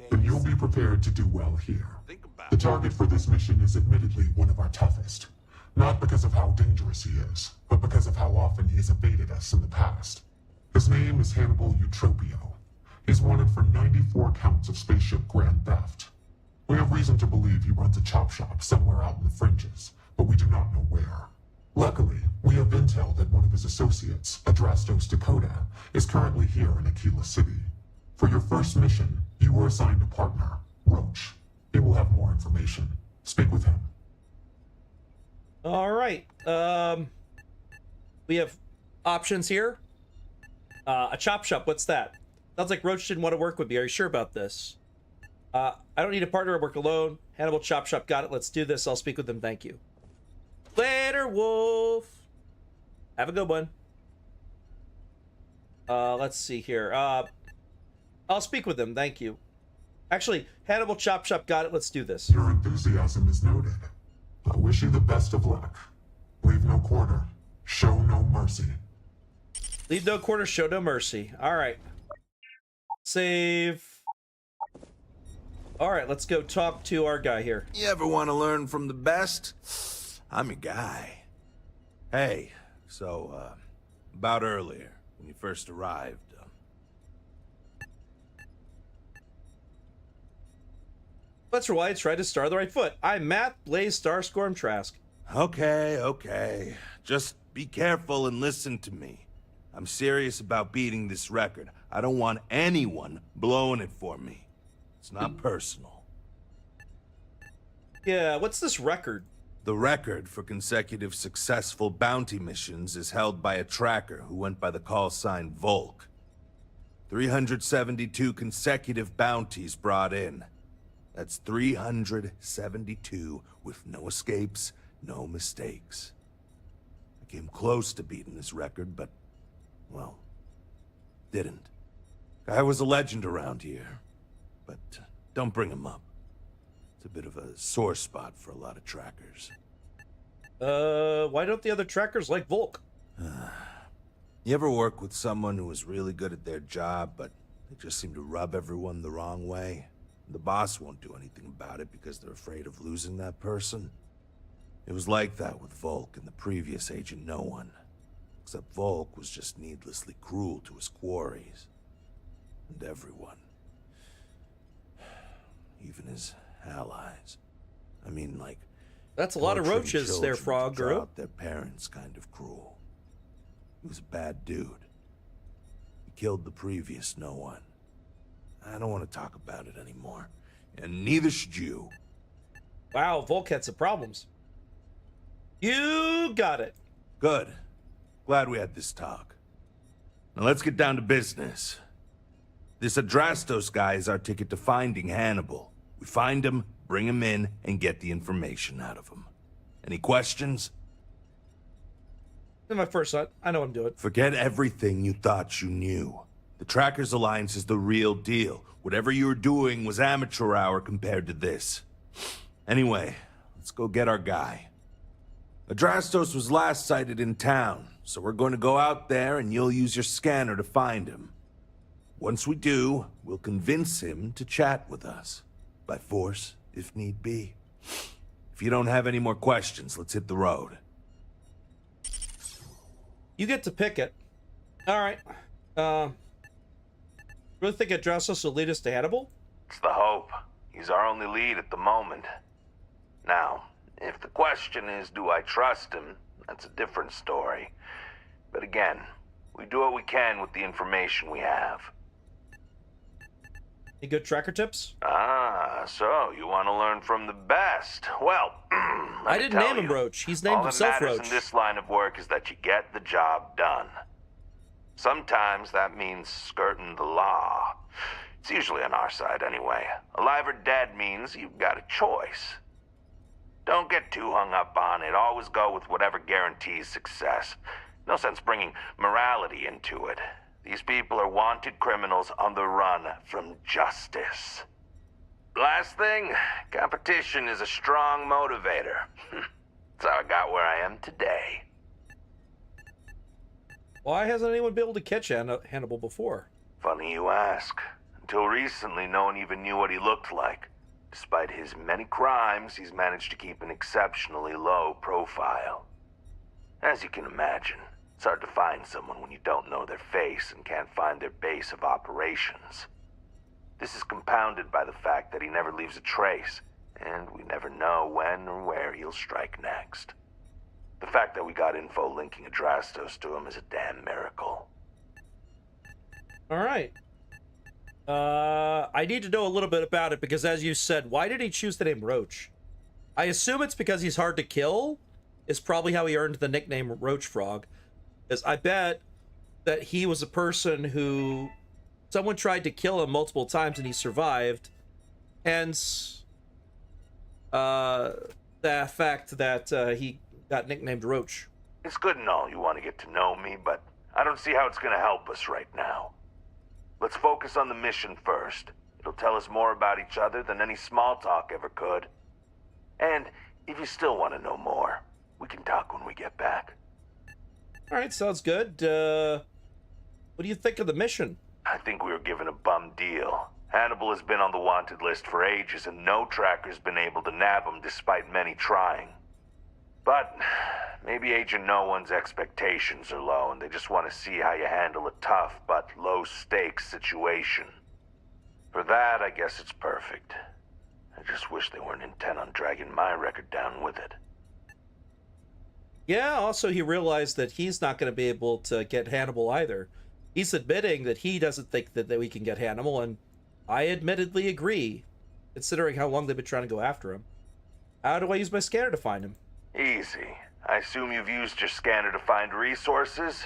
Then you'll be prepared to do well here. The target for this mission is admittedly one of our toughest. Not because of how dangerous he is, but because of how often he has evaded us in the past. His name is Hannibal Utopio. He's wanted for 94 counts of spaceship grand theft. We have reason to believe he runs a chop shop somewhere out in the fringes, but we do not know where. Luckily, we have intel that one of his associates, Adrastos Dakota, is currently here in Aquila City. For your first mission, you were assigned a partner, Roach. He will have more information. Speak with him. All right. We have options here. A chop shop. What's that? Sounds like Roach didn't want to work with me. Are you sure about this? I don't need a partner. I work alone. Hannibal Chop Shop. Got it. Let's do this. I'll speak with them. Thank you. Later, Wolf. Have a good one. Let's see here. I'll speak with them. Thank you. Actually, Hannibal Chop Shop. Got it. Let's do this. Your enthusiasm is noted. I wish you the best of luck. Leave no quarter. Show no mercy. Leave no quarter. Show no mercy. All right. Save. All right, let's go talk to our guy here. You ever want to learn from the best? I'm your guy. Hey, so, about earlier, when you first arrived, Let's rewind, try to star the right foot. I'm Matt Blaze Starstorm Trask. Okay. Just be careful and listen to me. I'm serious about beating this record. I don't want anyone blowing it for me. It's not personal. Yeah, what's this record? The record for consecutive successful bounty missions is held by a tracker who went by the call sign Volk. 372 consecutive bounties brought in. That's 372 with no escapes, no mistakes. I came close to beating this record, but, well, didn't. Guy was a legend around here, but don't bring him up. It's a bit of a sore spot for a lot of trackers. Why don't the other trackers like Volk? You ever work with someone who is really good at their job, but they just seem to rub everyone the wrong way? The boss won't do anything about it because they're afraid of losing that person. It was like that with Volk and the previous Agent No One. Except Volk was just needlessly cruel to his quarries. And everyone. Even his allies. I mean, like... That's a lot of torturing roaches there, children Frog to draw Girl. out their parents kind of cruel. He was a bad dude. He killed the previous No One. I don't want to talk about it anymore. And neither should you. Wow, Volk had some problems. You got it. Good. Glad we had this talk. Now let's get down to business. This Adrastos guy is our ticket to finding Hannibal. We find him, bring him in, and get the information out of him. Any questions? In my first shot, I know what I'm doing. Forget everything you thought you knew. The Trackers Alliance is the real deal. Whatever you were doing was amateur hour compared to this. Anyway, let's go get our guy. Adrastos was last sighted in town, so we're going to go out there and you'll use your scanner to find him. Once we do, we'll convince him to chat with us. By force, if need be. If you don't have any more questions, let's hit the road. You get to pick it. Alright. Really think Adrastos will lead us to Hannibal? It's the hope. He's our only lead at the moment. Now, if the question is, do I trust him, that's a different story. But again, we do what we can with the information we have. Any good tracker tips? Ah, so you want to learn from the best. Well, I didn't name him Roach. He's named himself All that matters Roach. in this line of work is that you get the job done. Sometimes that means skirting the law. It's usually on our side anyway. Alive or dead means you've got a choice. Don't get too hung up on it. Always go with whatever guarantees success. No sense bringing morality into it. These people are wanted criminals on the run from justice. Last thing, competition is a strong motivator. That's how I got where I am today. Why hasn't anyone been able to catch Hannibal before? Funny you ask. Until recently, no one even knew what he looked like. Despite his many crimes, he's managed to keep an exceptionally low profile. As you can imagine, it's hard to find someone when you don't know their face and can't find their base of operations. This is compounded by the fact that he never leaves a trace, and we never know when or where he'll strike next. The fact that we got info linking Adrastos to him is a damn miracle. Alright. I need to know a little bit about it because, as you said, why did he choose the name Roach? I assume it's because he's hard to kill, is probably how he earned the nickname Roach Frog. Because I bet that he was a person who someone tried to kill him multiple times and he survived. Hence, the fact that he got nicknamed Roach. It's good and all you want to get to know me, but I don't see how it's going to help us right now. Let's focus on the mission first. It'll tell us more about each other than any small talk ever could. And if you still want to know more, we can talk when we get back. Alright, sounds good. What do you think of the mission? I think we were given a bum deal. Hannibal has been on the wanted list for ages, and no tracker's been able to nab him despite many trying. But maybe Agent No One's expectations are low, and they just want to see how you handle a tough but low-stakes situation. For that, I guess it's perfect. I just wish they weren't intent on dragging my record down with it. Yeah, also he realized that he's not going to be able to get Hannibal either. He's admitting that he doesn't think that we can get Hannibal, and I admittedly agree, considering how long they've been trying to go after him. How do I use my scanner to find him? Easy. I assume you've used your scanner to find resources?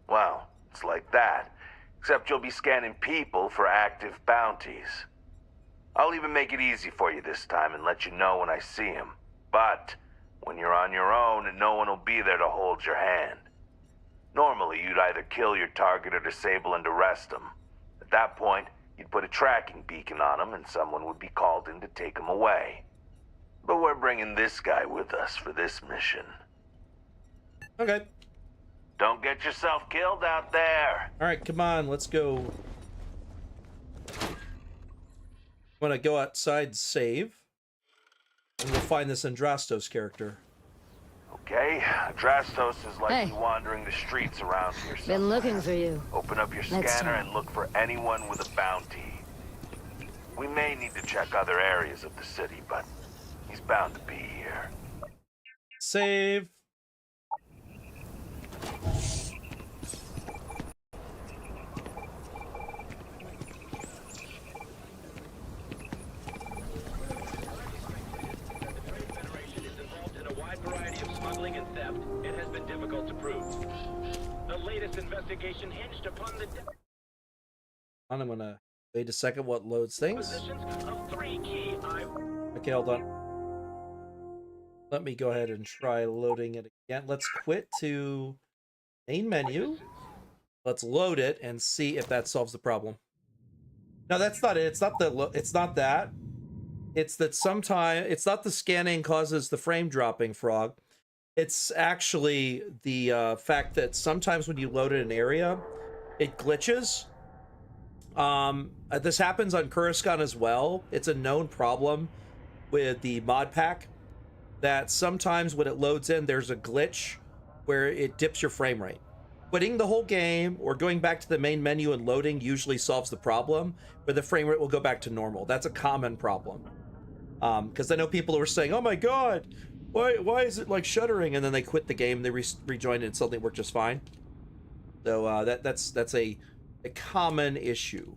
Well, it's like that. Except you'll be scanning people for active bounties. I'll even make it easy for you this time and let you know when I see him. But when you're on your own, no one will be there to hold your hand. Normally, you'd either kill your target or disable and arrest him. At that point, you'd put a tracking beacon on him and someone would be called in to take him away. But we're bringing this guy with us for this mission. Okay. Don't get yourself killed out there. Alright, come on, let's go. I'm gonna go outside, save. And we'll find this Andrastos character. Okay, Andrastos is likely wandering the streets around here somewhere. Been looking for you. Open up your scanner and look for anyone with a bounty. We may need to check other areas of the city, but he's bound to be here. Save. Smuggling and theft, it has been difficult to prove. The latest investigation hinged upon the I'm gonna wait a second what loads things. of 3 key Okay, hold on. Let me go ahead and try loading it again. Let's quit to main menu. Let's load it and see if that solves the problem. No, that's not it. It's not that. It's that sometimes it's not the scanning causes the frame dropping, Frog. It's actually the fact that sometimes when you load in an area, it glitches. This happens on Coruscant as well. It's a known problem with the mod pack that sometimes when it loads in, there's a glitch where it dips your frame rate. Quitting the whole game or going back to the main menu and loading usually solves the problem, where the frame rate will go back to normal. That's a common problem. Because I know people who are saying, "Oh my god, why is it like shuddering?" And then they quit the game, they rejoin it, and suddenly it worked just fine. So that's a common issue.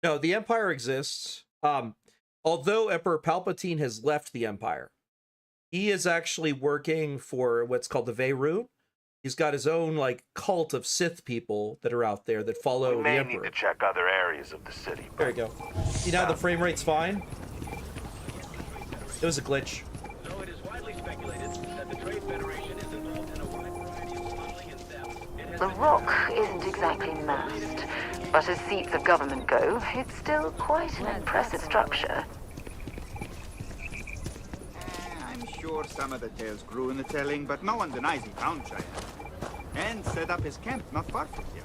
No, the Empire exists. Although Emperor Palpatine has left the Empire, he is actually working for what's called the Veyru. He's got his own like cult of Sith people that are out there that follow We the may Emperor. need to check other areas of the city. There we go. See now the frame rate's fine. It was a glitch. So it is widely speculated that the Trade Federation is involved in a wide variety of smuggling and theft. The Rock isn't exactly massed, but as seats of government go, it's still quite an impressive structure. I'm sure some of the tales grew in the telling, but no one denies he found Cheyenne. And set up his camp not far from here.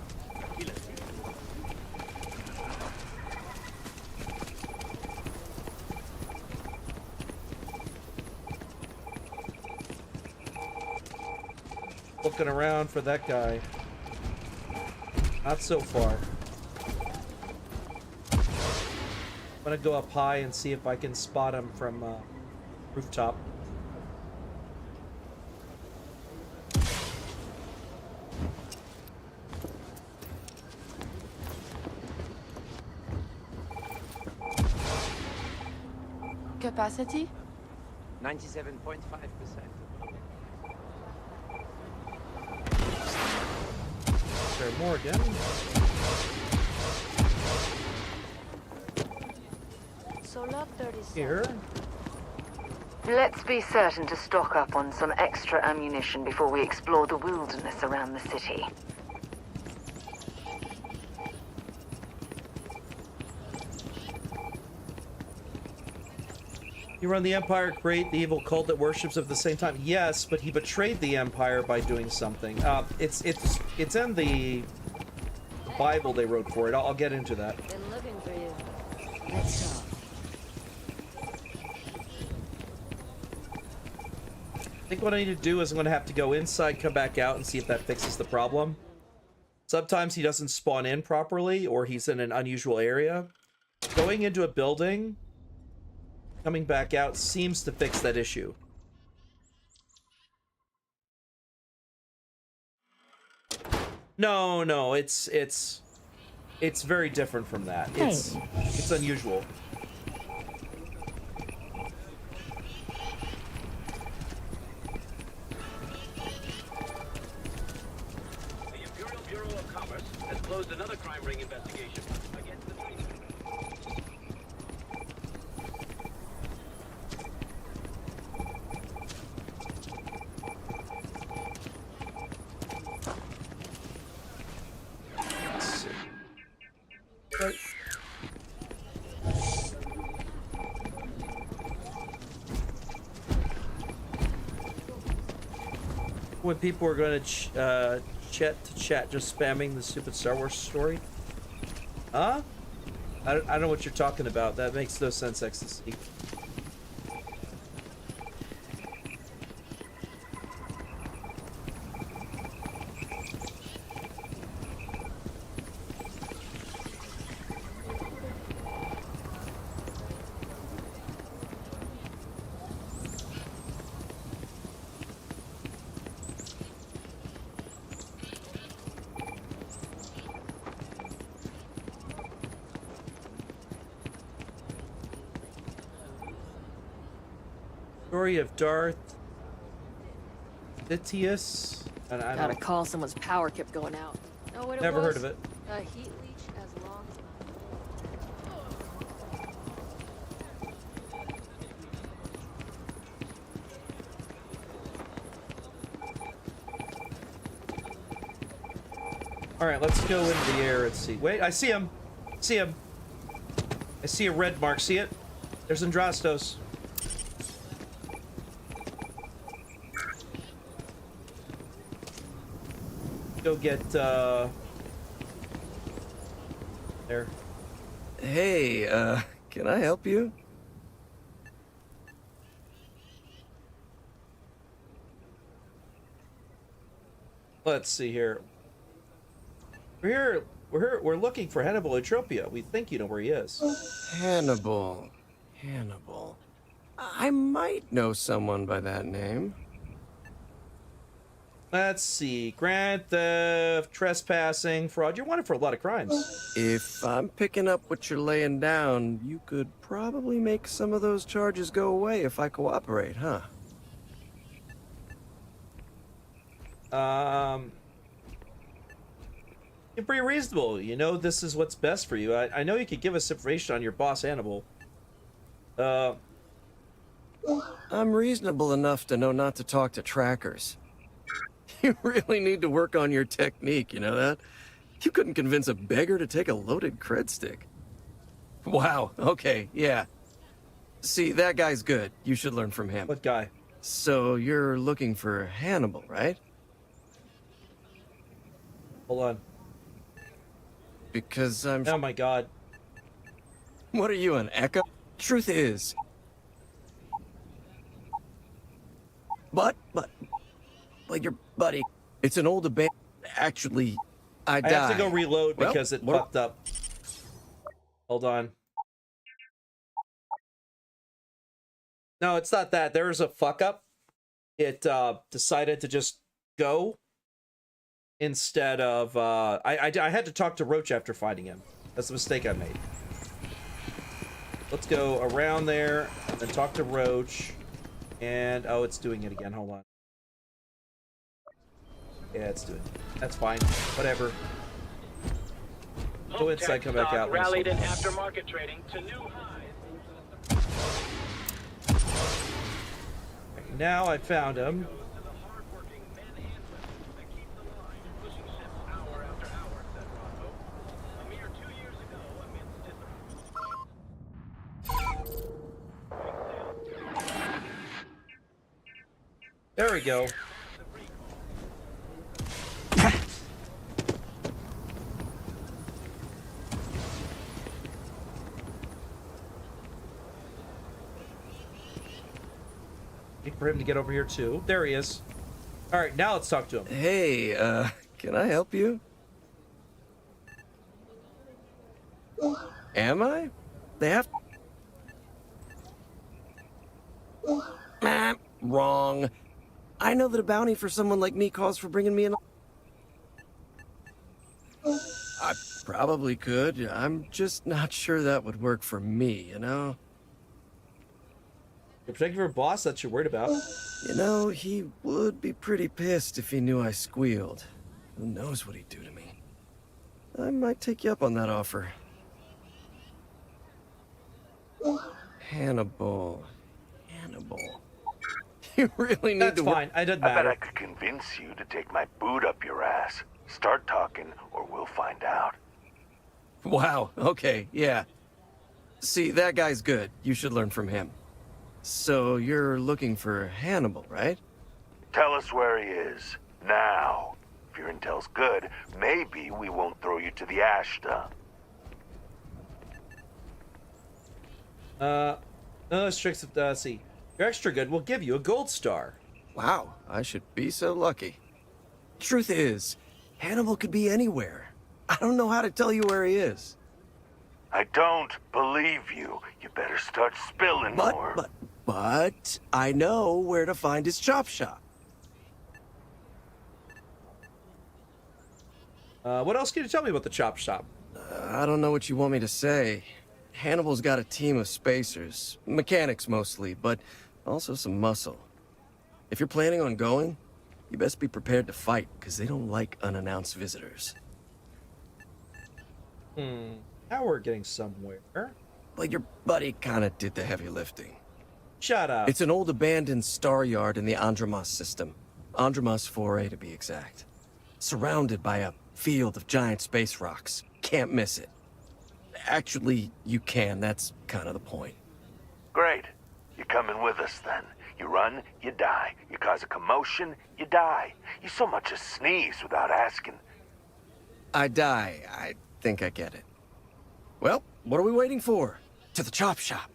Looking around for that guy. Not so far. I'm gonna go up high and see if I can spot him from rooftop. Capacity? 97.5%. Is there more again? Here. Let's be certain to stock up on some extra ammunition before we explore the wilderness around the city. You run the Empire, create the evil cult that worships at the same time. Yes, but he betrayed the Empire by doing something. It's in the Bible they wrote for it. I'll get into that. Been looking for you. Let's talk. I think what I need to do is I'm going to have to go inside, come back out, and see if that fixes the problem. Sometimes he doesn't spawn in properly, or he's in an unusual area. Going into a building, coming back out, seems to fix that issue. No, it's very different from that. It's unusual. The Imperial Bureau of Commerce has closed another crime ring investigation against the train. Right. When people are going to chat, just spamming the stupid Star Wars story. Huh? I don't know what you're talking about. That makes no sense, Ecstasy. Story of Darth Sidious. And I Gotta don't call, someone's power kept going out. Know what it Never was? heard of it. A heat leech as long All right, let's go into the air and see. Wait, I see him. See him. I see a red mark. See it? There's Andrastos. Go get, there. Hey, can I help you? Let's see here. We're looking for Hannibal Atropia. We think you know where he is. Hannibal. I might know someone by that name. Let's see. Grand theft, trespassing, fraud. You're wanted for a lot of crimes. If I'm picking up what you're laying down, you could probably make some of those charges go away if I cooperate, huh? You're pretty reasonable. You know this is what's best for you. I know you could give us information on your boss, Hannibal. I'm reasonable enough to know not to talk to trackers. You really need to work on your technique, you know that? You couldn't convince a beggar to take a loaded cred stick. Wow, okay, yeah. See, that guy's good. You should learn from him. What guy? So you're looking for Hannibal, right? Hold on. Because I'm... Oh my god. What are you, an echo? Truth is... But your buddy, it's an old abandoned... Actually, I died. I have to go reload because it well, fucked up. Hold on. No, it's not that. There was a fuck up. It decided to just go instead of... I had to talk to Roach after fighting him. That's the mistake I made. Let's go around there and talk to Roach. And, oh, it's doing it again. Hold on. Yeah, it's doing it. That's fine. Whatever. Go inside, come back out. Rallied in aftermarket trading to new highs. Now I found him. There we go. for him to get over here too. There he is. All right, now let's talk to him. Hey, can I help you? Am I? They have... Wrong. I know that a bounty for someone like me calls for bringing me in... I probably could. I'm just not sure that would work for me, you know? You're protecting your boss that you're worried about. You know, he would be pretty pissed if he knew I squealed. Who knows what he'd do to me? I might take you up on that offer. Hannibal. You really need That's to... fine. It doesn't I bet matter. I could convince you to take my boot up your ass. Start talking, or we'll find out. Wow, okay, yeah. See, that guy's good. You should learn from him. So, you're looking for Hannibal, right? Tell us where he is. Now. If your intel's good, maybe we won't throw you to the Ashta. Tricks of, see. You're extra good. We'll give you a gold star. Wow, I should be so lucky. Truth is, Hannibal could be anywhere. I don't know how to tell you where he is. I don't believe you. You better start spilling more. But I know where to find his chop shop. What else can you tell me about the chop shop? I don't know what you want me to say. Hannibal's got a team of spacers, mechanics mostly, but also some muscle. If you're planning on going, you best be prepared to fight, because they don't like unannounced visitors. Now we're getting somewhere. Well, your buddy kind of did the heavy lifting. Shut up. It's an old abandoned star yard in the Andromos system. Andromos 4A to be exact. Surrounded by a field of giant space rocks. Can't miss it. Actually, you can. That's kind of the point. Great. You're coming with us then. You run, you die. You cause a commotion, you die. You so much as sneeze without asking. I die. I think I get it. Well, what are we waiting for? To the chop shop.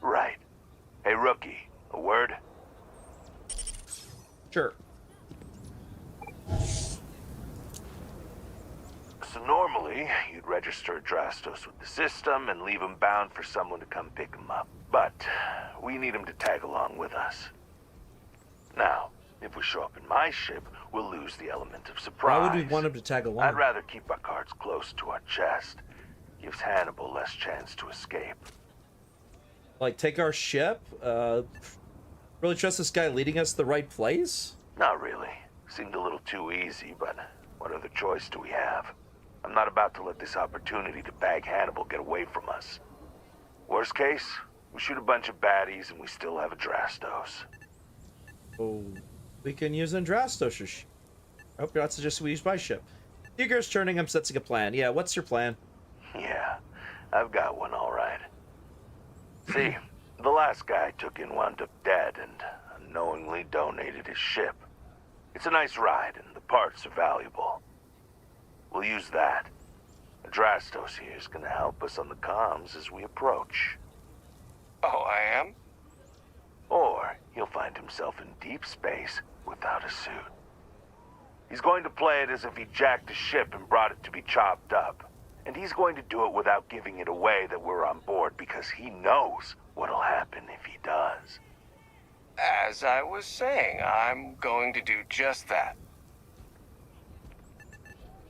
Right. Hey, rookie, a word? Sure. So normally, you'd register Drastos with the system and leave him bound for someone to come pick him up. But we need him to tag along with us. Now, if we show up in my ship, we'll lose the element of surprise. Why would we want him to tag along? I'd rather keep our cards close to our chest. Gives Hannibal less chance to escape. Like, take our ship? Really trust this guy leading us to the right place? Not really. Seemed a little too easy, but what other choice do we have? I'm not about to let this opportunity to bag Hannibal get away from us. Worst case, we shoot a bunch of baddies and we still have a Drastos. Oh, we can use Andrastos. I hope you're not suggesting we use my ship. Digger's turning, I'm setting a plan. Yeah, what's your plan? Yeah, I've got one all right. See, the last guy I took in wound up dead and unknowingly donated his ship. It's a nice ride and the parts are valuable. We'll use that. Drastos here is gonna help us on the comms as we approach. Oh, I am? Or he'll find himself in deep space without a suit. He's going to play it as if he jacked a ship and brought it to be chopped up. And he's going to do it without giving it away that we're on board because he knows what'll happen if he does. As I was saying, I'm going to do just that.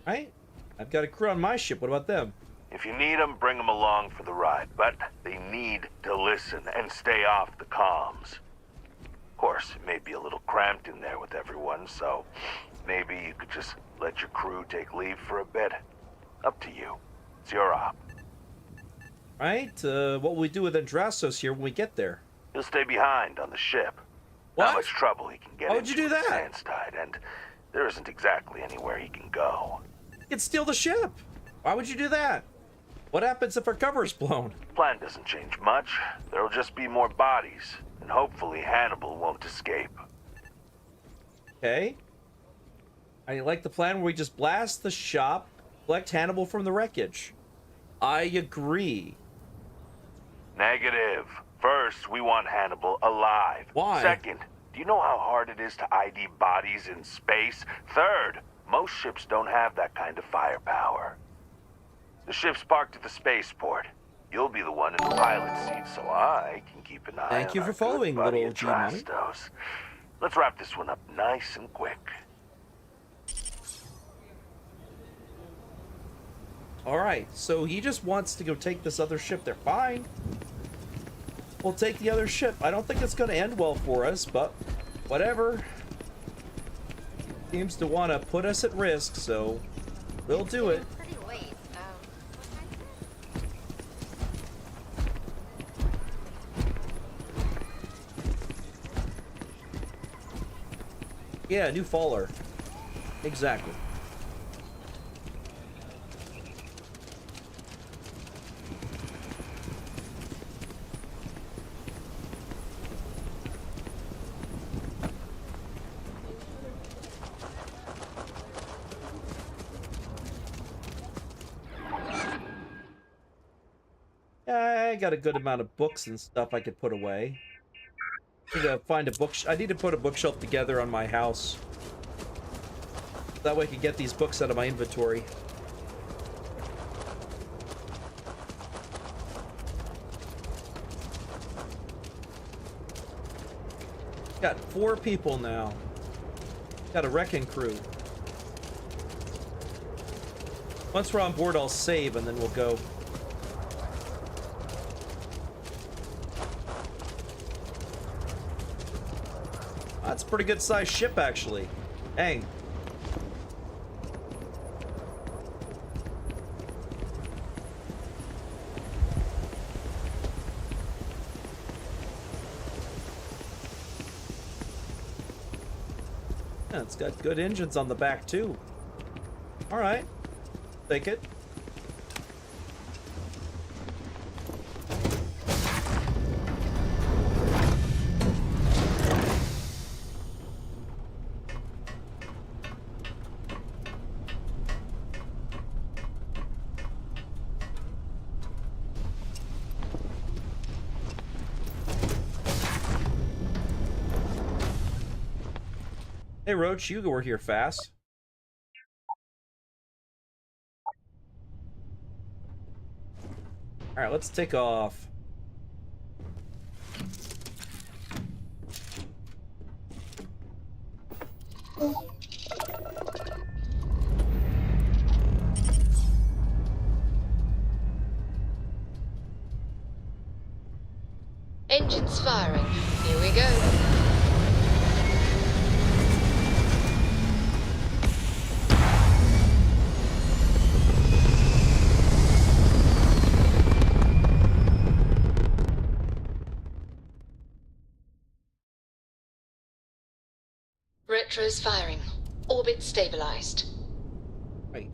Right? I've got a crew on my ship. What about them? If you need them, bring them along for the ride. But they need to listen and stay off the comms. Of course, it may be a little cramped in there with everyone, so maybe you could just let your crew take leave for a bit. Up to you. It's your op. Right? What will we do with Andrastos here when we get there? He'll stay behind on the ship. What? Not much trouble he can get Why would you into do with that? Sandstide, and there isn't exactly anywhere he can go. You could steal the ship. Why would you do that? What happens if our cover's blown? Plan doesn't change much. There'll just be more bodies, and hopefully Hannibal won't escape. Okay. I like the plan where we just blast the shop, collect Hannibal from the wreckage. I agree. Negative. First, we want Hannibal alive. Why? Second, do you know how hard it is to ID bodies in space? Third, most ships don't have that kind of firepower. The ship's parked at the spaceport. You'll be the one in the pilot seat, so I can keep an eye on Thank you for our good following, buddy little G-Money. Atrastos. Let's wrap this one up nice and quick. Alright, so he just wants to go take this other ship. They're fine. We'll take the other ship. I don't think it's going to end well for us, but whatever. Seems to want to put us at risk, so we'll do it. Yeah, new faller. Exactly. I got a good amount of books and stuff I could put away. I need to find a book. I need to put a bookshelf together on my house. That way I can get these books out of my inventory. Got 4 people now. Got a wrecking crew. Once we're on board, I'll save and then we'll go. That's a pretty good sized ship, actually. Dang. Yeah, it's got good engines on the back, too. Alright. Take it. Hey, Roach, you were here fast. Alright, let's take off. Engines firing. Here we go. Retros firing. Orbit stabilized. Right.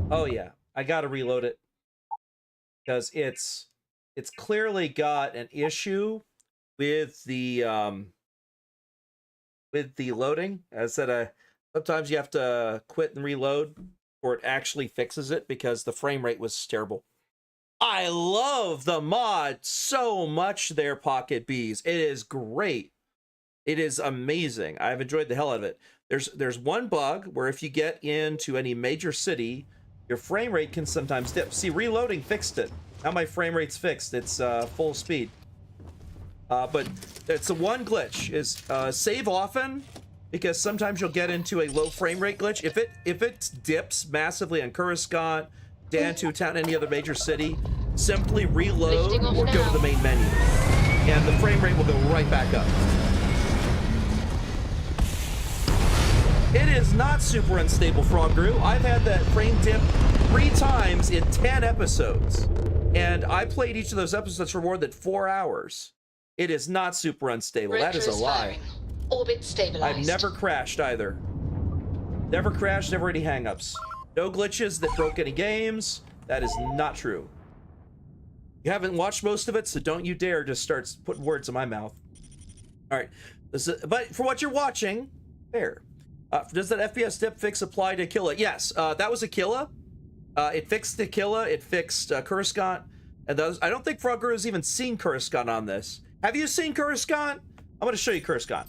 Oh yeah, I gotta reload it because it's clearly got an issue with the loading. As I said, sometimes you have to quit and reload, or it actually fixes it because the frame rate was terrible. I love the mod so much there, Pocket Bees. It is great. It is amazing. I've enjoyed the hell out of it. There's one bug where if you get into any major city, your frame rate can sometimes dip. See, reloading fixed it. Now my frame rate's fixed. It's full speed. But it's the one glitch is save often, because sometimes you'll get into a low frame rate glitch. If it dips massively on Coruscant, Dantu Town, any other major city, simply reload or go to the main menu, and the frame rate will go right back up. It is not super unstable, Frog Brew. I've had that frame dip 3 times in 10 episodes, and I played each of those episodes for more than 4 hours. It is not super unstable. That is a lie. Orbit stabilized. I've never crashed either. Never crashed, never any hangups. No glitches that broke any games. That is not true. You haven't watched most of it, so don't you dare just start putting words in my mouth. All right. But for what you're watching, fair. Does that FPS dip fix apply to Aquila? Yes, that was Aquila. It fixed Tequila, it fixed Coruscant, and those. I don't think Frogger has even seen Coruscant on this. Have you seen Coruscant? I'm going to show you Coruscant.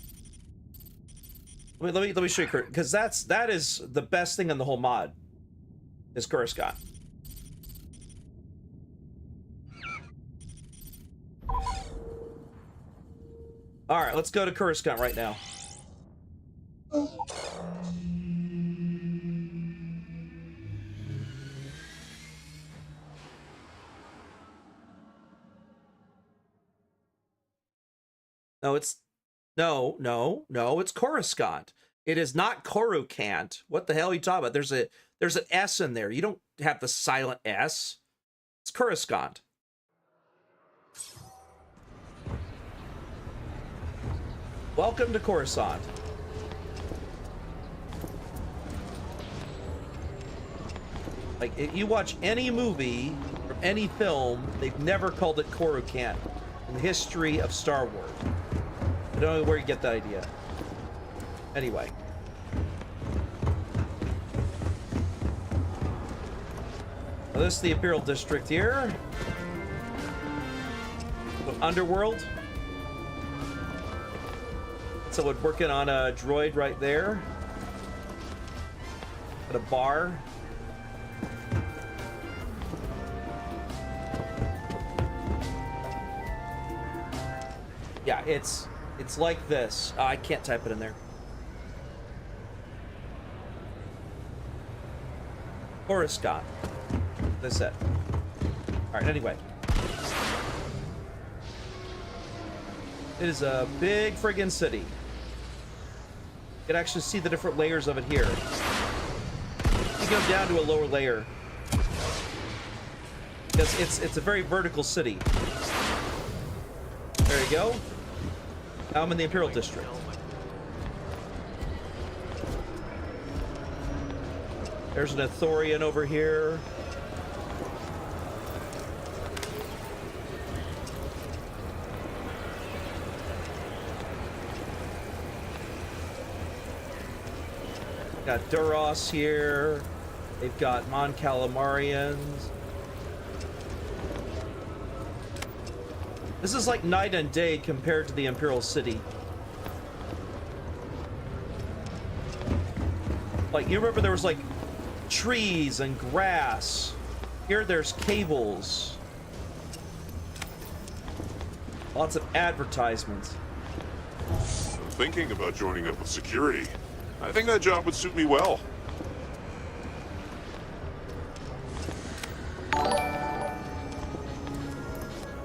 Let me show you Coruscant, because that is the best thing in the whole mod. Is Coruscant. All right, let's go to Coruscant right now. No, it's no, it's Coruscant. It is not Coruscant. What the hell are you talking about? There's an S in there. You don't have the silent S. It's Coruscant. Welcome to Coruscant. Like, if you watch any movie or any film, they've never called it Coruscant in the history of Star Wars. I don't know where you get that idea. Anyway. Well, this is the Imperial District here. Underworld. So we're working on a droid right there. At a bar. Yeah, it's like this. Oh, I can't type it in there. Coruscant. That's it. Alright, anyway. It is a big friggin' city. You can actually see the different layers of it here. You go down to a lower layer. Because it's a very vertical city. There you go. Now I'm in the Imperial District. There's an Ithorian over here. Got Duros here. They've got Mon Calamarians. This is like night and day compared to the Imperial City. Like, you remember there was like trees and grass. Here there's cables. Lots of advertisements. I'm thinking about joining up with security. I think that job would suit me well.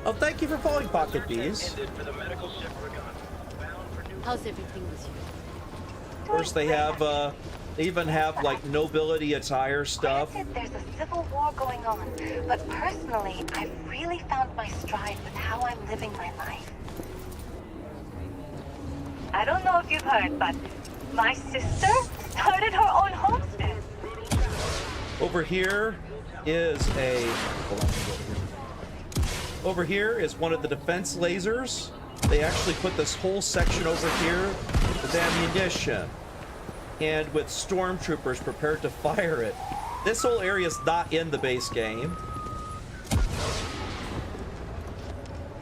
Oh, thank you for following Pocket Bees. How's everything with you? Of course, they have, they even have, like, nobility attire stuff. There's a civil war going on, but personally, I've really found my stride with how I'm living my life. I don't know if you've heard, but my sister started her own homestead. Over here is a... Over here is one of the defense lasers. They actually put this whole section over here with ammunition and with stormtroopers prepared to fire it. This whole area is not in the base game.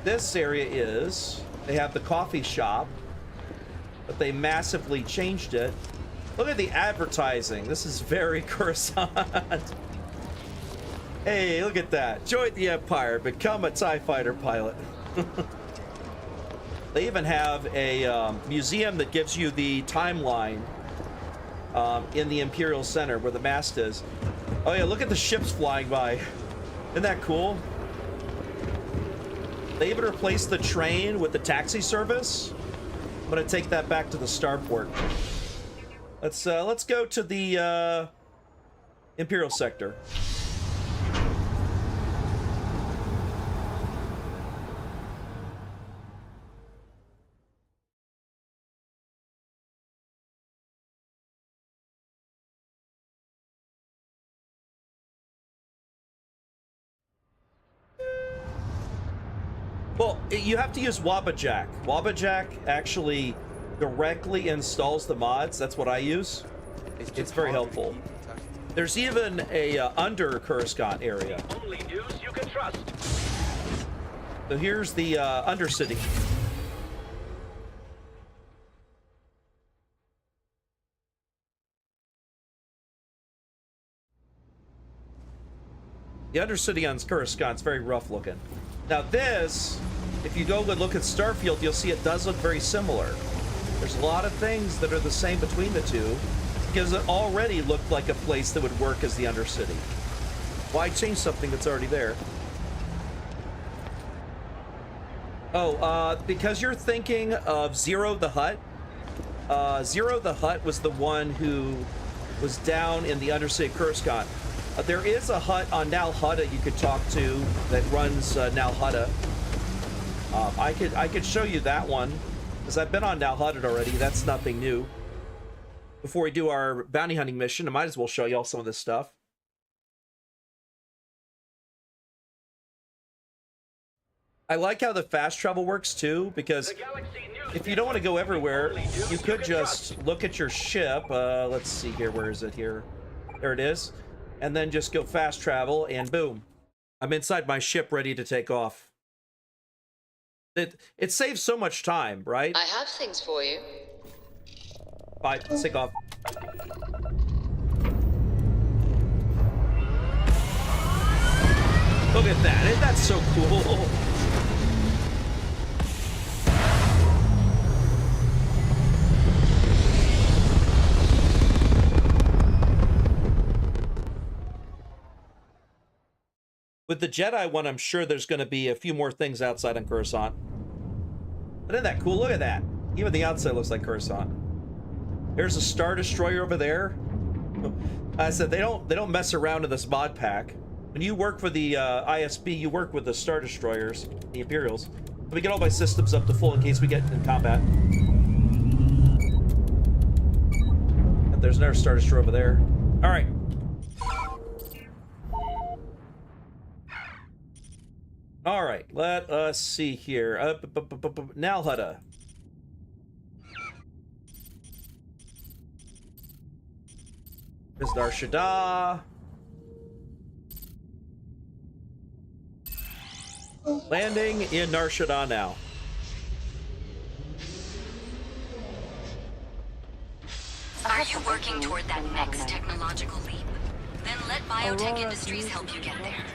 This area is. They have the coffee shop, but they massively changed it. Look at the advertising. This is very Coruscant. Hey, look at that. Join the Empire. Become a TIE fighter pilot. They even have a museum that gives you the timeline in the Imperial Center where the mast is. Oh yeah, look at the ships flying by. Isn't that cool? They even replaced the train with the taxi service. I'm gonna take that back to the starport. Let's go to the Imperial sector. Well, you have to use Wabbajack. Wabbajack actually directly installs the mods. That's what I use. It's very helpful. There's even a under Coruscant area. Only news you can trust. So here's the Undercity. The Undercity on Coruscant's very rough looking. Now this, if you go and look at Starfield, you'll see it does look very similar. There's a lot of things that are the same between the two, because it already looked like a place that would work as the Undercity. Why change something that's already there? Oh, because you're thinking of Zero the Hutt. Zero the Hutt was the one who was down in the Undercity of Coruscant. There is a hut on Nal Hutta you could talk to that runs Nal Hutta. I could show you that one, because I've been on Nal Hutta already. That's nothing new. Before we do our bounty hunting mission, I might as well show you all some of this stuff. I like how the fast travel works too, because if you don't want to go everywhere, you could just look at your ship. Let's see here, where is it here? There it is. And then just go fast travel, and boom, I'm inside my ship ready to take off. It saves so much time, right? I have things for you. Bye, let's take off. Look at that, that's so cool. With the Jedi one, I'm sure there's going to be a few more things outside on Coruscant. But isn't that cool? Look at that. Even the outside looks like Coruscant. There's a Star Destroyer over there. I said they don't mess around in this mod pack. When you work for the ISB, you work with the Star Destroyers, the Imperials. Let me get all my systems up to full in case we get in combat. And there's another Star Destroyer over there. All right. All right, let us see here. Nal Hutta. There's Nar Shaddaa. Landing in Nar Shaddaa now. Are you working toward that next technological leap? Then let Biotech Industries help you get there.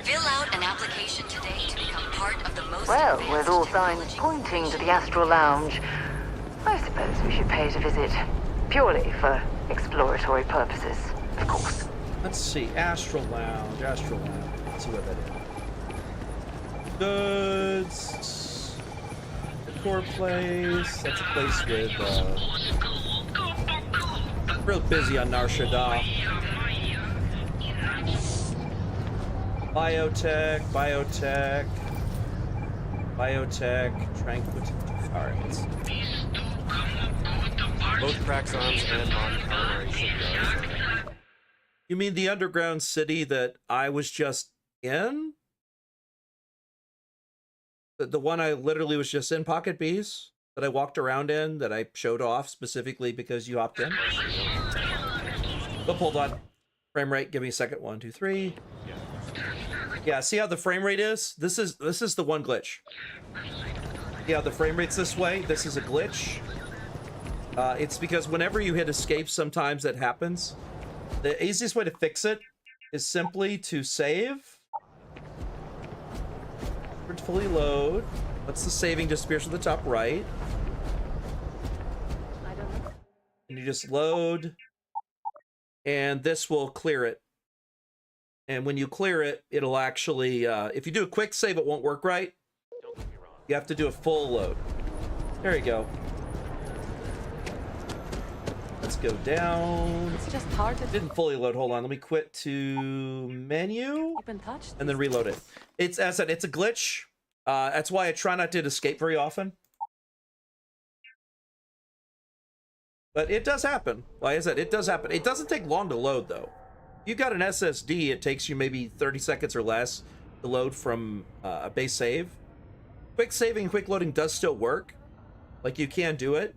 Fill out an application today to become part of the most Well, advanced with all signs pointing to the Astral Lounge, I suppose we should pay it a visit. Purely for exploratory purposes, of course. Let's see, Astral Lounge, Astral Lounge. Let's see what that is. Goods. Decor place. That's a place with, real busy on Nar Shaddaa. Biotech, Tranquility. Alright. Both Praxons and Mon Calamari shipyards. You mean the underground city that I was just in? The one I literally was just in, Pocket Bees? That I walked around in, that I showed off specifically because you hopped in? Oh, hold on. Frame rate, give me a second. 1, 2, 3. Yeah, see how the frame rate is? This is the one glitch. Yeah, the frame rate's this way. This is a glitch. It's because whenever you hit escape, sometimes that happens. The easiest way to fix it is simply to save. For it to fully load. Once the saving disappears to the top right. And you just load. And this will clear it. And when you clear it, it'll actually, if you do a quick save, it won't work right. You have to do a full load. There you go. Let's go down. It's just hard to... Didn't fully load. Hold on. Let me quit to menu. Keep in touch. And then reload it. It's, as I said, it's a glitch. That's why I try not to escape very often. But it does happen. Like I said, it does happen. It doesn't take long to load, though. If you've got an SSD, it takes you maybe 30 seconds or less to load from a base save. Quick saving and quick loading does still work. Like, you can do it.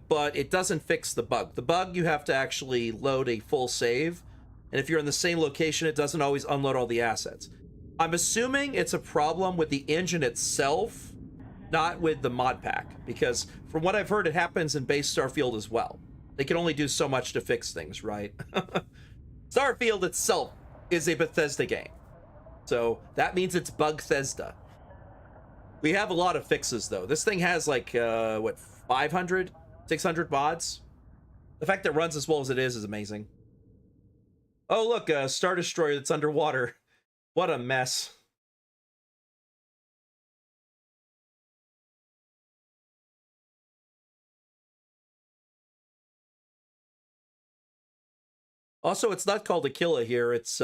but it doesn't fix the bug. The bug, you have to actually load a full save, and if you're in the same location, it doesn't always unload all the assets. I'm assuming it's a problem with the engine itself, not with the mod pack, because from what I've heard, it happens in base Starfield as well. They can only do so much to fix things, right? Starfield itself is a Bethesda game, so that means it's Bugthesda. We have a lot of fixes, though. This thing has, like, what, 500, 600 mods? The fact that it runs as well as it is amazing. Oh, look, a Star Destroyer that's underwater. What a mess. Also, it's not called Aquila here. It's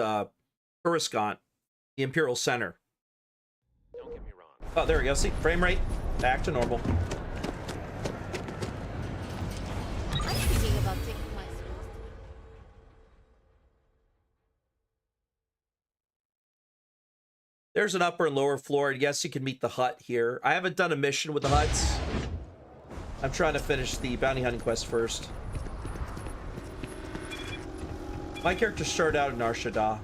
Coruscant, the Imperial Center. Don't get me wrong. Oh, there we go. See, frame rate back to normal. I'm thinking about taking my There's an upper and lower floor, and yes, you can meet the hut here. I haven't done a mission with the huts. I'm trying to finish the bounty hunting quest first. My character started out in Arshada.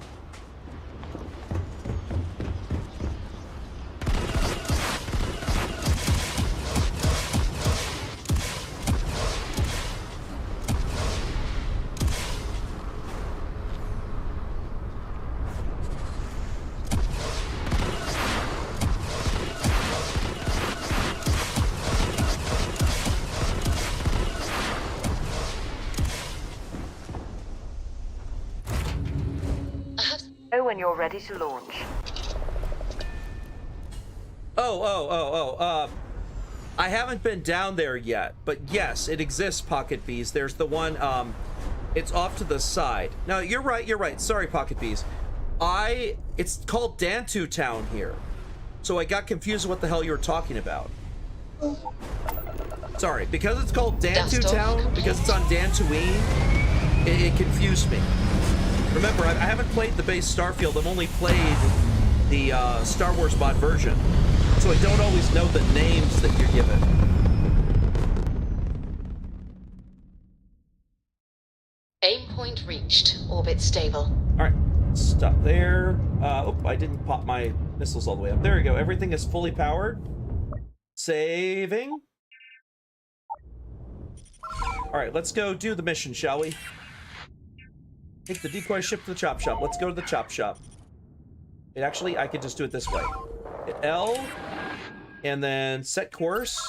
When you're ready to launch. I haven't been down there yet, but yes, it exists, Pocket Bees. There's the one, it's off to the side. No, you're right. Sorry, Pocket Bees. It's called Dantu Town here. So I got confused with what the hell you were talking about. Sorry, because it's called Dantu Town, because it's on Dantooine, it confused me. Remember, I haven't played the base Starfield. I've only played the Star Wars mod version, so I don't always know the names that you're given. aim point reached. Orbit stable. All right, stop there. Oh, I didn't pop my missiles all the way up. There we go. Everything is fully powered. Saving. All right, let's go do the mission, shall we? Take the decoy ship to the chop shop. Let's go to the chop shop. Actually, I could just do it this way. Hit L, and then set course.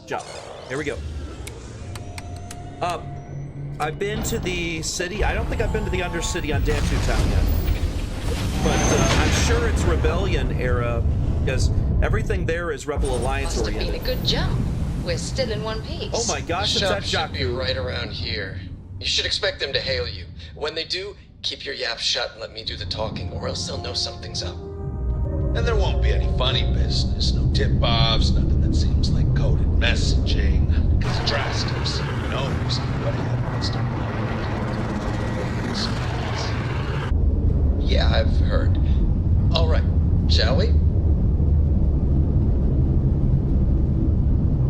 Jump. There we go. I've been to the city. I don't think I've been to the Undercity on Dantu Town yet. But I'm sure it's Rebellion era, because everything there is Rebel Alliance oriented. Must have been a good jump. We're still in one piece. Oh my gosh, it's that shop should be right around here. You should expect them to hail you. When they do, keep your yap shut and let me do the talking, or else they'll know something's up. And there won't be any funny business, no tip-offs, nothing that seems like coded messaging. Because Drastos knows what he had missed him. Yeah, I've heard. All right, shall we?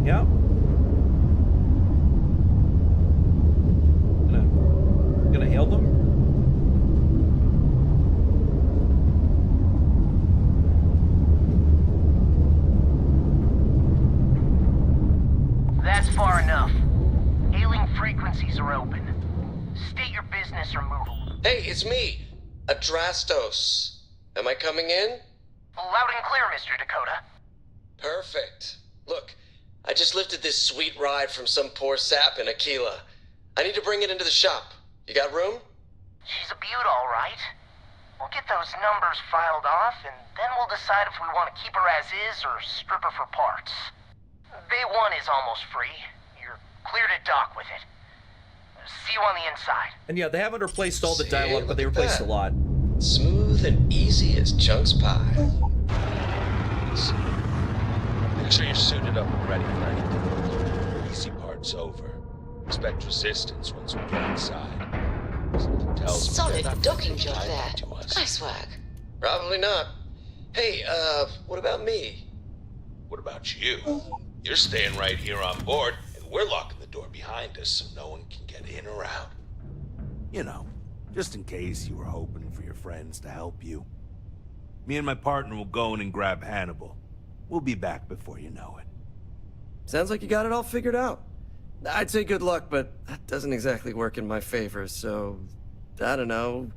Yeah. Gonna hail them. That's far enough. Hailing frequencies are open. State your business or move. Hey, it's me, Adrastos. Am I coming in? Loud and clear, Mr. Dakota. Perfect. Look, I just lifted this sweet ride from some poor sap in Aquila. I need to bring it into the shop. You got room? She's a beaut, all right. We'll get those numbers filed off, and then we'll decide if we want to keep her as is or strip her for parts. Bay 1 is almost free. You're clear to dock with it. See you on the inside. And yeah, they haven't replaced all the dialogue, but they replaced a lot. Smooth and easy as Chunks pie. Make sure you're suited up and ready for anything. The easy part's over. Expect resistance once we get inside. Something tells me Solid they're not docking gonna job be there. kind to us. Nice work. Probably not. Hey, what about me? What about you? You're staying right here on board, and we're locking the door behind us so no one can get in or out. You know, just in case you were hoping for your friends to help you. Me and my partner will go in and grab Hannibal. We'll be back before you know it. Sounds like you got it all figured out. I'd say good luck, but that doesn't exactly work in my favor, so... I don't know.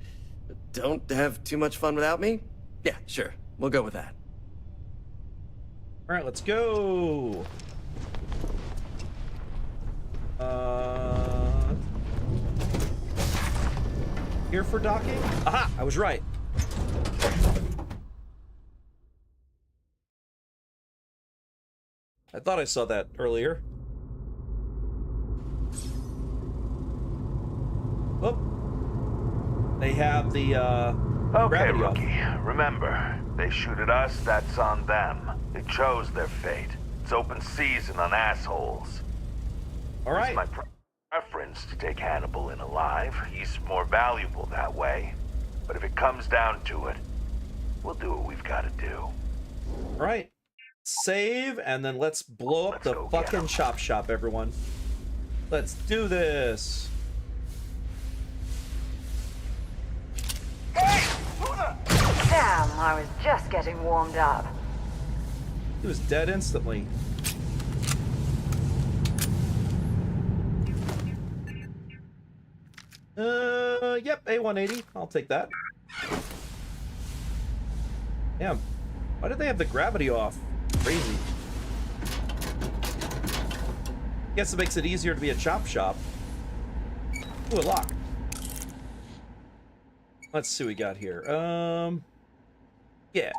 Don't have too much fun without me? Yeah, sure. We'll go with that. Alright, let's go! Here for docking? Aha! I was right. I thought I saw that earlier. Oh. They have the, Okay, gravity rookie. off. Remember, they shoot at us, that's on them. They chose their fate. It's open season on assholes. Alright. It's my preference to take Hannibal in alive. He's more valuable that way. But if it comes down to it, we'll do what we've got to do. Alright. Save, and then let's blow up the fucking chop shop, everyone. Let's do this. Damn, I was just getting warmed up. He was dead instantly. Yep, A180. I'll take that. Damn. Why did they have the gravity off? Crazy. Guess it makes it easier to be a chop shop. Ooh, a lock. Let's see what we got here. Yeah.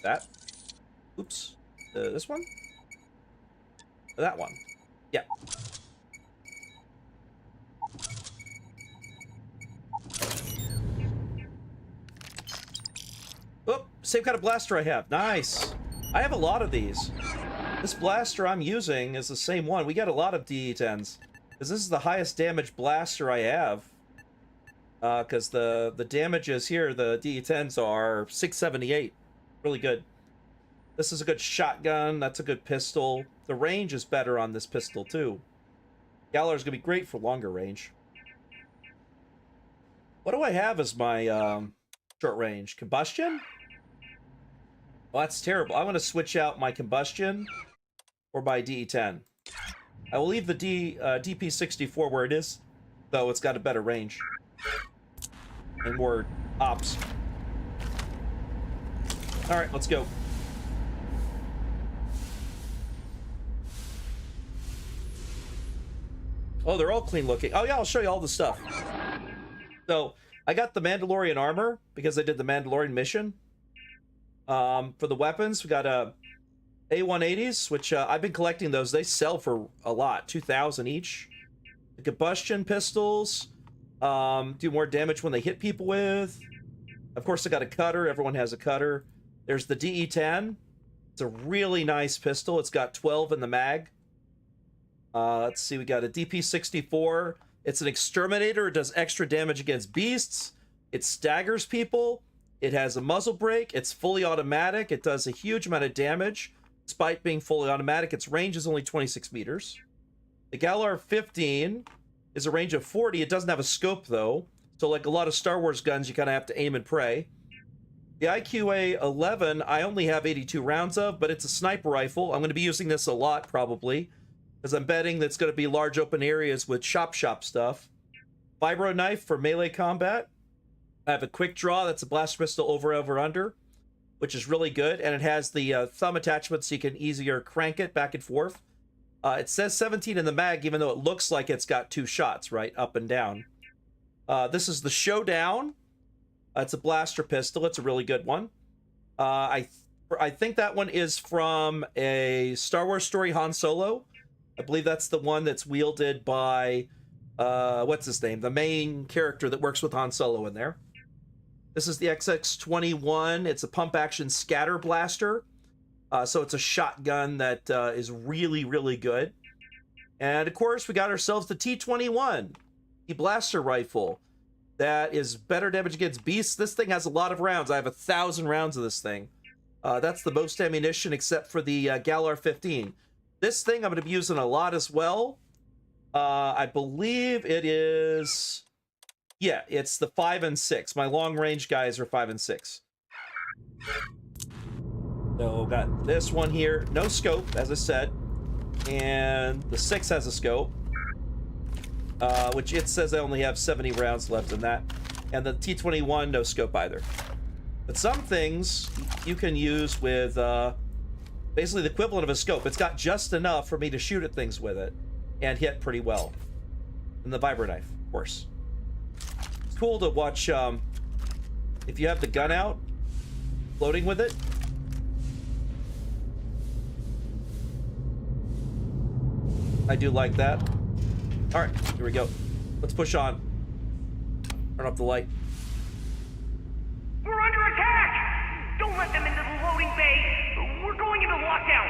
That. Oops. This one? That one. Yeah. Oh, same kind of blaster I have. Nice. I have a lot of these. This blaster I'm using is the same one. We got a lot of DE-10s. Because this is the highest damage blaster I have. Because the damages here, the DE-10s are 678. Really good. This is a good shotgun. That's a good pistol. The range is better on this pistol, too. Gallar's going to be great for longer range. What do I have as my short range? Combustion? Well, that's terrible. I'm going to switch out my combustion or my DE-10. I will leave the DP-64 where it is, though it's got a better range. And more ops. Alright, let's go. Oh, they're all clean looking. Oh yeah, I'll show you all the stuff. So, I got the Mandalorian armor because I did the Mandalorian mission. For the weapons, we got A180s, which I've been collecting those. They sell for a lot, 2,000 each. The combustion pistols do more damage when they hit people with. Of course, I got a cutter. Everyone has a cutter. There's the DE-10. It's a really nice pistol. It's got 12 in the mag. Let's see, we got a DP-64. It's an exterminator. It does extra damage against beasts. It staggers people. It has a muzzle brake. It's fully automatic. It does a huge amount of damage. Despite being fully automatic, its range is only 26 meters. The Galar 15 is a range of 40. It doesn't have a scope, though. So like a lot of Star Wars guns, you kind of have to aim and pray. The IQA 11, I only have 82 rounds of, but it's a sniper rifle. I'm going to be using this a lot, probably, because I'm betting that's going to be large open areas with shop stuff. Vibro knife for melee combat. I have a quick draw. That's a blast pistol over under, which is really good. And it has the thumb attachment so you can easier crank it back and forth. It says 17 in the mag, even though it looks like it's got 2 shots, right? Up and down. This is the Showdown. It's a blaster pistol. It's a really good one. I think that one is from a Star Wars story, Han Solo. I believe that's the one that's wielded by, what's his name? The main character that works with Han Solo in there. This is the XX-21. It's a pump-action scatter blaster. So it's a shotgun that is really, really good. And, of course, we got ourselves the T-21, the blaster rifle. That is better damage against beasts. This thing has a lot of rounds. I have 1,000 rounds of this thing. That's the most ammunition except for the Galar 15. This thing I'm going to be using a lot as well. I believe it is... Yeah, it's the 5 and 6. My long-range guys are 5 and 6. So got this one here. No scope, as I said. And the 6 has a scope. Which it says I only have 70 rounds left in that. And the T-21, no scope either. But some things you can use with basically the equivalent of a scope. It's got just enough for me to shoot at things with it and hit pretty well. And the vibro knife, of course. It's cool to watch if you have the gun out, floating with it. I do like that. All right, here we go. Let's push on. Turn off the light. We're under attack! Don't let them into the loading bay! We're going into lockdown!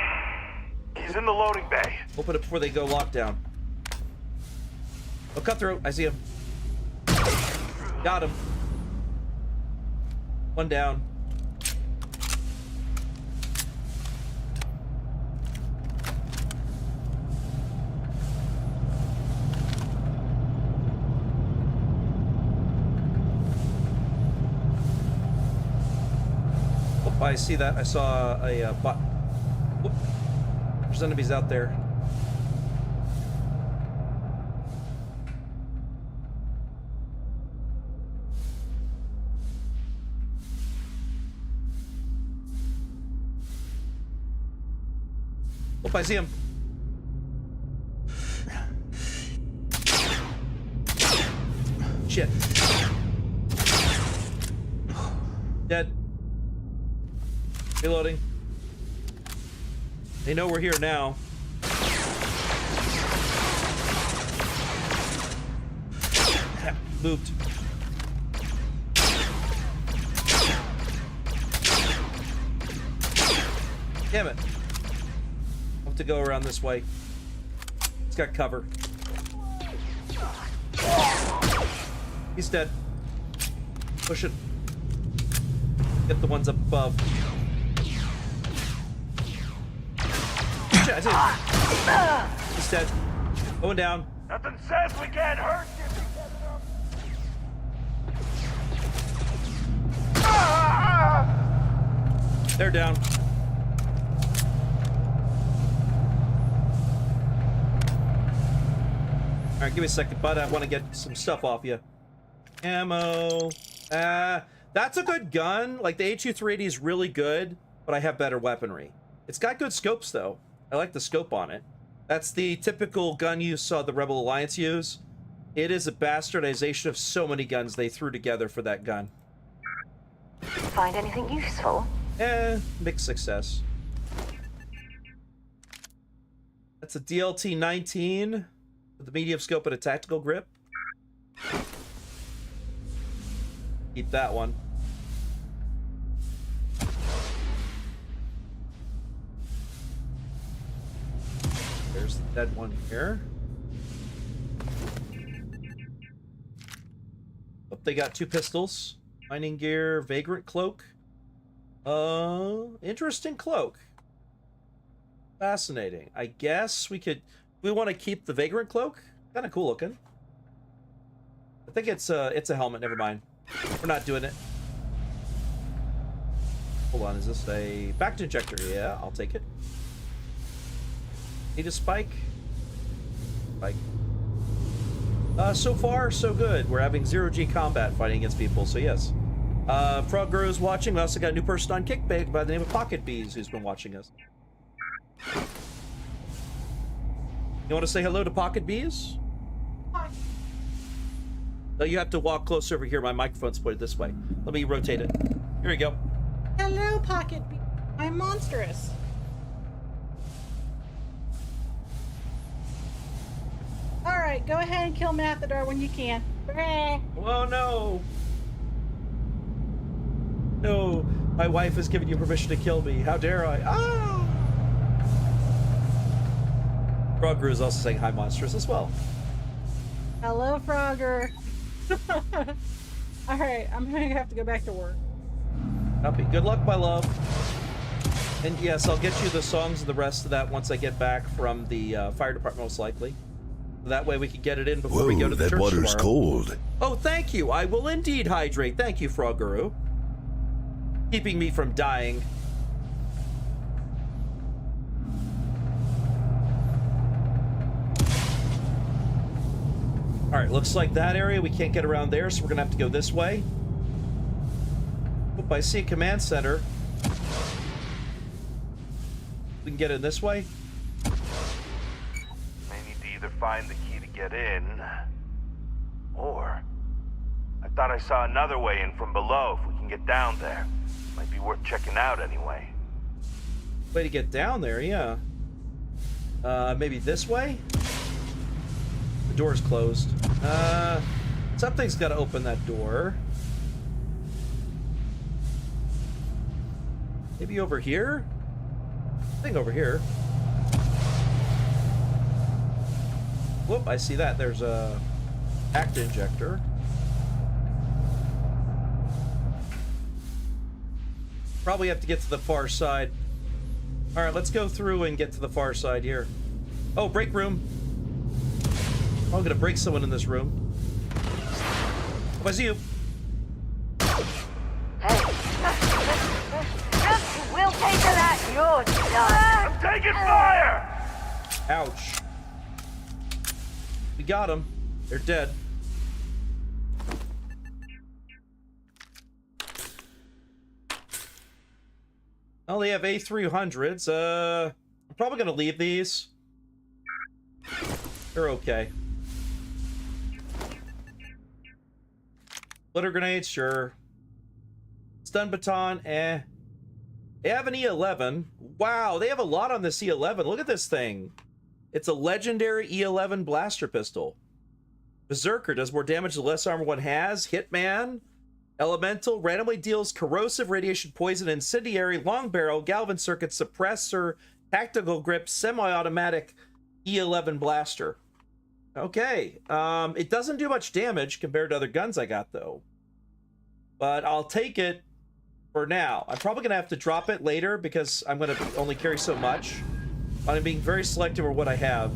He's in the loading bay. Open it before they go lockdown. Oh, cutthroat. I see him. Got him. One down. Oh, I see that. I saw a bot. Whoop. There's enemies out there. Oh, I see him. Shit. Dead. Reloading. They know we're here now. Yeah, moved. Damn it. I'll have to go around this way. It's got cover. He's dead. Push it. Get the ones up above. Shit, I see him. He's dead. Going down. Nothing says we can't hurt you. They're down. All right, give me a second, bud. I want to get some stuff off you. Ammo. That's a good gun. Like, the HU-380 is really good, but I have better weaponry. It's got good scopes, though. I like the scope on it. That's the typical gun you saw the Rebel Alliance use. It is a bastardization of so many guns they threw together for that gun. Find anything useful? Mixed success. That's a DLT-19 with a medium scope and a tactical grip. Keep that one. There's the dead one here. Oh, they got 2 pistols. Mining gear, vagrant cloak. Interesting cloak. Fascinating. I guess we could... We want to keep the vagrant cloak. Kind of cool looking. I think it's a helmet. Never mind. We're not doing it. Hold on. Is this a back to injector? Yeah, I'll take it. Need a spike? Spike. So far, so good. We're having 0G combat fighting against people, so yes. Frog Guru's watching. We also got a new person on Kickbait by the name of Pocket Bees who's been watching us. You want to say hello to Pocket Bees? Hi. No, you have to walk closer over here. My microphone's pointed this way. Let me rotate it. Here we go. Hello, Pocket Bee. I'm monstrous. Alright, go ahead and kill Mathadar when you can. Oh no! No, my wife has given you permission to kill me. How dare I? Ah! Frogger is also saying hi, monsters, as well. Hello, Frogger. Alright, I'm gonna have to go back to work. Copy. Good luck, my love. And yes, I'll get you the songs and the rest of that once I get back from the fire department, most likely. That way we can get it in before we go to the church tomorrow. That water's cold. Oh, thank you. I will indeed hydrate. Thank you, Frog Guru. Keeping me from dying. All right, looks like that area, we can't get around there, so we're gonna have to go this way. Oop, I see a command center. We can get in this way. May need to either find the key to get in, or I thought I saw another way in from below if we can get down there. Might be worth checking out anyway. Way to get down there, yeah. Maybe this way? The door's closed. Something's got to open that door. Maybe over here? I think over here. Whoop, I see that. There's a act injector. Probably have to get to the far side. All right, let's go through and get to the far side here. Oh, break room. I'm gonna break someone in this room. Oh, I see you. We'll take to that. You're done. I'm taking fire. Ouch. We got them. They're dead. Oh, they have A300s. I'm probably gonna leave these. They're okay. Splitter grenades, sure. Stun baton, eh. They have an E11. Wow, they have a lot on this E11. Look at this thing. It's a legendary E11 blaster pistol. Berserker does more damage the less armor one has. Hitman. Elemental randomly deals corrosive radiation poison, incendiary, long barrel, Galvin circuit, suppressor, tactical grip, semi-automatic E11 blaster. Okay, it doesn't do much damage compared to other guns I got, though. But I'll take it for now. I'm probably going to have to drop it later because I'm going to only carry so much. I'm being very selective of what I have.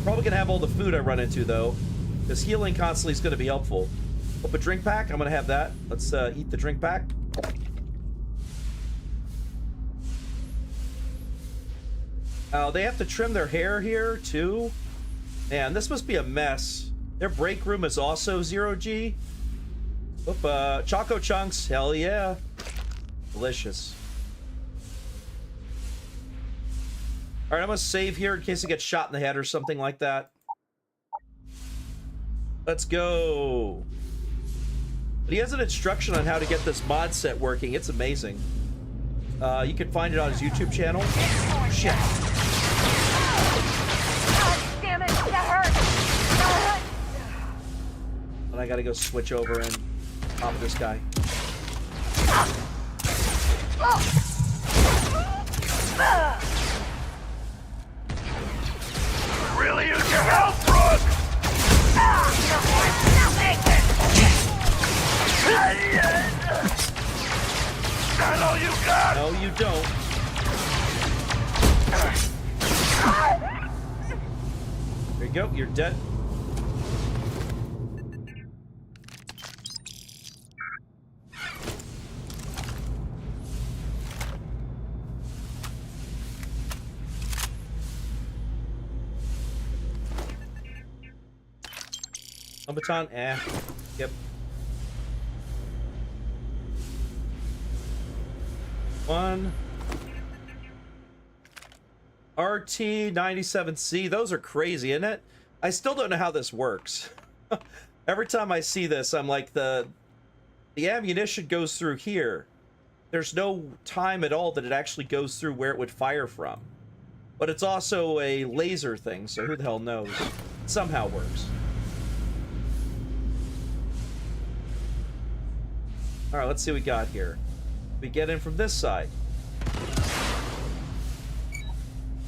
Probably going to have all the food I run into, though, because healing constantly is going to be helpful. Up a drink pack, I'm going to have that. Let's eat the drink pack. Oh, they have to trim their hair here, too. Man, this must be a mess. Their break room is also 0G. Oop, Choco Chunks, hell yeah. Delicious. Alright, I'm gonna save here in case I get shot in the head or something like that. Let's go. But he has an instruction on how to get this mod set working. It's amazing. You can find it on his YouTube channel. Shit. Damn it, that hurt. And I gotta go switch over and pop this guy. Really use your help, Brooke! Not all you got! No, you don't. There you go, you're dead. Baton, eh. Yep. One. RT97C. Those are crazy, isn't it? I still don't know how this works. Every time I see this, I'm like, the ammunition goes through here. There's no time at all that it actually goes through where it would fire from. But it's also a laser thing, so who the hell knows? It somehow works. All right, let's see what we got here. We get in from this side.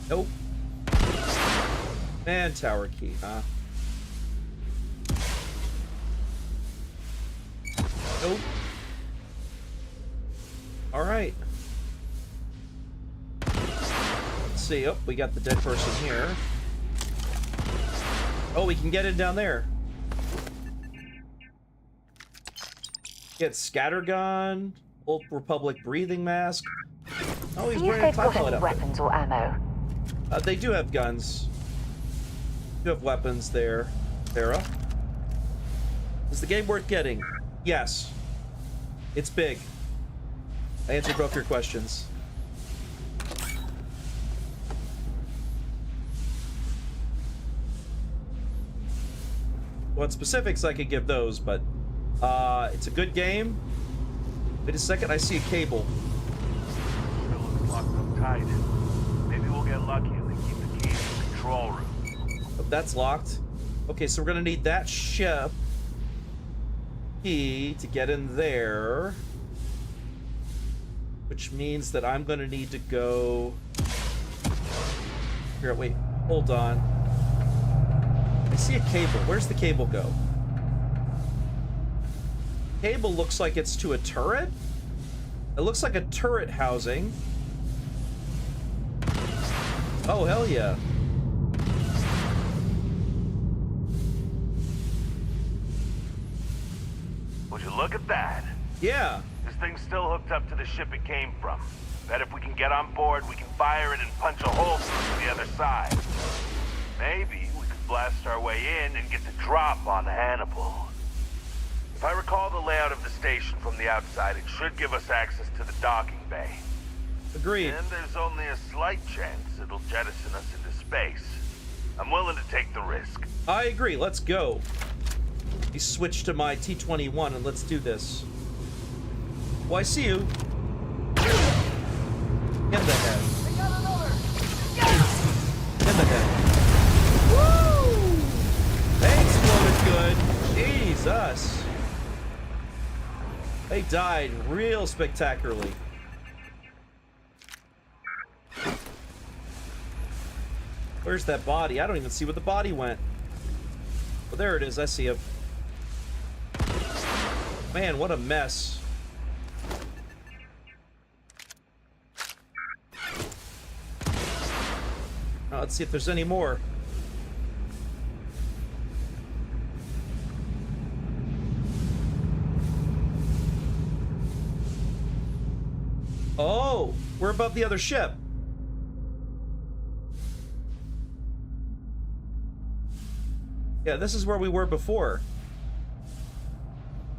Nope. Man tower key, huh? Nope. All right. see. Oh, we got the dead person here. Oh, we can get in down there. Get scattergun, Old Republic breathing mask. Oh, he's See if wearing a they've got pilot any outfit. weapons or ammo. They do have guns. Do have weapons there, Sarah. Is the game worth getting? Yes. It's big. I answered both your questions. What specifics I could give those, but it's a good game. Wait a second, I see a cable. Sure looks locked up tight. Maybe we'll get lucky and they keep the key in the control room. Oh, that's locked. Okay, so we're gonna need that ship key to get in there. Which means that I'm gonna need to go... Here, wait, hold on. I see a cable. Where's the cable go? Cable looks like it's to a turret? It looks like a turret housing. Oh, hell yeah. Would you look at that? Yeah. This thing's still hooked up to the ship it came from. Bet if we can get on board, we can fire it and punch a hole through to the other side. Maybe we could blast our way in and get the drop on Hannibal. If I recall the layout of the station from the outside, it should give us access to the docking bay. Agreed. And there's only a slight chance it'll jettison us into space. I'm willing to take the risk. I agree. Let's go. You switch to my T-21 and let's do this. Well, I see you. In the head. In the head. Woo! They exploded good. Jesus. They died real spectacularly. Where's that body? I don't even see where the body went. Well, there it is. I see him. Man, what a mess. Now, let's see if there's any more. Oh, we're above the other ship. Yeah, this is where we were before.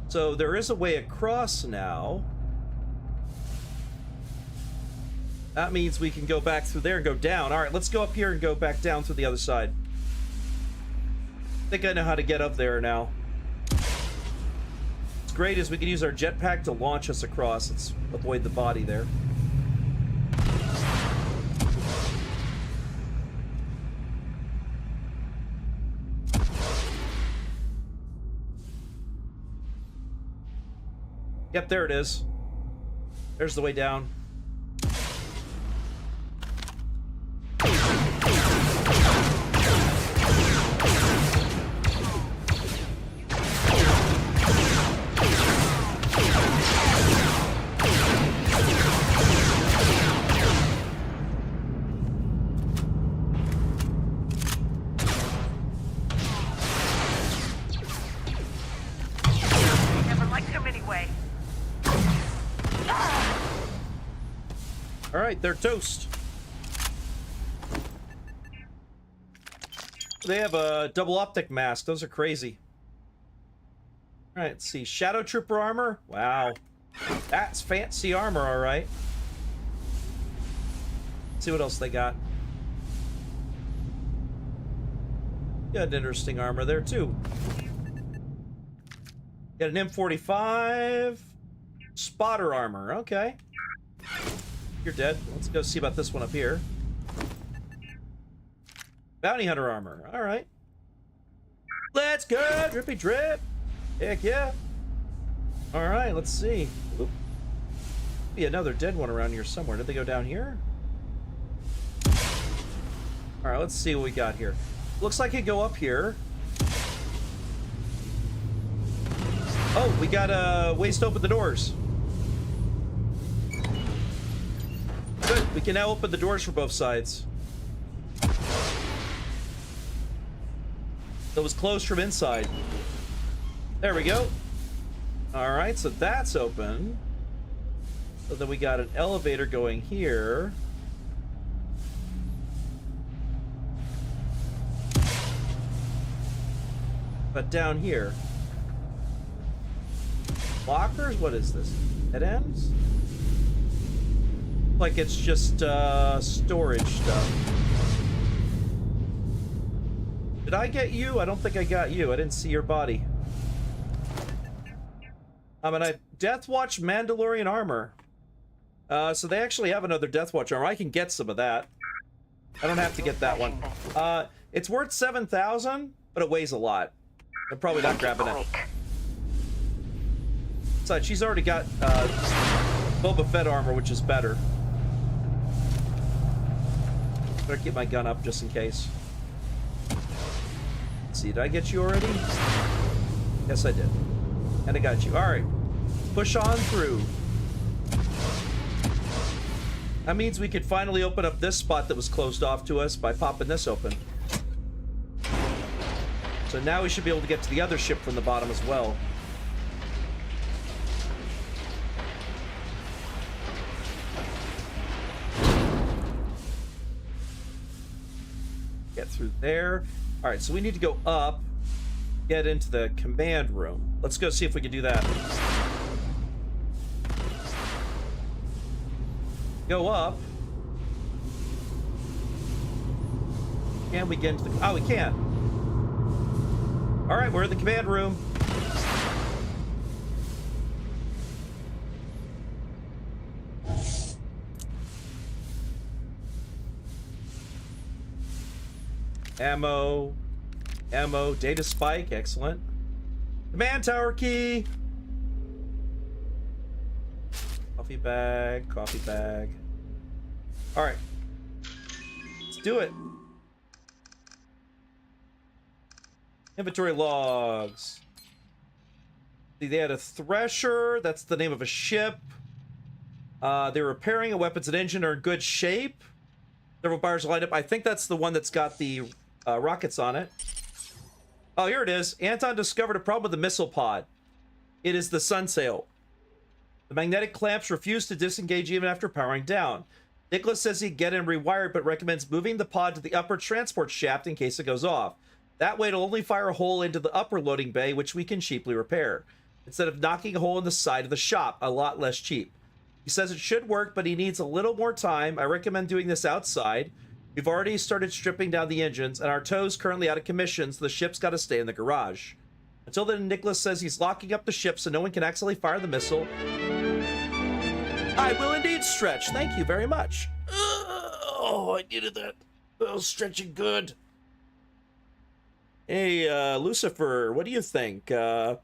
So there is a way across now. That means we can go back through there and go down. All right, let's go up here and go back down through the other side. I think I know how to get up there now. What's great is we can use our jetpack to launch us across. Let's avoid the body there. Yep, there it is. There's the way down. Never liked him anyway. All right, they're toast. They have a double optic mask. Those are crazy. All right, let's see. Shadow Trooper armor. Wow. That's fancy armor, all right. Let's see what else they got. Got an interesting armor there, too. Got an M45. Spotter armor. Okay. You're dead. Let's go see about this one up here. Bounty hunter armor. All right. Let's go. Drippy drip. Heck yeah. All right. Let's see. Oop. Be another dead one around here somewhere. Did they go down here? All right. Let's see what we got here. Looks like it go up here. Oh, we got ways to open the doors. Good. We can now open the doors for both sides. So it was closed from inside. There we go. All right, so that's open. So then we got an elevator going here. But down here. Lockers? What is this? Dead ends? Like it's just storage stuff. Did I get you? I don't think I got you. I didn't see your body. And I Death Watch Mandalorian armor. So they actually have another Death Watch armor. I can get some of that. I don't have to get that one. It's worth 7,000, but it weighs a lot. I'm probably not grabbing it. Besides, she's already got Boba Fett armor, which is better. Better keep my gun up just in case. Let's see, did I get you already? Yes, I did. And I got you. All right. Push on through. That means we could finally open up this spot that was closed off to us by popping this open. So now we should be able to get to the other ship from the bottom as well. Get through there. All right, so we need to go up, get into the command room. Let's go see if we can do that. Go up. Can we get into the... Oh, we can. All right, we're in the command room. Ammo. Ammo. Data spike. Excellent. Command tower key. Coffee bag. Coffee bag. All right. Let's do it. Inventory logs. See, they had a thresher. That's the name of a ship. They're repairing a weapons and engine are in good shape. Several buyers lined up. I think that's the one that's got the rockets on it. Oh, here it is. Anton discovered a problem with the missile pod. It is the sunsail. The magnetic clamps refuse to disengage even after powering down. Nicholas says he'd get it rewired, but recommends moving the pod to the upper transport shaft in case it goes off. That way it'll only fire a hole into the upper loading bay, which we can cheaply repair, instead of knocking a hole in the side of the shop, a lot less cheap. He says it should work, but he needs a little more time. I recommend doing this outside. We've already started stripping down the engines, and our tow's currently out of commission, so the ship's got to stay in the garage. Until then, Nicholas says he's locking up the ship so no one can accidentally fire the missile. I will indeed stretch. Thank you very much. Oh, I needed that. Oh, stretching good. Hey, Lucifer, what do you think? What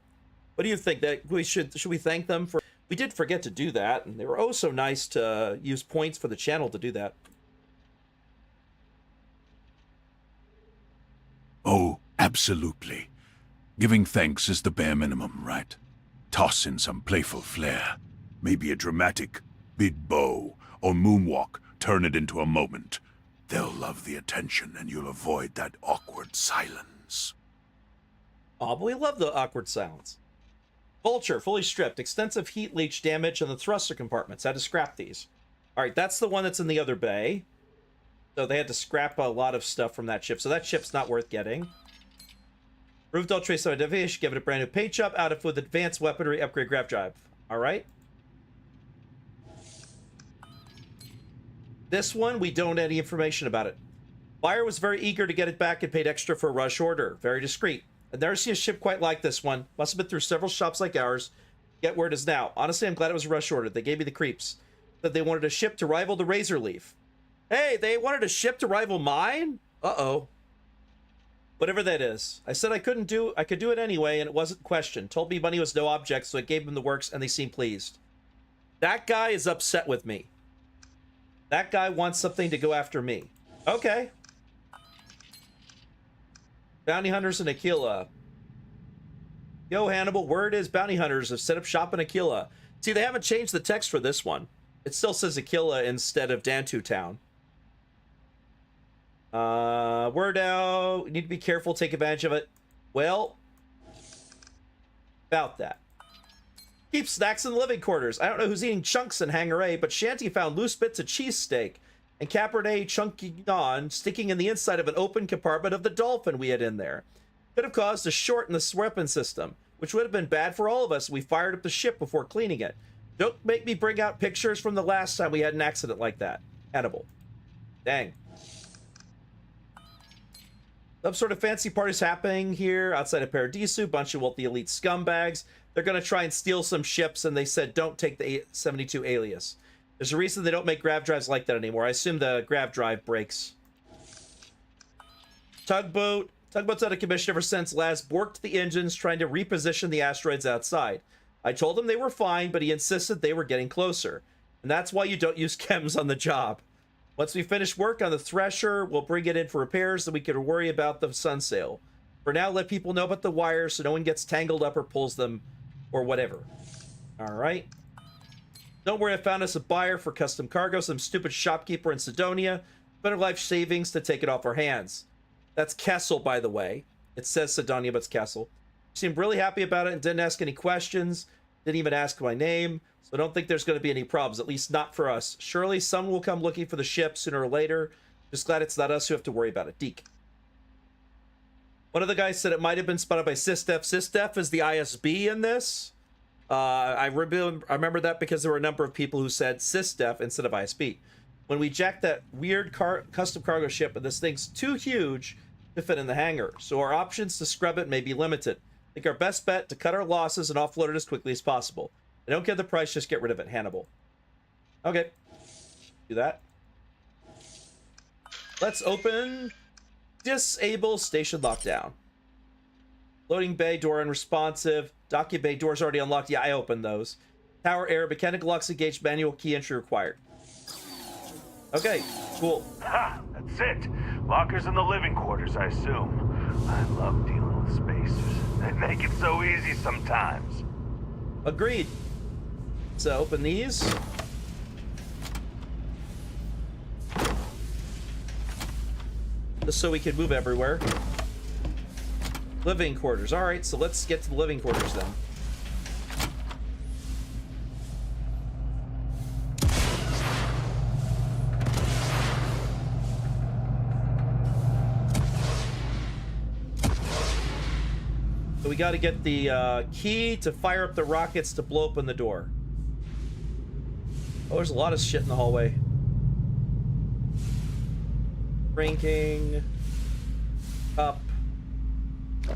do you think that we should we thank them for? We did forget to do that, and they were oh so nice to use points for the channel to do that. Oh, absolutely. Giving thanks is the bare minimum, right? Toss in some playful flair. Maybe a dramatic big bow or moonwalk. Turn it into a moment. They'll love the attention, and you'll avoid that awkward silence. Oh, but we love the awkward silence. Vulture, fully stripped. Extensive heat leach damage on the thruster compartments. Had to scrap these. All right, that's the one that's in the other bay. So they had to scrap a lot of stuff from that ship. So that ship's not worth getting. Proved all trace identification. Give it a brand new paint job. Out of with advanced weaponry. Upgrade grab drive. All right. This one, we don't have any information about it. Buyer was very eager to get it back and paid extra for a rush order. Very discreet. I've never seen a ship quite like this one. Must have been through several shops like ours. Get where it is now. Honestly, I'm glad it was a rush order. They gave me the creeps. That they wanted a ship to rival the Razor Leaf. Hey, they wanted a ship to rival mine? Uh-oh. Whatever that is. I said I could do it anyway, and it wasn't questioned. Told me money was no object, so I gave them the works, and they seemed pleased. That guy is upset with me. That guy wants something to go after me. Okay. Bounty Hunters in Aquila. Yo, Hannibal, word is bounty hunters have set up shop in Aquila. See, they haven't changed the text for this one. It still says Aquila instead of Dantu Town. Word out. You need to be careful, take advantage of it. Well, about that. Keep snacks in the living quarters. I don't know who's eating chunks in Hangar A, but Shanty found loose bits of cheesesteak and Cabernet Chunky sticking in the inside of an open compartment of the Dolphin we had in there. Could have caused a short in the weapon system, which would have been bad for all of us if we fired up the ship before cleaning it. Don't make me bring out pictures from the last time we had an accident like that. Hannibal. Dang. Some sort of fancy party's happening here outside of Paradiso. Bunch of wealthy elite scumbags. They're going to try and steal some ships, and they said don't take the 72 alias. There's a reason they don't make grav drives like that anymore. I assume the grav drive breaks. Tugboat. Tugboat's out of commission ever since Laz borked the engines trying to reposition the asteroids outside. I told him they were fine, but he insisted they were getting closer. And that's why you don't use chems on the job. Once we finish work on the Thresher, we'll bring it in for repairs so we can worry about the Sunsail. For now, let people know about the wires so no one gets tangled up or pulls them or whatever. Alright. Don't worry, I found us a buyer for custom cargo, some stupid shopkeeper in Sidonia. Better life savings to take it off our hands. That's Kessel, by the way. It says Sidonia, but it's Kessel. She seemed really happy about it and didn't ask any questions. Didn't even ask my name. So I don't think there's going to be any problems, at least not for us. Surely someone will come looking for the ship sooner or later. Just glad it's not us who have to worry about it. Deke. One of the guys said it might have been spotted by SysDef. SysDef is the ISB in this. I remember that because there were a number of people who said SysDef instead of ISB. When we jacked that weird custom cargo ship, and this thing's too huge to fit in the hangar, so our options to scrub it may be limited. I think our best bet to cut our losses and offload it as quickly as possible. I don't care the price, just get rid of it, Hannibal. Okay. Do that. Let's open... Disable station lockdown. Loading bay door unresponsive. Docky bay door's already unlocked. Yeah, I opened those. Tower error. Mechanical locks engaged. Manual key entry required. Okay, cool. Ha! That's it. Lockers in the living quarters, I assume. I love dealing with spacers. They make it so easy sometimes. Agreed. So open these. Just so we can move everywhere. Living quarters. All right, so let's get to the living quarters then. So we got to get the key to fire up the rockets to blow open the door. Oh, there's a lot of shit in the hallway. Ranking. Up.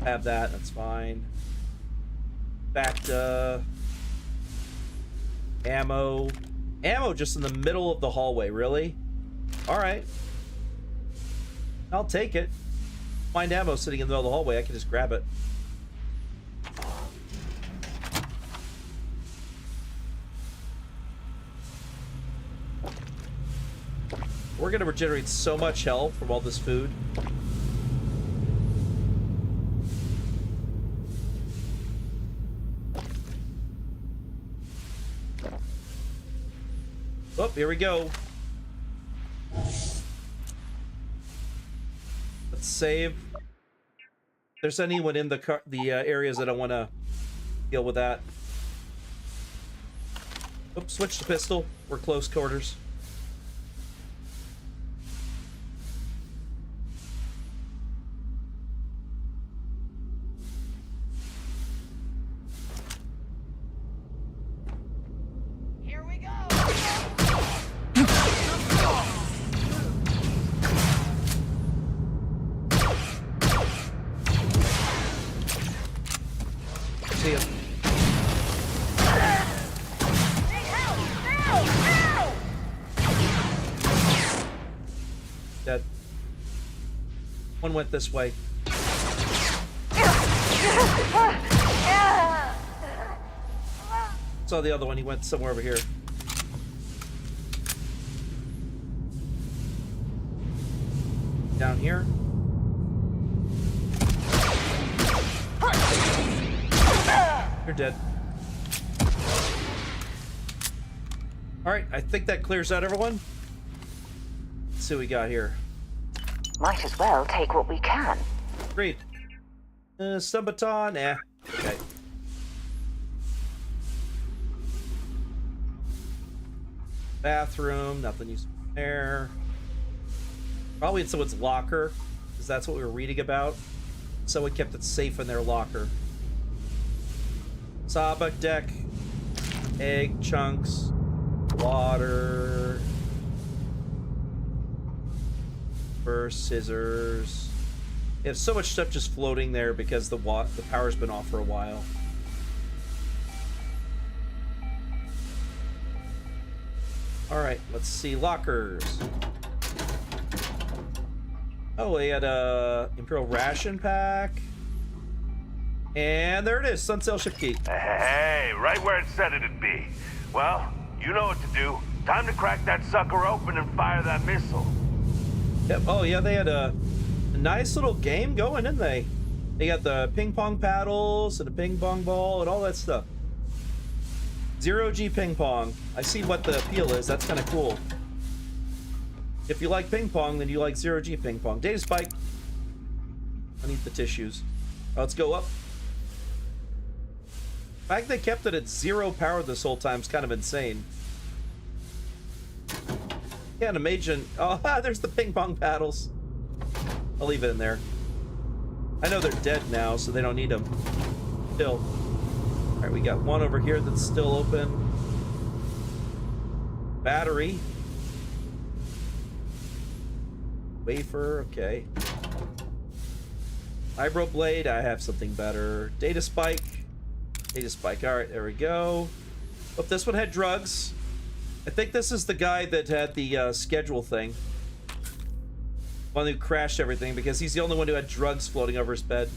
Have that, that's fine. Bacta. Ammo. Ammo just in the middle of the hallway, really? Alright. I'll take it. Find ammo sitting in the middle of the hallway, I can just grab it. We're gonna regenerate so much health from all this food. Oh, here we go. Let's save. If there's anyone in the areas that I want to deal with that. Oops, switch to pistol. We're close quarters. Dead. One went this way. Saw the other one. He went somewhere over here. Down here. You're dead. Alright, I think that clears out everyone. Let's see what we got here. Might as well take what we can. Agreed. Stun baton? Eh. Okay. Bathroom, nothing useful there. Probably in someone's locker, because that's what we were reading about. Someone kept it safe in their locker. Sawbuck deck. Egg chunks. Water. First scissors. You have so much stuff just floating there because the power's been off for a while. Alright, let's see. Lockers. Oh, we had a Imperial ration pack. And there it is, Sunsail ship key. Hey, right where it said it'd be. Well, you know what to do. Time to crack that sucker open and fire that missile. Yep. Oh, yeah, they had a nice little game going, didn't they? They got the ping pong paddles and a ping pong ball and all that stuff. 0G ping pong. I see what the appeal is. That's kind of cool. If you like ping pong, then you like 0G ping pong. Data spike. I need the tissues. Let's go up. The fact they kept it at 0 power this whole time is kind of insane. Can't imagine. Oh, there's the ping pong paddles. I'll leave it in there. I know they're dead now, so they don't need them. Still. All right, we got one over here that's still open. Battery. Wafer, okay. Eyebrow blade, I have something better. Data spike. Data spike, all right, there we go. Oh, this one had drugs. I think this is the guy that had the schedule thing. One who crashed everything because he's the only one who had drugs floating over his bed.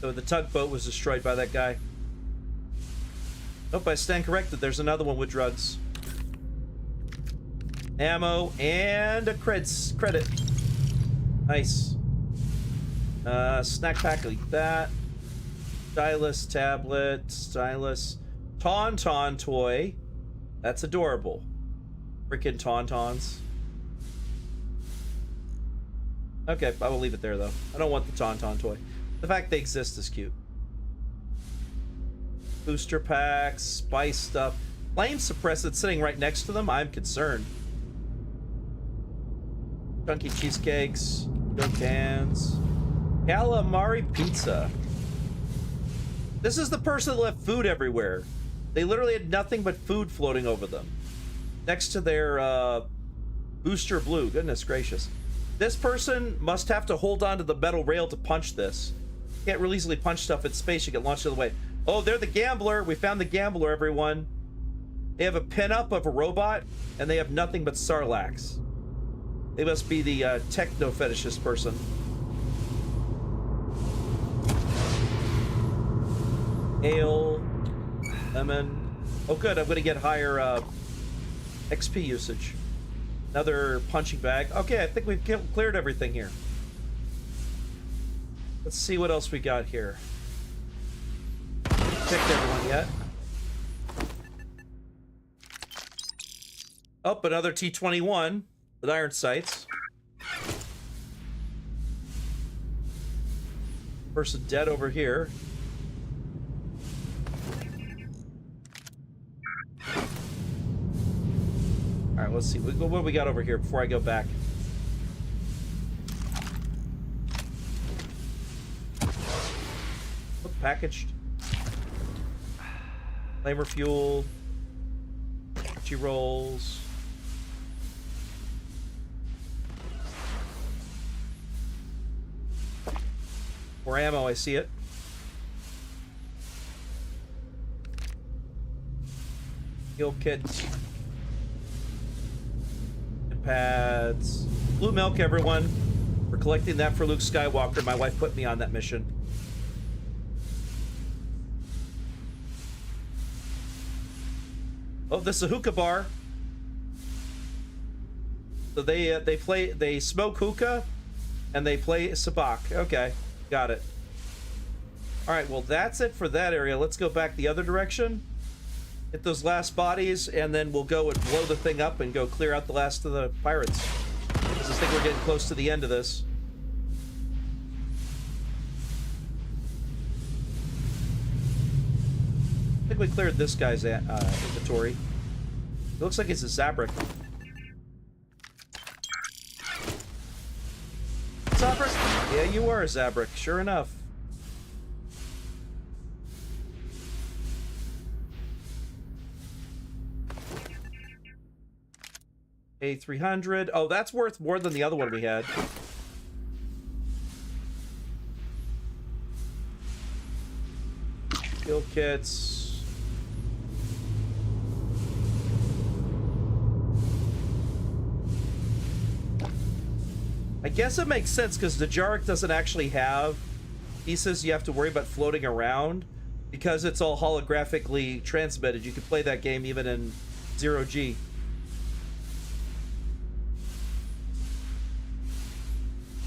So the tugboat was destroyed by that guy. Nope, I stand corrected. There's another one with drugs. Ammo and a credit. Nice. Snack pack like that. Stylus, tablet, stylus. Tauntaun toy. That's adorable. Freaking tauntauns. Okay, I will leave it there though. I don't want the tauntaun toy. The fact they exist is cute. Booster packs, spice stuff. Flame suppressant sitting right next to them. I'm concerned. Chunky cheesecakes, milk cans, calamari pizza. This is the person that left food everywhere. They literally had nothing but food floating over them. Next to their booster blue. Goodness gracious. This person must have to hold on to the metal rail to punch this. You can't really easily punch stuff in space. You get launched out of the way. Oh, they're the gambler. We found the gambler, everyone. They have a pin-up of a robot, and they have nothing but Sarlaccs. They must be the techno-fetishist person. Ale. Lemon. Oh, good. I'm going to get higher XP usage. Another punching bag. Okay, I think we've cleared everything here. Let's see what else we got here. Checked everyone yet. Oh, another T-21 with iron sights. Person dead over here. All right, let's see. What do we got over here before I go back? Look, packaged. Flamer fuel. Chi rolls. More ammo, I see it. Heal kits. Pads. Blue milk, everyone. We're collecting that for Luke Skywalker. My wife put me on that mission. Oh, this is a hookah bar. So they smoke hookah and they play sabacc. Okay, got it. All right, well that's it for that area. Let's go back the other direction. Hit those last bodies, and then we'll go and blow the thing up and go clear out the last of the pirates. Because I think we're getting close to the end of this. think we cleared this guy's inventory. It looks like it's a Zabrak. Zabrak? Yeah, you are a Zabrak, sure enough. A300. Oh, that's worth more than the other one we had. Skill kits. I guess it makes sense because the Jarek doesn't actually have pieces you have to worry about floating around because it's all holographically transmitted. You can play that game even in 0G.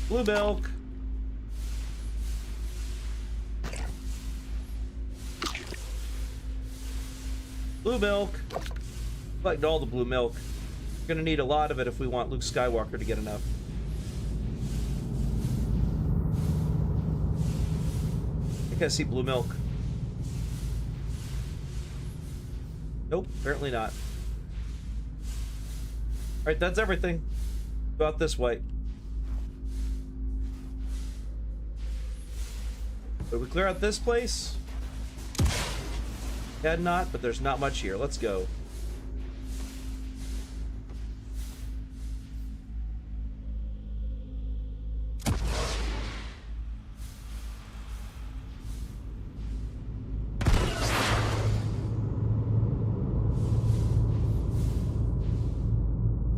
Blue milk. Blue milk. Collect all the blue milk. We're gonna need a lot of it if we want Luke Skywalker to get enough. I think I see blue milk. Nope, apparently not. Alright, that's everything. Go out this way. Did we clear out this place? Had not, but there's not much here. Let's go.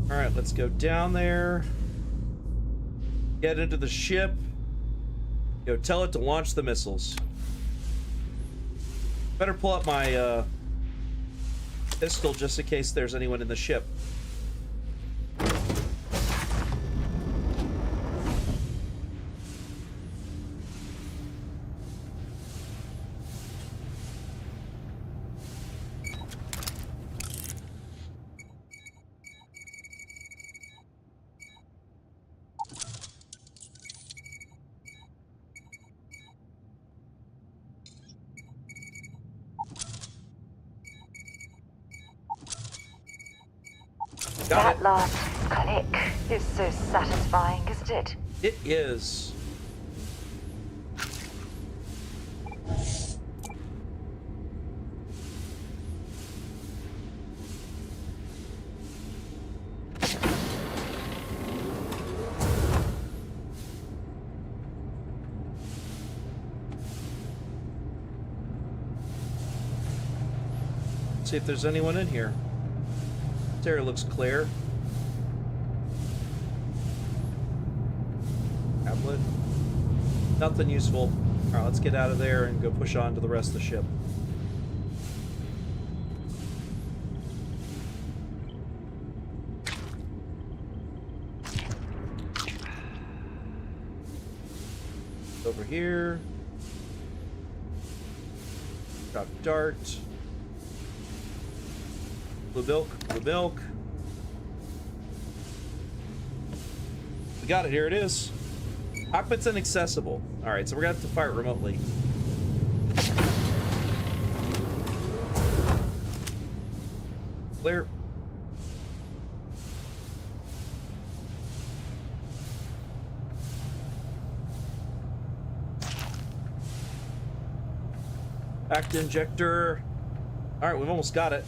Alright, let's go down there. Get into the ship. Go tell it to launch the missiles. Better pull up my pistol just in case there's anyone in the ship. That last click is so satisfying, isn't it? It is. See if there's anyone in here. This area looks clear. Tablet. Nothing useful. Alright, let's get out of there and go push on to the rest of the ship. Over here. Drop dart. Blue milk, blue milk. We got it, here it is. Cockpit's inaccessible. Alright, so we're gonna have to fire it remotely. Clear. Back to injector. Alright, we've almost got it.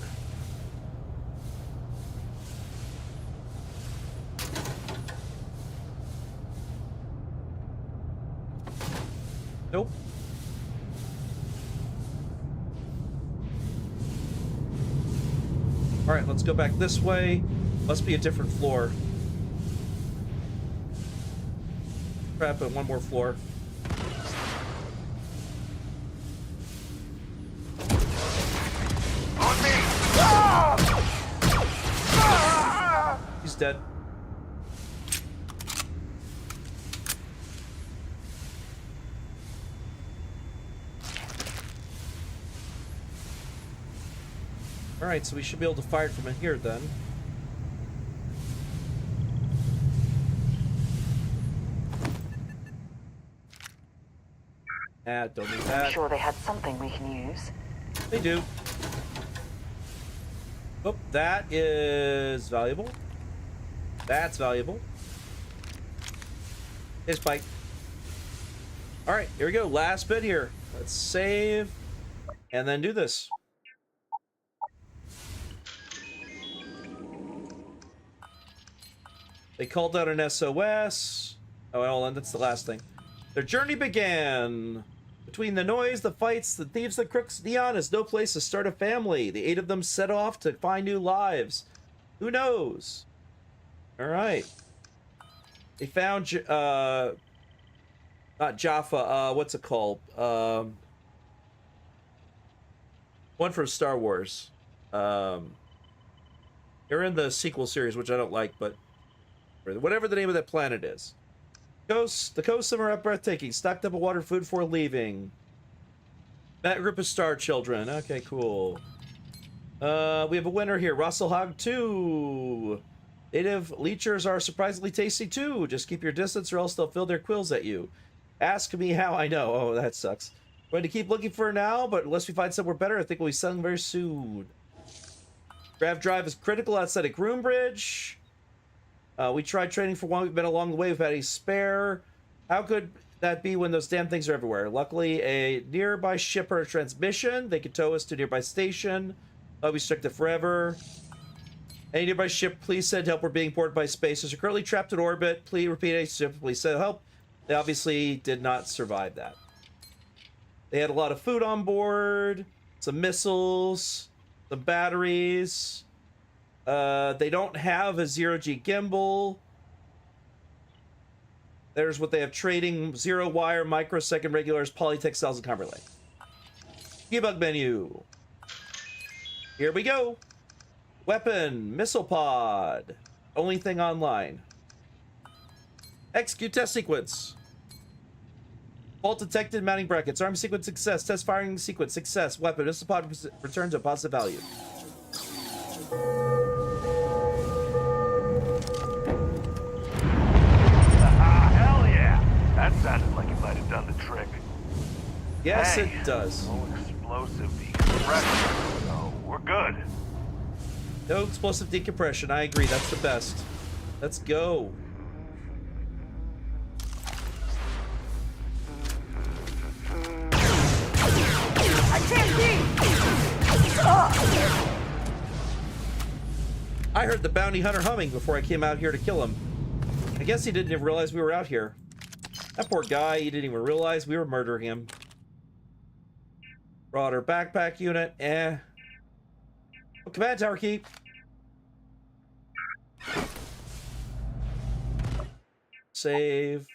Nope. Alright, let's go back this way. Must be a different floor. Crap, and one more floor. On me! He's dead. Alright, so we should be able to fire it from in here then. Don't need that. I'm sure they had something we can use. They do. Oh, that is valuable. That's valuable. His bike. All right, here we go. Last bit here. Let's save and then do this. They called out an SOS. Oh, well, and that's the last thing. Their journey began. Between the noise, the fights, the thieves, the crooks, Neon is no place to start a family. The 8 of them set off to find new lives. Who knows? All right. They found, not Jaffa, what's it called? One from Star Wars. They're in the sequel series, which I don't like, but whatever the name of that planet is. The coasts are breathtaking. Stocked up with water and food before leaving. That group of star children. Okay, cool. We have a winner here. Russell Hog 2. Native leechers are surprisingly tasty too. Just keep your distance or else they'll fill their quills at you. Ask me how I know. Oh, that sucks. Going to keep looking for now, but unless we find somewhere better, I think we'll be selling very soon. Grav drive is critical outside of Groombridge. We tried training for one. We've been along the way. We've had a spare. How could that be when those damn things are everywhere? Luckily, a nearby ship or a transmission. They could tow us to a nearby station. I'll be stuck there forever. Any nearby ship, please send help. We're being boarded by spacers. We're currently trapped in orbit. Please repeat a ship. Please send help. They obviously did not survive that. They had a lot of food on board, some missiles, some batteries. They don't have a zero-G gimbal. There's what they have: trading, zero-wire, microsecond regulars, polytech cells, and cover link. Debug menu. Here we go. Weapon, missile pod. Only thing online. Execute test sequence. Fault detected, mounting brackets. Arm sequence success. Test firing sequence success. Weapon, missile pod returns a positive value. Hell yeah! That sounded like it might have done the trick. Yes, hey, it does. No explosive decompression, so we're good. No explosive decompression. I agree. That's the best. Let's go. I can't be! I heard the bounty hunter humming before I came out here to kill him. I guess he didn't even realize we were out here. That poor guy, he didn't even realize we were murdering him. Broader backpack unit, eh. Oh, command tower key. Save.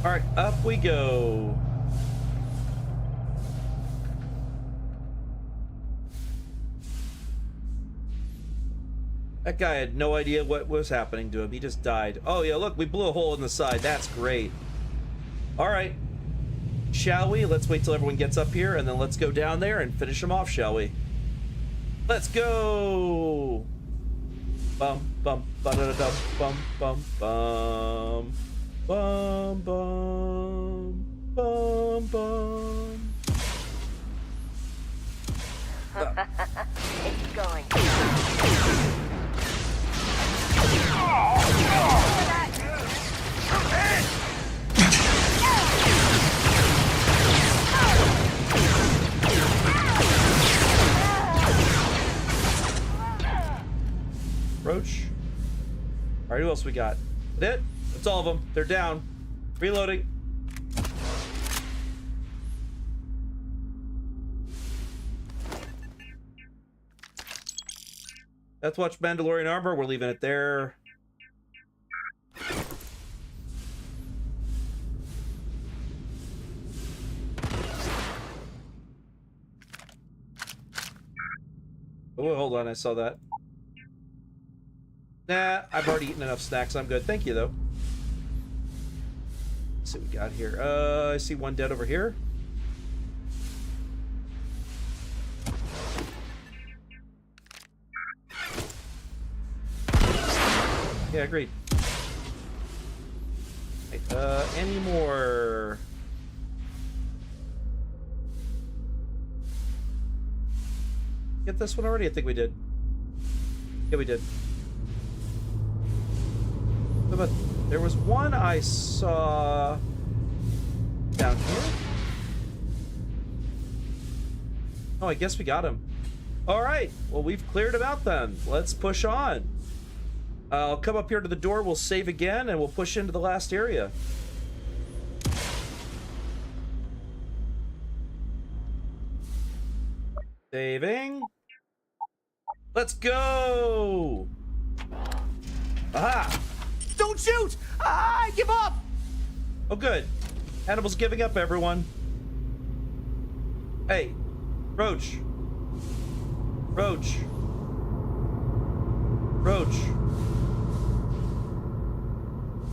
Alright, up we go. That guy had no idea what was happening to him. He just died. Oh yeah, look, we blew a hole in the side. That's great. Alright. Shall we? Let's wait till everyone gets up here and then let's go down there and finish them off, shall we? Let's go! Bum bum ba da da bum bum bum bum bum bum bum. It's going. Roach. Alright, who else we got? That it? That's all of them. They're down. Reloading. Let's watch Mandalorian armor. We're leaving it there. Oh, hold on. I saw that. Nah, I've already eaten enough snacks. I'm good. Thank you, though. Let's see what we got here. I see one dead over here. Yeah, agreed. Right, any more? get this one already? I think we did. Yeah, we did. But there was one I saw down here. Oh, I guess we got him. All right. Well, we've cleared him out then. Let's push on. I'll come up here to the door. We'll save again, and we'll push into the last area. Saving. Let's go. Aha. Don't shoot! I give up! Oh, good. Hannibal's giving up, everyone. Hey, Roach. Roach. Roach.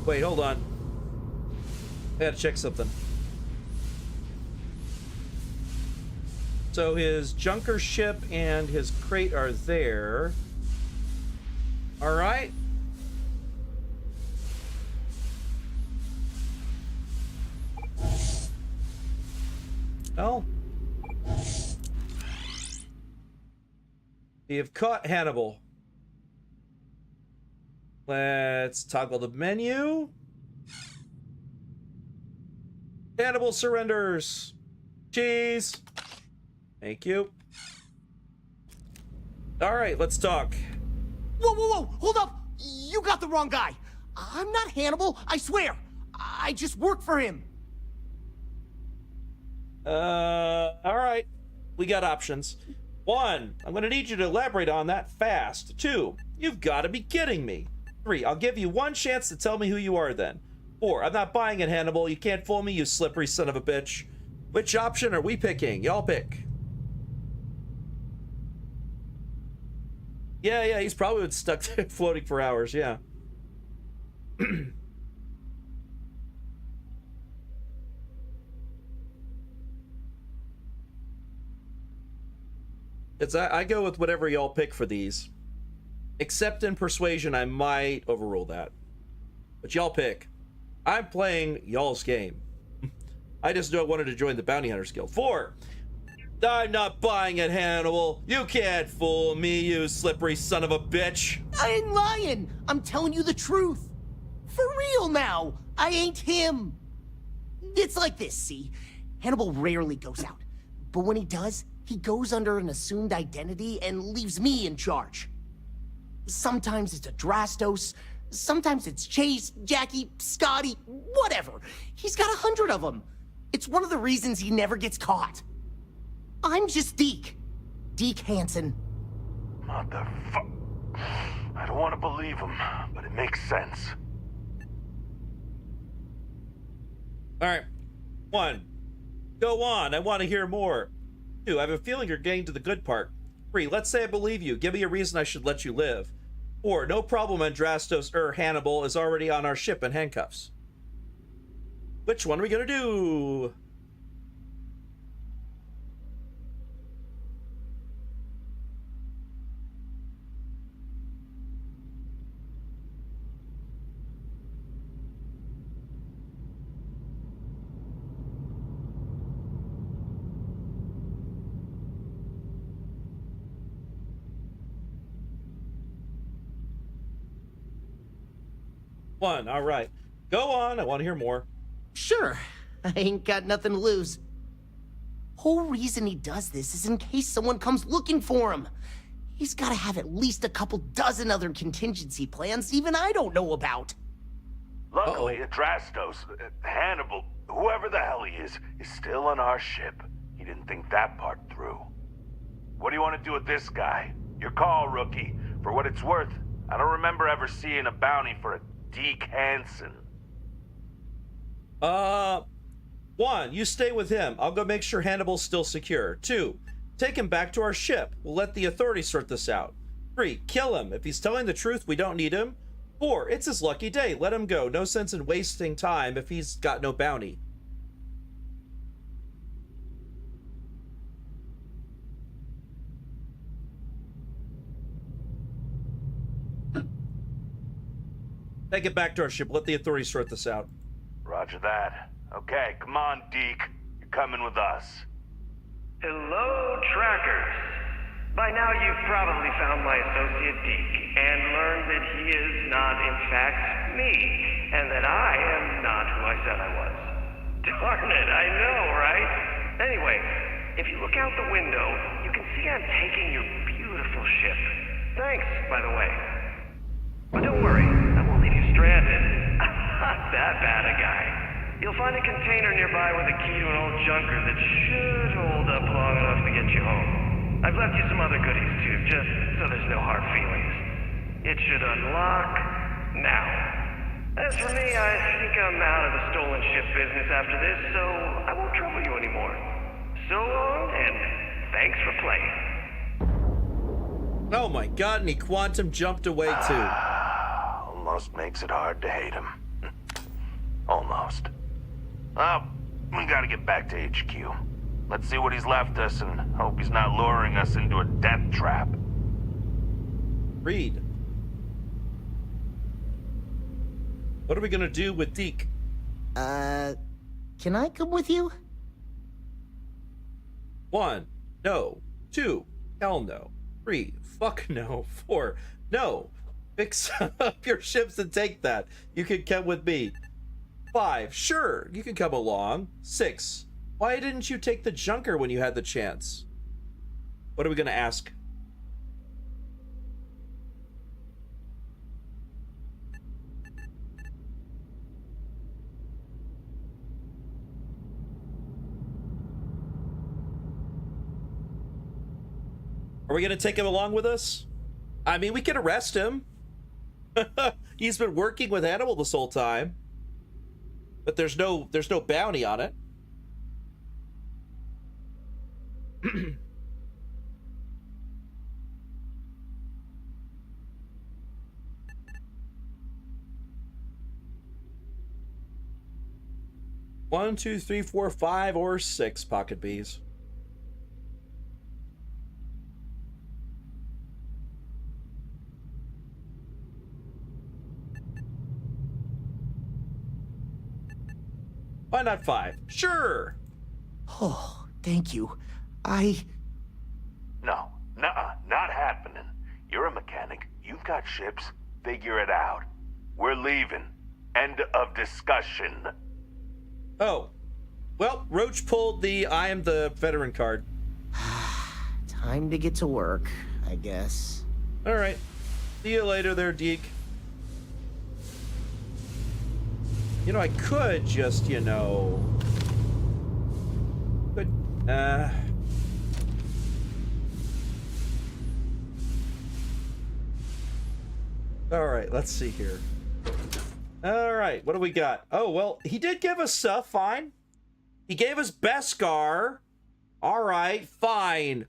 Wait, hold on. I gotta check something. So his junker ship and his crate are there. All right. Well, we have caught Hannibal. Let's toggle the menu. Hannibal surrenders. Cheese. Thank you. All right, let's talk. Whoa, whoa, whoa! Hold up! You got the wrong guy. I'm not Hannibal, I swear. I just work for him. All right. We got options. 1, I'm gonna need you to elaborate on that fast. 2, you've got to be kidding me. 3, I'll give you 1 chance to tell me who you are then. 4, I'm not buying it, Hannibal. You can't fool me, you slippery son of a bitch. Which option are we picking? Y'all pick. Yeah, he's probably been stuck floating for hours, yeah. I go with whatever y'all pick for these. Except in persuasion, I might overrule that. But y'all pick. I'm playing y'all's game. I just knew I wanted to join the Bounty Hunters Guild. 4, I'm not buying it, Hannibal. You can't fool me, you slippery son of a bitch. I ain't lying. I'm telling you the truth. For real now. I ain't him. It's like this, see? Hannibal rarely goes out. But when he does, he goes under an assumed identity and leaves me in charge. Sometimes it's a Drastos, sometimes it's Chase, Jackie, Scotty, whatever. He's got 100 of them. It's one of the reasons he never gets caught. I'm just Deke. Deke Hansen. Motherfuck. I don't want to believe him, but it makes sense. All right. 1, go on. I want to hear more. 2, I have a feeling you're getting to the good part. 3, let's say I believe you. Give me a reason I should let you live. 4, no problem, Andrastos Hannibal is already on our ship in handcuffs. Which one are we gonna do? One, all right. Go on, I want to hear more. Sure, I ain't got nothing to lose. Whole reason he does this is in case someone comes looking for him. He's gotta have at least a couple dozen other contingency plans even I don't know about. Luckily, Adrastos, Hannibal, whoever the hell he is still on our ship. He didn't think that part through. What do you want to do with this guy? Your call, rookie. For what it's worth, I don't remember ever seeing a bounty for a Deke Hansen. 1, you stay with him. I'll go make sure Hannibal's still secure. 2, take him back to our ship. We'll let the authorities sort this out. 3, kill him. If he's telling the truth, we don't need him. 4, it's his lucky day. Let him go. No sense in wasting time if he's got no bounty. Take it back to our ship. Let the authorities sort this out. Roger that. Okay, come on, Deke. You're coming with us. Hello, trackers. By now you've probably found my associate Deke and learned that he is not in fact me, and that I am not who I said I was. Darn it, I know, right? Anyway, if you look out the window, you can see I'm taking your beautiful ship. Thanks, by the way. But don't worry, I won't leave you stranded. I'm not that bad a guy. You'll find a container nearby with a key to an old junker that should hold up long enough to get you home. I've left you some other goodies too, just so there's no hard feelings. It should unlock now. As for me, I think I'm out of the stolen ship business after this, so I won't trouble you anymore. So long, and thanks for playing. Oh my god, and he quantum jumped away too. Almost makes it hard to hate him. Almost. Well, we gotta get back to HQ. Let's see what he's left us and hope he's not luring us into a death trap. Read. What are we gonna do with Deke? Can I come with you? 1, no. 2, hell no. 3, fuck no. 4, no. Fix up your ships and take that. You can come with me. 5, sure, you can come along. 6, why didn't you take the junker when you had the chance? What are we gonna ask? Are we gonna take him along with us? I mean, we can arrest him. He's been working with Hannibal this whole time. But there's no bounty on it. One, 2, 3, 4, 5, or 6 pocket bees. Why not 5? Sure. Oh, thank you. No, nuh-uh, not happening. You're a mechanic. You've got ships. Figure it out. We're leaving. End of discussion. Oh. Well, Roach pulled the I am the veteran card. Time to get to work, I guess. All right. See you later there, Deke. You know, I could just, could, all right, let's see here. All right, what do we got? Oh, well, he did give us stuff, fine. He gave us Beskar. All right, fine.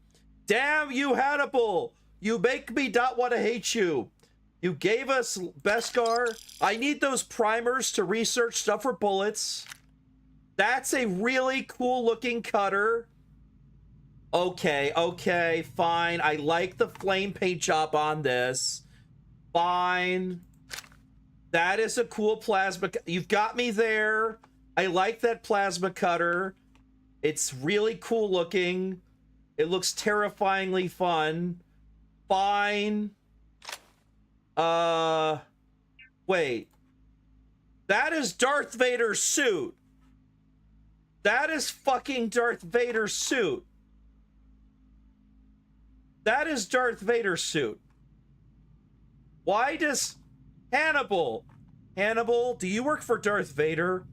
Damn you, Hannibal. You make me not want to hate you. You gave us Beskar. I need those primers to research stuff for bullets. That's a really cool looking cutter. Okay, fine. I like the flame paint job on this. Fine. That is a cool plasma. You've got me there. I like that plasma cutter. It's really cool looking. It looks terrifyingly fun. Fine. Wait. That is Darth Vader's suit. That is fucking Darth Vader's suit. That is Darth Vader's suit. Why does Hannibal, do you work for Darth Vader?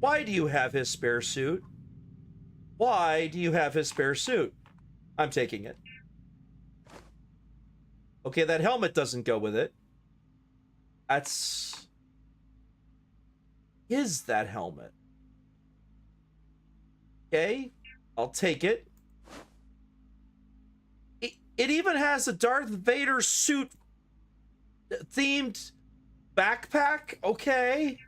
Why do you have his spare suit? Why do you have his spare suit? I'm taking it. Okay, that helmet doesn't go with it. Is that helmet? Okay, I'll take it. It even has a Darth Vader suit themed backpack. Okay.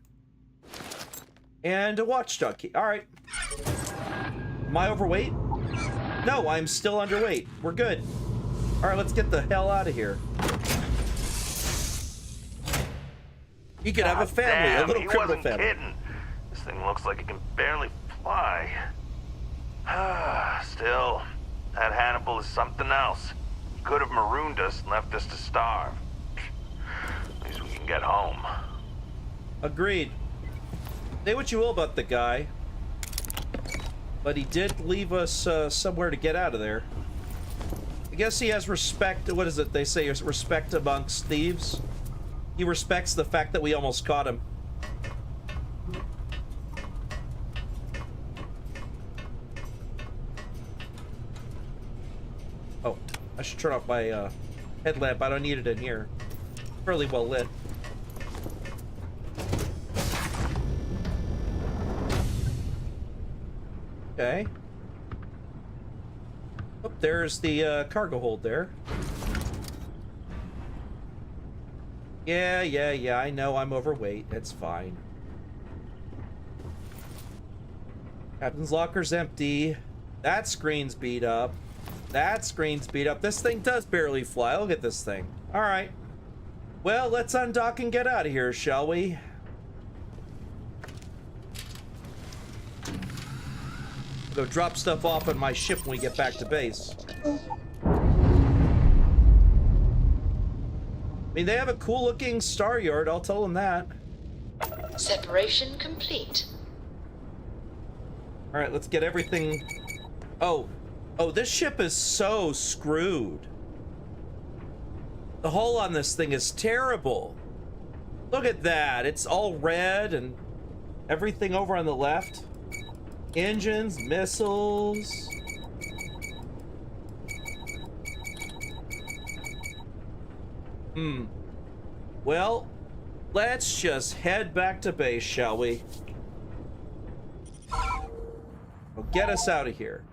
And a watchdog key. All right. Am I overweight? No, I'm still underweight. We're good. All right, let's get the hell out of here. You could have a family, damn, a little he criminal wasn't family. Kidding. This thing looks like it can barely fly. Still, that Hannibal is something else. could have marooned us and left us to starve. At least we can get home. Agreed. Say what you will about the guy, but he did leave us somewhere to get out of there. I guess he has respect. What is it they say? Respect amongst thieves. He respects the fact that we almost caught him. Oh, I should turn off my headlamp. I don't need it in here. Fairly well lit. Okay. Oh, there's the cargo hold there. Yeah, I know I'm overweight. It's fine. Captain's locker's empty. That screen's beat up. That screen's beat up. This thing does barely fly. Look at this thing. All right. Well, let's undock and get out of here, shall we? Go drop stuff off on my ship when we get back to base. I mean, they have a cool looking star yard, I'll tell them that. Separation complete. Alright, let's get everything. Oh, this ship is so screwed. The hull on this thing is terrible. Look at that, it's all red and everything over on the left. Engines, missiles. Well, let's just head back to base, shall we? Well, get us out of here.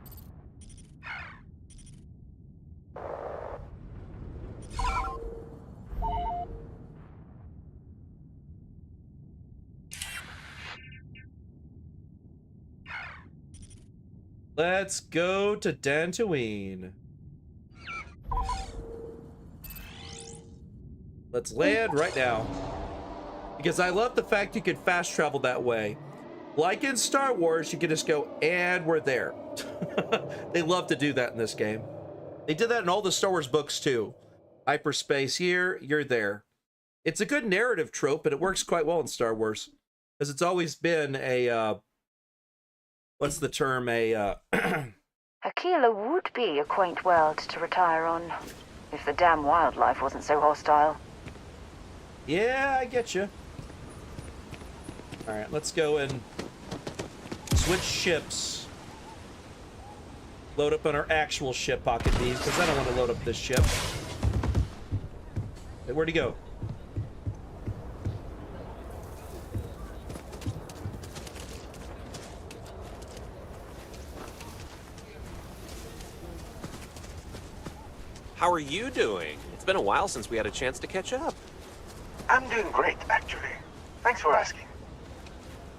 Let's go to Dantooine. Let's land right now. Because I love the fact you can fast travel that way. Like in Star Wars, you can just go, and we're there. They love to do that in this game. They did that in all the Star Wars books too. Hyperspace here, you're there. It's a good narrative trope, and it works quite well in Star Wars. Because it's always been a, what's the term, Aquila would be a quaint world to retire on, if the damn wildlife wasn't so hostile. Yeah, I get you. All right, let's go and switch ships. Load up on our actual ship, Pocket Bees, because I don't want to load up this ship. Hey, where'd he go? How are you doing? It's been a while since we had a chance to catch up. I'm doing great, actually. Thanks for asking.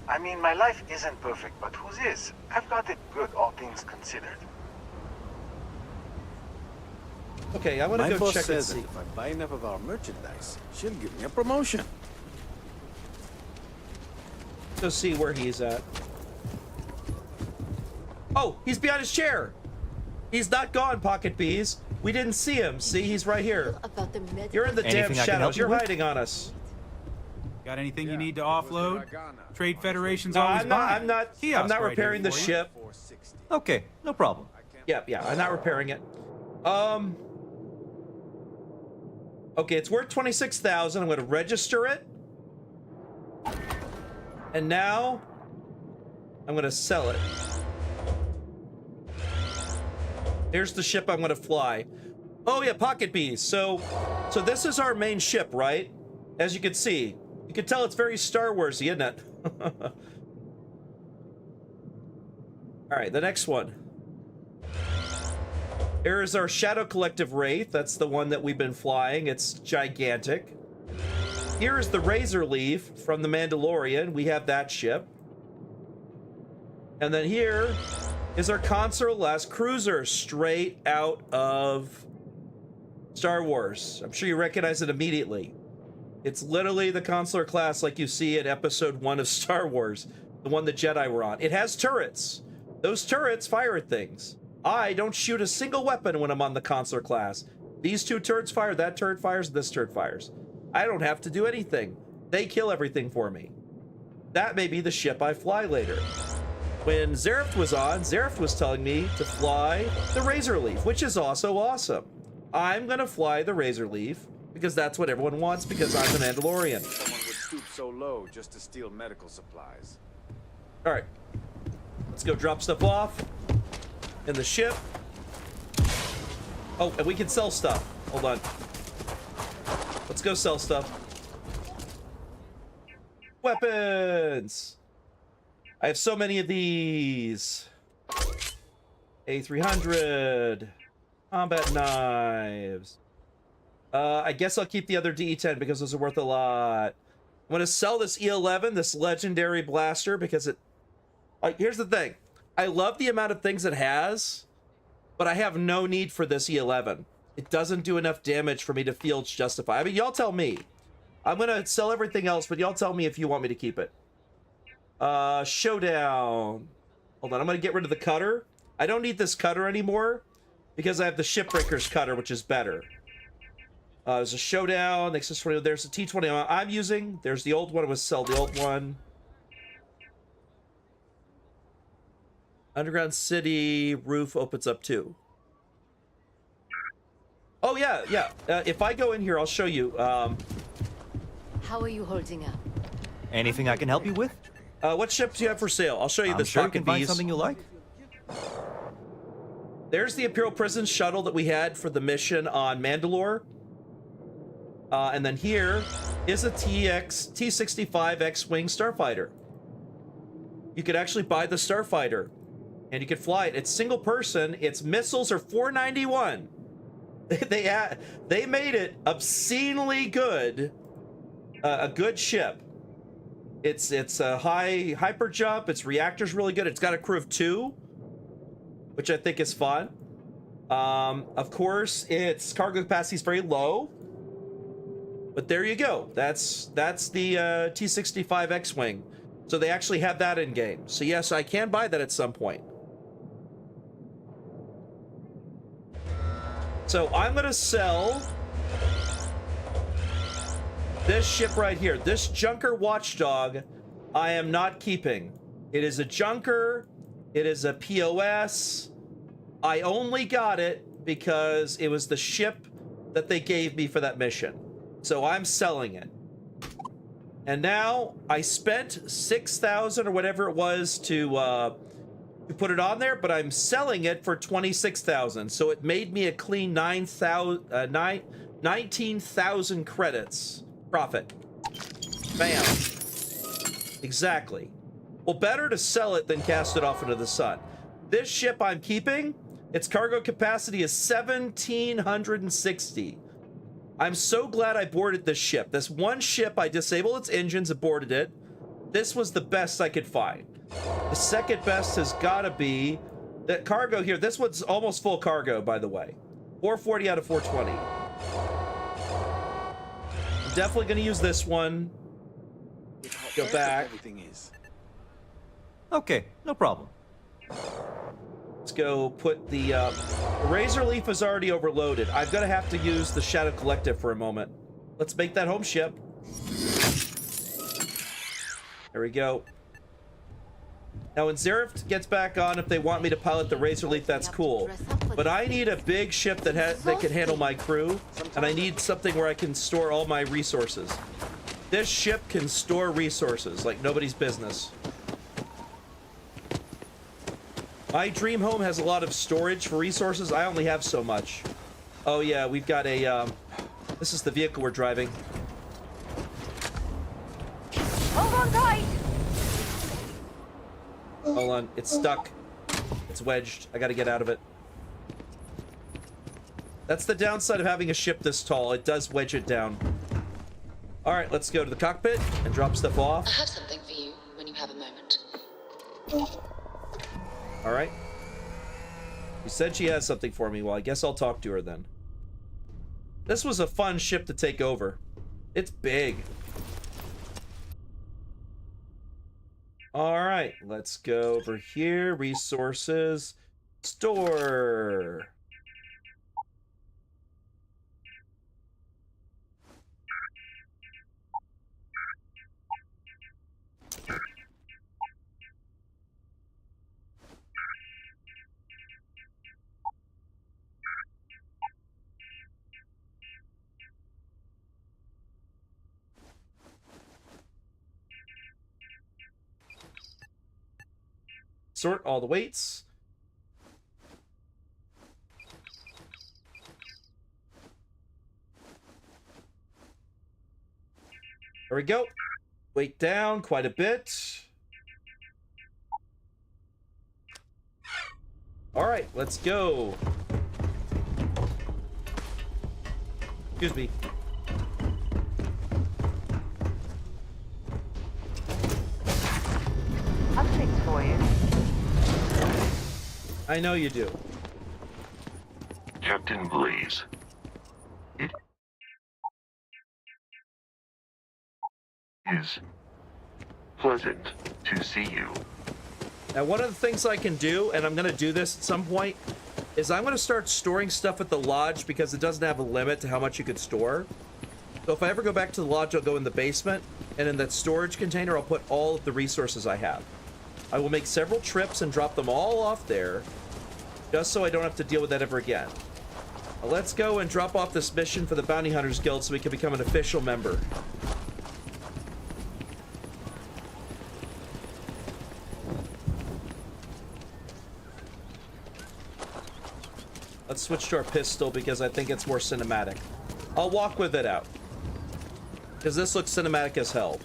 I mean, my life isn't perfect, but whose is? I've got it good, all things considered. Okay, I want to My go boss check and says that see. if I buy enough of our merchandise, she'll give me a promotion. Go see where he's at. Oh, he's behind his chair. He's not gone, Pocket Bees. We didn't see him. See, he's right here. You're in the damn shadows. You're hiding on us. Got anything you need to offload? Trade Federation's No, always I'm buying. not Kiosk right repairing here the for you. ship. Okay, no problem. Yeah, I'm not repairing it. Okay, it's worth 26,000. I'm going to register it. And now I'm going to sell it. Here's the ship I'm going to fly. Oh yeah, Pocket Bees. So this is our main ship, right? As you can see. You can tell it's very Star Wars-y, isn't it? All right, the next one. Here is our Shadow Collective Wraith. That's the one that we've been flying. It's gigantic. Here is the Razor Leaf from The Mandalorian. We have that ship. And then here is our Consular-class cruiser, straight out of Star Wars. I'm sure you recognize it immediately. It's literally the Consular class like you see in Episode 1 of Star Wars, the one the Jedi were on. It has turrets. Those turrets fire at things. I don't shoot a single weapon when I'm on the Consular class. These two turrets fire, that turret fires, this turret fires. I don't have to do anything. They kill everything for me. That may be the ship I fly later. When Zereft was on, Zereft was telling me to fly the Razor Leaf, which is also awesome. I'm gonna fly the Razor Leaf because that's what everyone wants because I'm the Mandalorian. Someone would stoop so low just to steal medical supplies. All right, let's go drop stuff off in the ship. Oh, and we can sell stuff. Hold on. Let's go sell stuff. Weapons. I have so many of these. A300. Combat knives. I guess I'll keep the other DE10 because those are worth a lot. I'm going to sell this E11, this legendary blaster, because it... here's the thing. I love the amount of things it has, but I have no need for this E11. It doesn't do enough damage for me to feel it's justified. I mean, y'all tell me. I'm going to sell everything else, but y'all tell me if you want me to keep it. Showdown. Hold on, I'm going to get rid of the cutter. I don't need this cutter anymore because I have the Shipbreaker's cutter, which is better. There's a showdown. There's a T20 I'm using. There's the old one. I'm going to sell the old one. Underground City roof opens up too. Oh, yeah. If I go in here, I'll show you. How are you holding up? Anything I can help you with? What ships do you have for sale? I'll show you this. Sure you can find something you like. There's the Imperial Prison shuttle that we had for the mission on Mandalore. And then here is a T-65 X-Wing Starfighter. You could actually buy the Starfighter, and you could fly it. It's single person. Its missiles are $491. They made it obscenely good. A good ship. It's a high hyper jump. Its reactor's really good. It's got a crew of 2, which I think is fun. Of course, its cargo capacity is very low. But there you go. That's the T-65 X-Wing. So they actually have that in game. So yes, I can buy that at some point. So I'm gonna sell this ship right here. This Junker Watchdog, I am not keeping. It is a Junker. It is a POS. I only got it because it was the ship that they gave me for that mission. So I'm selling it. And now I spent 6,000 or whatever it was to put it on there, but I'm selling it for 26,000. So it made me a clean 19,000 credits profit. Bam. Exactly. Well, better to sell it than cast it off into the sun. This ship I'm keeping, its cargo capacity is 1,760. I'm so glad I boarded this ship. This one ship, I disabled its engines and boarded it. This was the best I could find. The second best has got to be that cargo here. This one's almost full cargo, by the way. 440 out of 420. I'm definitely going to use this one. Go back. Okay, no problem. Let's go put the Razor Leaf is already overloaded. I'm gonna have to use the Shadow Collective for a moment. Let's make that home ship. There we go. Now when Zereft gets back on, if they want me to pilot the Razor Leaf, that's cool. But I need a big ship that can handle my crew, and I need something where I can store all my resources. This ship can store resources like nobody's business. My dream home has a lot of storage for resources. I only have so much. Oh yeah, we've got a, this is the vehicle we're driving. Hold on tight! Hold on, it's stuck. It's wedged. I gotta get out of it. That's the downside of having a ship this tall. It does wedge it down. All right, let's go to the cockpit and drop stuff off. I have something for you when you have a moment. All right. You said she has something for me. Well, I guess I'll talk to her then. This was a fun ship to take over. It's big. All right, let's go over here. Resources. Store. sort all the weights. There we go. Weight down quite a bit. All right, let's go. Excuse me. I've things for you. I know you do. Captain Blaze. It is pleasant to see you. Now, one of the things I can do, and I'm going to do this at some point, is I'm going to start storing stuff at the lodge because it doesn't have a limit to how much you could store. So if I ever go back to the lodge, I'll go in the basement, and in that storage container, I'll put all of the resources I have. I will make several trips and drop them all off there, just so I don't have to deal with that ever again. Now, let's go and drop off this mission for the Bounty Hunters Guild so we can become an official member. Let's switch to our pistol because I think it's more cinematic. I'll walk with it out, because this looks cinematic as hell.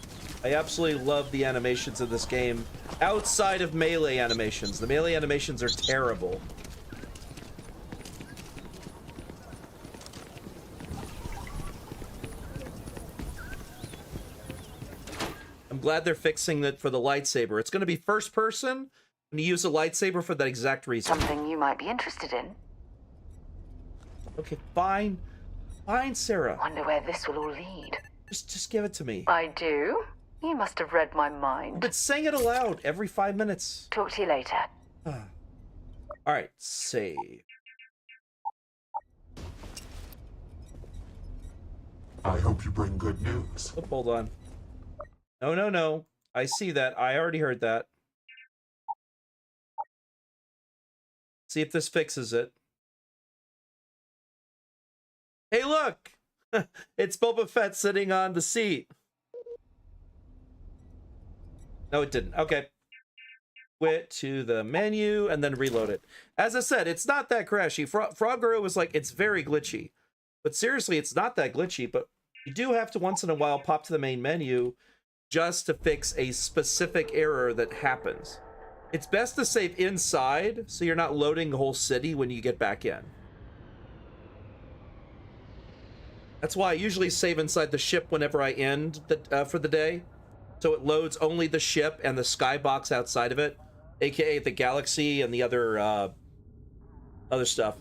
I absolutely love the animations of this game, outside of melee animations. The melee animations are terrible. I'm glad they're fixing it for the lightsaber. It's going to be first person, and you use a lightsaber for that exact reason. Something you might be interested in. Okay, fine. Fine, Sarah. Wonder where this will all lead. Just give it to me. I do? You must have read my mind. But saying it aloud every 5 minutes. Talk to you later. Alright, save. I hope you bring good news. Oh, hold on. No. I see that. I already heard that. See if this fixes it. Hey, look! It's Boba Fett sitting on the seat. No, it didn't. Okay. Quit to the menu and then reload it. As I said, it's not that crashy. Frogger was like, it's very glitchy. But seriously, it's not that glitchy, but you do have to once in a while pop to the main menu just to fix a specific error that happens. It's best to save inside so you're not loading the whole city when you get back in. That's why I usually save inside the ship whenever I end for the day. So it loads only the ship and the skybox outside of it, aka the galaxy and the other stuff.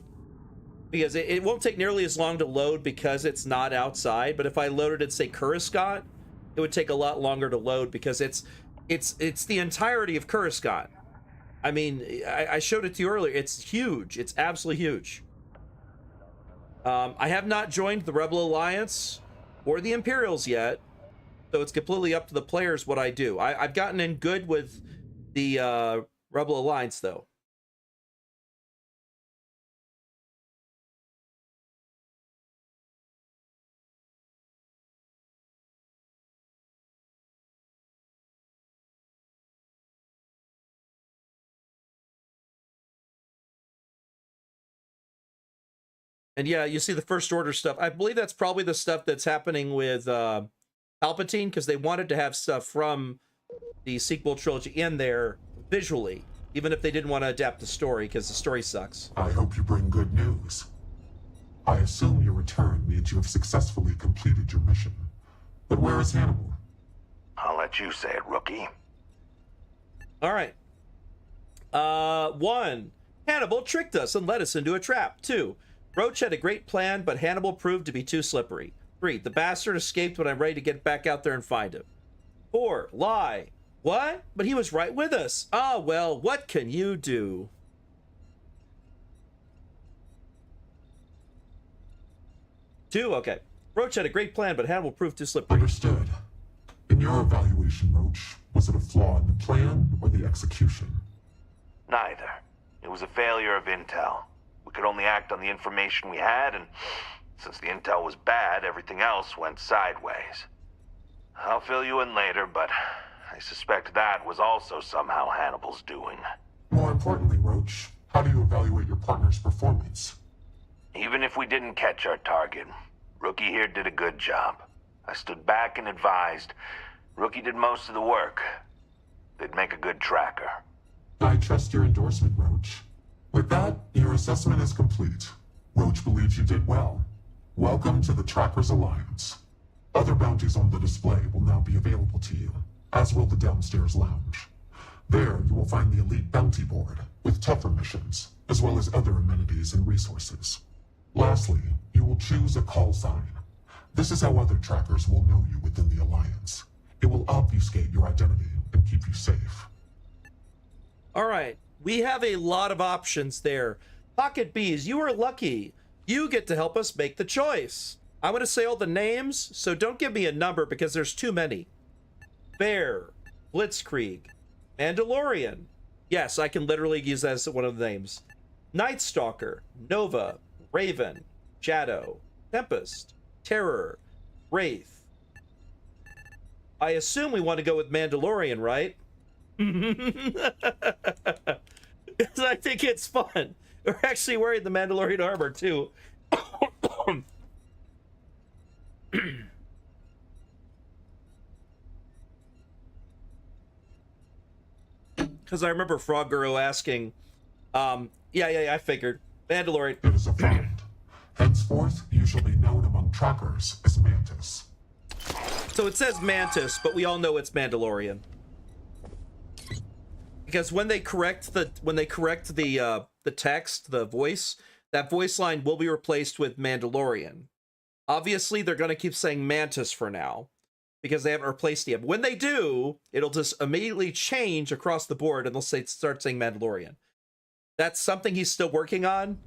Because it won't take nearly as long to load because it's not outside. But if I loaded it, say, Coruscant, it would take a lot longer to load because it's the entirety of Coruscant. I mean, I showed it to you earlier. It's huge. It's absolutely huge. I have not joined the Rebel Alliance or the Imperials yet, so it's completely up to the players what I do. I've gotten in good with the Rebel Alliance, though. And yeah, you see the First Order stuff. I believe that's probably the stuff that's happening with Palpatine, because they wanted to have stuff from the sequel trilogy in there visually, even if they didn't want to adapt the story, because the story sucks. I hope you bring good news. I assume your return means you have successfully completed your mission. But where is Hannibal? I'll let you say it, rookie. All right. 1. Hannibal tricked us and led us into a trap. 2. Roach had a great plan, but Hannibal proved to be too slippery. 3. The bastard escaped when I'm ready to get back out there and find him. 4. Lie. What? But he was right with us. Ah, well, what can you do? Two. Okay. Roach had a great plan, but Hannibal proved too slippery. Understood. In your evaluation, Roach, was it a flaw in the plan or the execution? Neither. It was a failure of intel. We could only act on the information we had, and since the intel was bad, everything else went sideways. I'll fill you in later, but I suspect that was also somehow Hannibal's doing. More importantly, Roach, how do you evaluate your partner's performance? Even if we didn't catch our target, Rookie here did a good job. I stood back and advised. Rookie did most of the work. They'd make a good tracker. I trust your endorsement, Roach. With that, your assessment is complete. Roach believes you did well. Welcome to the Trackers Alliance. Other bounties on the display will now be available to you, as will the downstairs lounge. There, you will find the Elite Bounty Board, with tougher missions, as well as other amenities and resources. Lastly, you will choose a call sign. This is how other trackers will know you within the Alliance. It will obfuscate your identity and keep you safe. All right, we have a lot of options there. Pocket Bees, you are lucky. You get to help us make the choice. I'm going to say all the names, so don't give me a number because there's too many. Bear, Blitzkrieg, Mandalorian. Yes, I can literally use that as one of the names. Night Stalker, Nova, Raven, Shadow, Tempest, Terror, Wraith. I assume we want to go with Mandalorian, right? Because I think it's fun. We're actually wearing the Mandalorian armor, too. Because I remember Frog Girl asking, yeah, I figured. Mandalorian. It is affirmed. Henceforth, you shall be known among trackers as Mantis. So it says Mantis, but we all know it's Mandalorian. Because when they correct the text, the voice, that voice line will be replaced with Mandalorian. Obviously, they're going to keep saying Mantis for now, because they haven't replaced it yet. When they do, it'll just immediately change across the board, and they'll start saying Mandalorian. That's something he's still working on.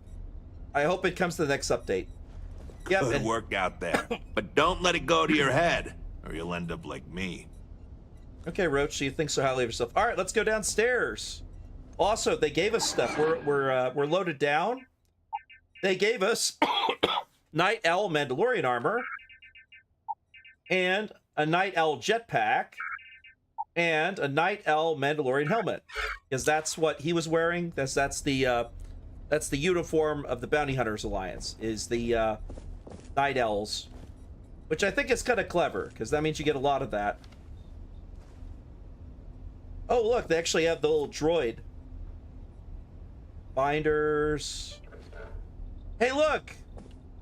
I hope it comes to the next update. Yep, Good work out there. But don't let it go to your head, or you'll end up like me. Okay, Roach, you think so highly of yourself. All right, let's go downstairs. Also, they gave us stuff. We're loaded down. They gave us Night Owl Mandalorian armor, and a Night Owl jetpack, and a Night Owl Mandalorian helmet, because that's what he was wearing. That's the uniform of the Bounty Hunters Alliance, is the Night Owls, which I think is kind of clever, because that means you get a lot of that. Oh, look, they actually have the little droid. Binders. Hey, look!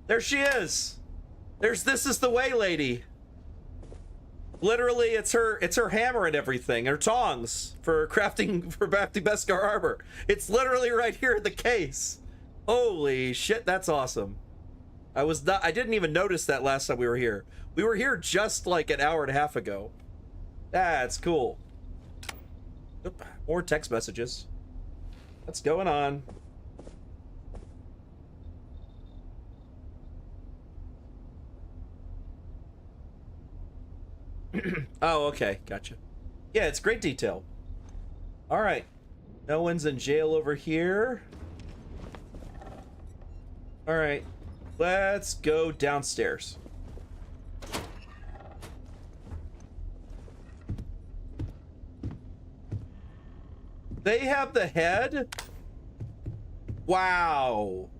There she is! This is the way lady. Literally, it's her hammer and everything, her tongs for crafting Beskar armor. It's literally right here in the case. Holy shit, that's awesome. I didn't even notice that last time we were here. We were here just like an hour and a half ago. That's cool. Oop, more text messages. What's going on? Oh, okay, gotcha. Yeah, it's great detail. All right, no one's in jail over here. All right, let's go downstairs. They have the head? Wow.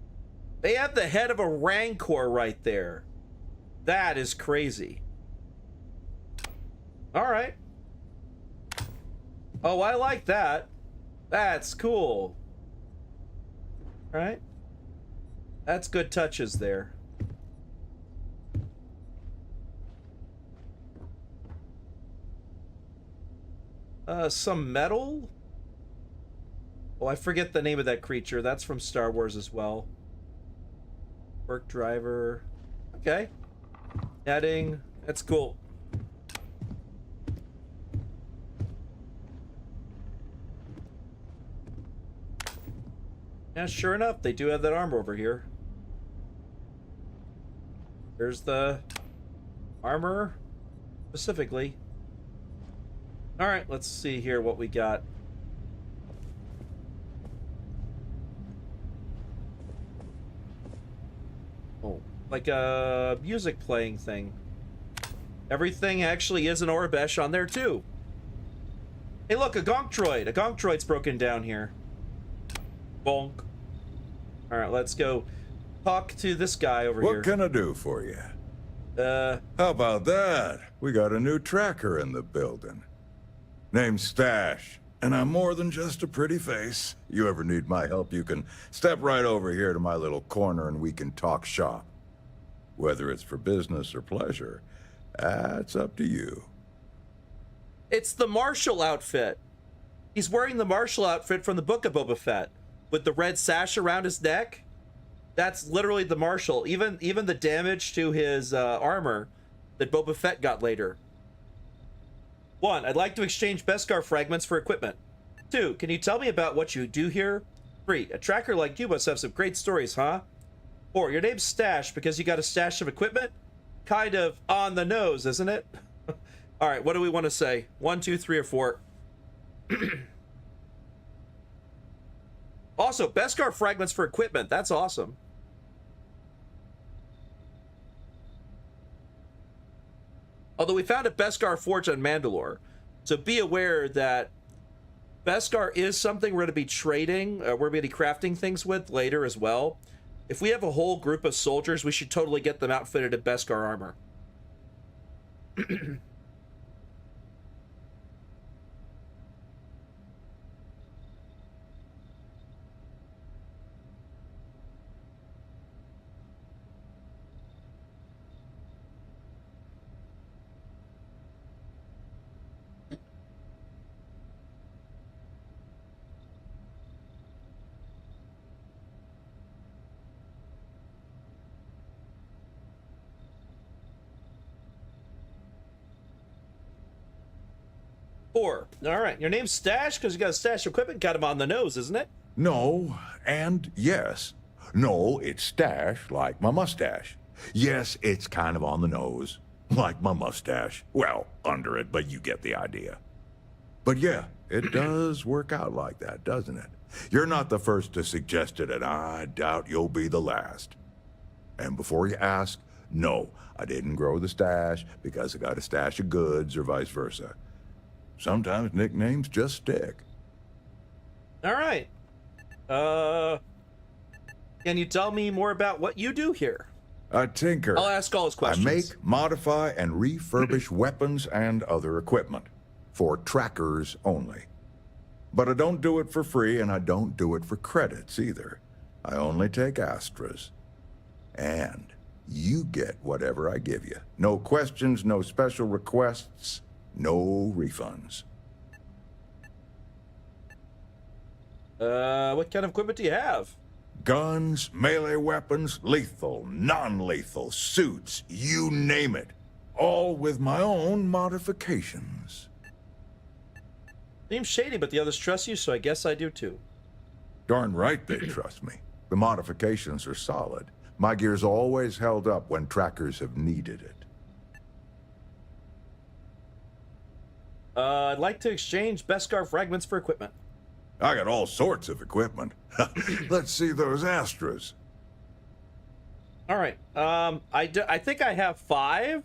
They have the head of a Rancor right there. That is crazy. All right. Oh, I like that. That's cool. All right. That's good touches there. Some metal? Oh, I forget the name of that creature. That's from Star Wars as well. Work driver. Okay. Netting. That's cool. Yeah, sure enough, they do have that armor over here. There's the armor specifically. All right, let's see here what we got. Oh, like a music playing thing. Everything actually is an Orbesh on there too. Hey, look, a Gonk Droid. A Gonk Droid's broken down here. Bonk. All right, let's go talk to this guy over here. What can I do for you? How about that? We got a new tracker in the building. Name's Stash, and I'm more than just a pretty face. You ever need my help, you can step right over here to my little corner and we can talk shop. Whether it's for business or pleasure, that's up to you. It's the Marshal outfit. He's wearing the Marshal outfit from the Book of Boba Fett with the red sash around his neck. That's literally the Marshal. Even the damage to his armor that Boba Fett got later. 1. I'd like to exchange Beskar fragments for equipment. 2. Can you tell me about what you do here? 3. A tracker like you must have some great stories, huh? 4. Your name's Stash because you got a stash of equipment? Kind of on the nose, isn't it? All right, what do we want to say? 1, 2, 3, or 4? Also, Beskar fragments for equipment. That's awesome. Although we found a Beskar forge on Mandalore. So be aware that Beskar is something we're going to be trading, we're going to be crafting things with later as well. If we have a whole group of soldiers, we should totally get them outfitted in Beskar armor. All right, your name's Stash because you got a stash of equipment. Got him on the nose, isn't it? No, and yes. No, it's Stash, like my mustache. Yes, it's kind of on the nose, like my mustache. Well, under it, but you get the idea. But yeah, it does work out like that, doesn't it? You're not the first to suggest it, and I doubt you'll be the last. And before you ask, no, I didn't grow the stash because I got a stash of goods or vice versa. Sometimes nicknames just stick. All right. Can you tell me more about what you do here? I tinker. I'll ask all his questions. I make, modify, and refurbish weapons and other equipment. For trackers only. But I don't do it for free, and I don't do it for credits either. I only take Astras. And you get whatever I give you. No questions, no special requests. No refunds. What kind of equipment do you have? Guns, melee weapons, lethal, non-lethal, suits, you name it. All with my own modifications. Seems shady, but the others trust you, so I guess I do too. Darn right they trust me. The modifications are solid. My gear's always held up when trackers have needed it. I'd like to exchange Beskar fragments for equipment. I got all sorts of equipment. Let's see those Astras. All right. I think I have 5.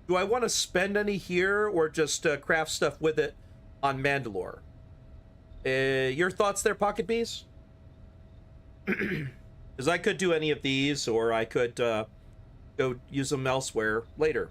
Do I want to spend any here or just craft stuff with it on Mandalore? Your thoughts there, Pocket Bees? Because I could do any of these, or I could go use them elsewhere later.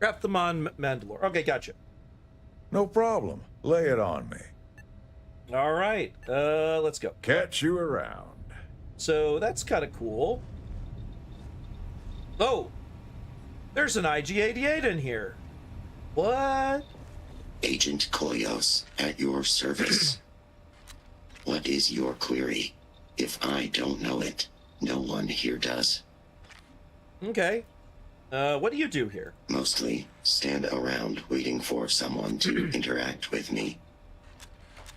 Craft them on Mandalore. Okay, gotcha. No problem. Lay it on me. All right, let's go. Catch you around. So that's kind of cool. Oh, there's an IG-88 in here. What? Agent Koyos, at your service. What is your query? If I don't know it, no one here does. Okay. What do you do here? Mostly stand around waiting for someone to interact with me.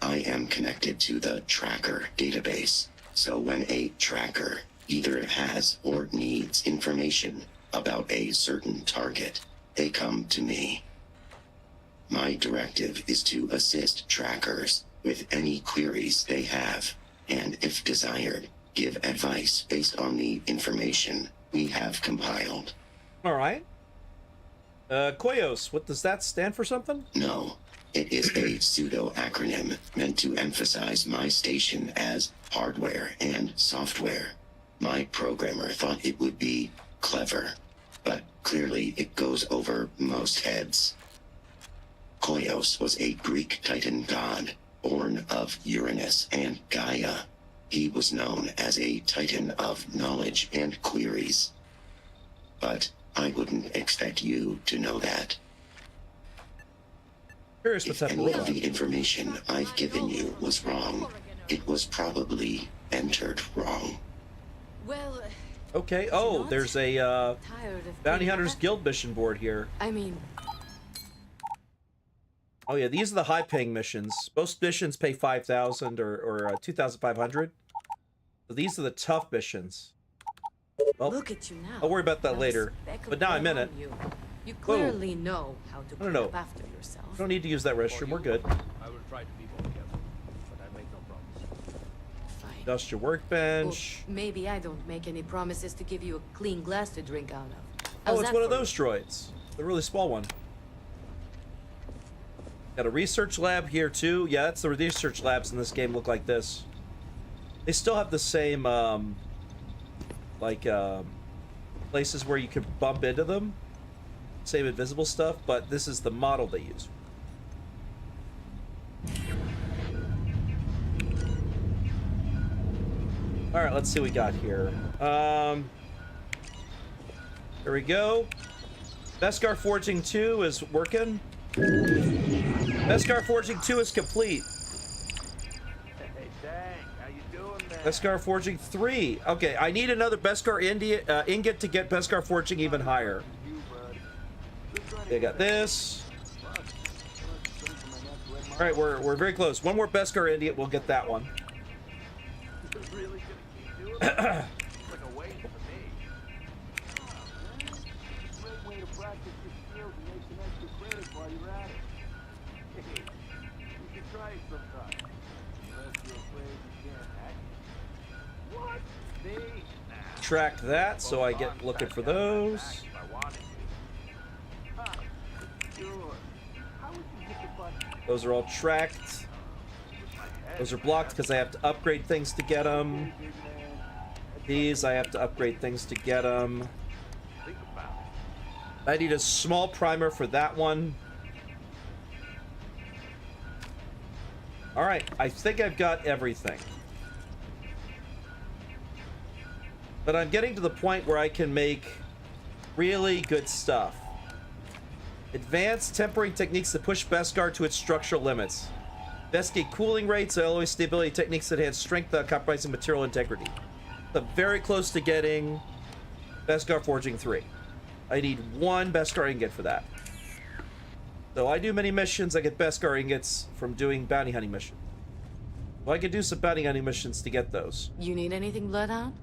I am connected to the tracker database, so when a tracker either has or needs information about a certain target, they come to me. My directive is to assist trackers with any queries they have, and if desired, give advice based on the information we have compiled. All right. Koyos, what does that stand for something? No, it is a pseudo-acronym meant to emphasize my station as hardware and software. My programmer thought it would be clever, but clearly it goes over most heads. Koyos was a Greek Titan god, born of Uranus and Gaia. He was known as a Titan of knowledge and queries. But I wouldn't expect you to know that. If any of the information I've given you was wrong, it was probably entered wrong. Well, Okay. Oh, there's a Bounty Hunters Guild mission board here. I mean, Oh yeah, these are the high-paying missions. Most missions pay 5,000 or 2,500. So these are the tough missions. Well, look at you now. I'll worry about that later. But now I'm in it. You clearly know how to clean up after yourself. I don't need to use that restroom. We're good. I will try to be more careful, but I make no promise. Dust your workbench. Well, maybe I don't make any promises to give you a clean glass to drink out of. Oh, How's it's that one of for you? those droids. The really small one. Got a research lab here too. Yeah, that's the research labs in this game look like this. They still have the same places where you can bump into them. Same invisible stuff, but this is the model they use. All right, let's see what we got here. There we go. Beskar Forging 2 is working. Beskar Forging 2 is complete. Hey, Tank, how you doing there? Beskar Forging 3. Okay, I need another Beskar ingot to get Beskar Forging even higher. They got this. All right, we're very close. One more Beskar ingot, we'll get that one. Track that, so I get looking for those. Those are all tracked. Those are blocked because I have to upgrade things to get them. These I have to upgrade things to get them. I need a small primer for that one. All right, I think I've got everything. But I'm getting to the point where I can make really good stuff. Advanced tempering techniques that push Beskar to its structural limits. Investigate cooling rates, alloy stability techniques that enhance strength without compromising material integrity. I'm very close to getting Beskar Forging 3. I need one Beskar ingot for that. So I do many missions, I get Beskar ingots from doing bounty hunting missions. Well, I could do some bounty hunting missions to get those. You need anything, Bloodhound?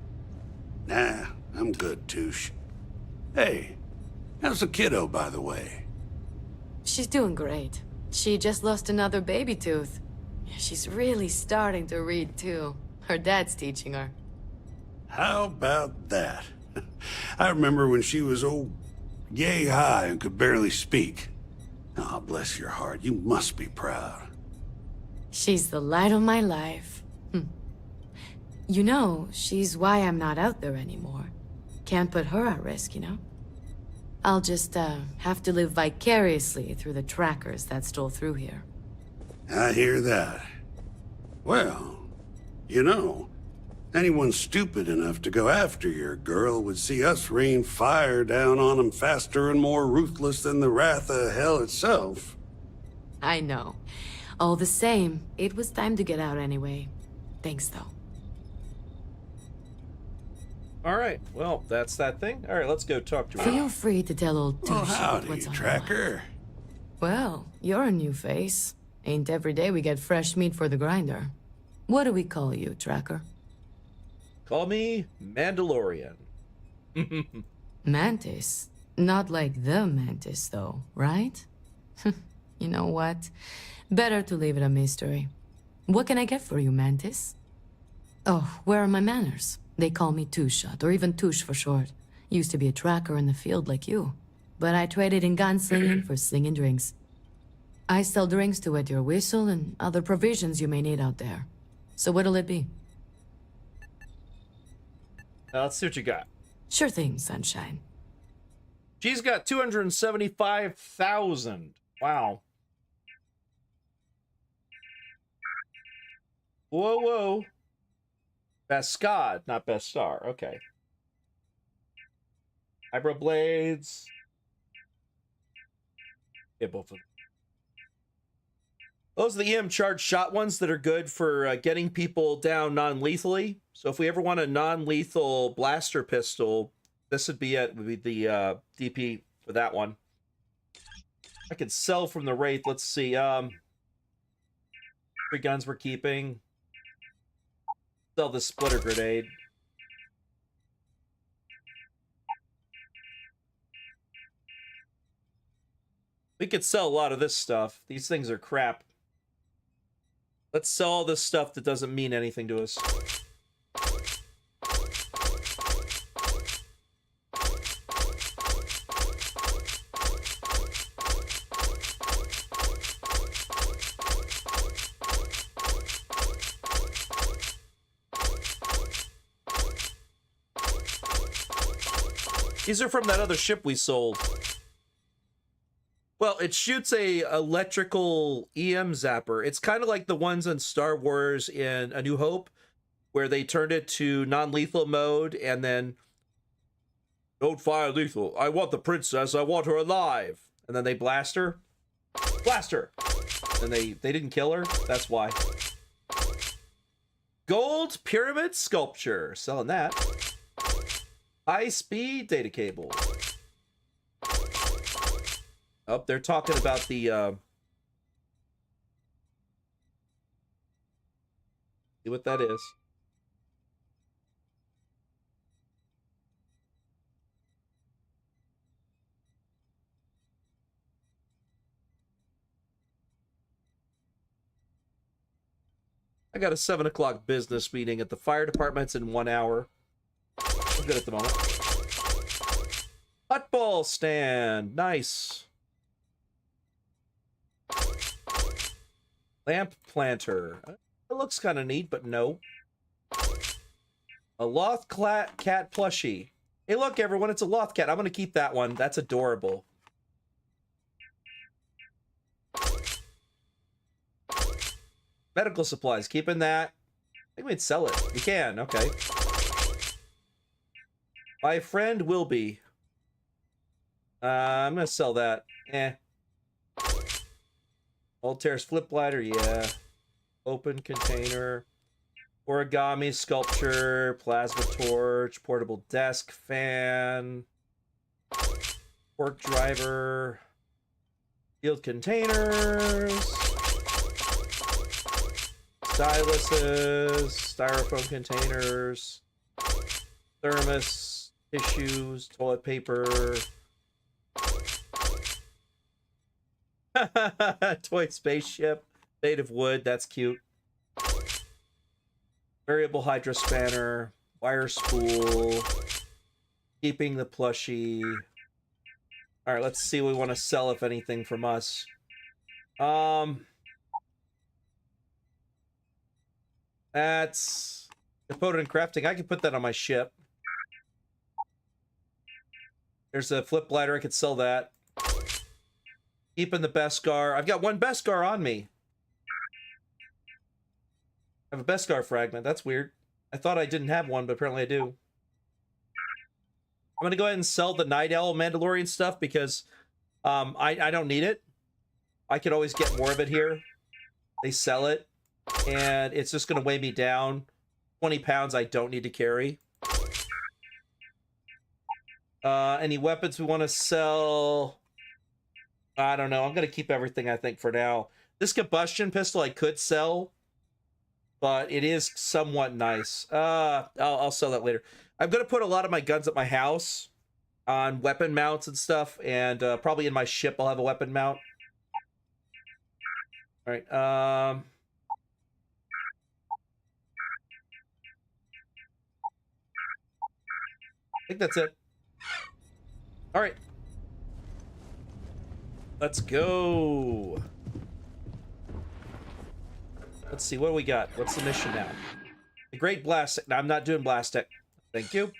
Nah, I'm good, Touche. Hey, how's the kiddo, by the way? She's doing great. She just lost another baby tooth. She's really starting to read, too. Her dad's teaching her. How about that? I remember when she was, yay high and could barely speak. Oh, bless your heart. You must be proud. She's the light of my life. You know, she's why I'm not out there anymore. Can't put her at risk, you know? I'll just, have to live vicariously through the trackers that stole through here. I hear that. Well, you know, anyone stupid enough to go after your girl would see us rain fire down on them faster and more ruthless than the wrath of hell itself. I know. All the same, it was time to get out anyway. Thanks, though. All right, well, that's that thing. All right, let's go talk to her. Feel free to tell old Well, Touche howdy, what's on your Tracker. mind. Well, you're a new face. Ain't every day we get fresh meat for the grinder. What do we call you, Tracker? Call me Mandalorian. Mantis. Not like the Mantis, though, right? You know what? Better to leave it a mystery. What can I get for you, Mantis? Oh, where are my manners? They call me Two-Shot, or even Touche for short. Used to be a tracker in the field like you. But I traded in gunslinging for slinging drinks. I sell drinks to wet your whistle and other provisions you may need out there. So what'll it be? Let's see what you got. Sure thing, sunshine. She's got 275,000. Wow. Whoa, whoa. Best Scod, not Best Star. Okay. Vibro Blades. Yeah, both of them. Those are the EM charged shot ones that are good for getting people down non-lethally. So if we ever want a non-lethal blaster pistol, this would be it. Would be the DP for that one. I could sell from the Wraith. Let's see. 3 guns we're keeping. Sell the splitter grenade. We could sell a lot of this stuff. These things are crap. Let's sell all this stuff that doesn't mean anything to us. These are from that other ship we sold. Well, it shoots a electrical EM zapper. It's kind of like the ones in Star Wars in A New Hope, where they turned it to non-lethal mode and then don't fire lethal. I want the princess. I want her alive. And then they blast her. Blast her. And they didn't kill her. That's why. Gold pyramid sculpture. Selling that. High-speed data cable. Oh, they're talking about the, see what that is. I got a 7 o'clock business meeting at the fire department's in 1 hour. I'm good at the moment. Hot ball stand. Nice. Lamp planter. It looks kind of neat, but no. A loth cat plushie. Hey, look, everyone, it's a loth cat. I'm going to keep that one. That's adorable. Medical supplies. Keeping that. I think we'd sell it. We can. Okay. My friend will be. I'm going to sell that. Voltaire's flip glider, yeah. Open container. Origami sculpture. Plasma torch. Portable desk fan. Fork driver. Sealed containers. Styluses. Styrofoam containers. Thermos. Tissues. Toilet paper. Toy spaceship made of wood. That's cute. Variable hydro spanner. Wire spool. Keeping the plushie. All right, let's see what we want to sell, if anything, from us. That's component crafting. I can put that on my ship. There's a flip glider. I could sell that. Keeping the Beskar. I've got 1 Beskar on me. I have a Beskar fragment. That's weird. I thought I didn't have one, but apparently I do. I'm going to go ahead and sell the Night Owl Mandalorian stuff because I don't need it. I could always get more of it here. They sell it, and it's just going to weigh me down. 20 pounds I don't need to carry. Any weapons we want to sell? I don't know. I'm going to keep everything, I think, for now. This combustion pistol I could sell, but it is somewhat nice. I'll sell that later. I'm going to put a lot of my guns at my house on weapon mounts and stuff, and probably in my ship I'll have a weapon mount. All right. I think that's it. All right. Let's go. Let's see, what do we got? What's the mission now? The Great Blast. No, I'm not doing Blast Tech. Thank you.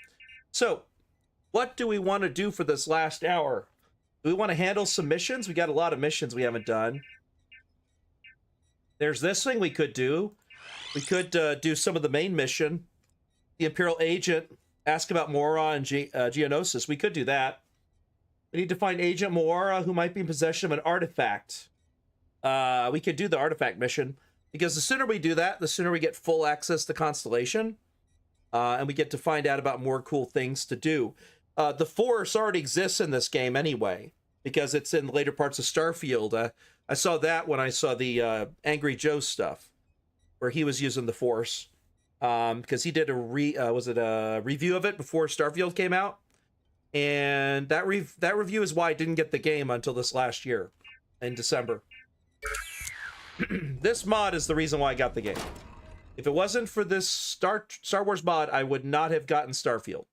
So, what do we want to do for this last hour? Do we want to handle some missions? We got a lot of missions we haven't done. There's this thing we could do. We could do some of the main mission. The Imperial Agent, ask about Mora and Geonosis. We could do that. We need to find Agent Mora, who might be in possession of an artifact. We could do the artifact mission. Because the sooner we do that, the sooner we get full access to Constellation. And we get to find out about more cool things to do. The Force already exists in this game anyway, because it's in later parts of Starfield. I saw that when I saw the Angry Joe stuff, where he was using the Force. Because he did a review of it before Starfield came out. And that review is why I didn't get the game until this last year, in December. This mod is the reason why I got the game. If it wasn't for this Star Wars mod, I would not have gotten Starfield.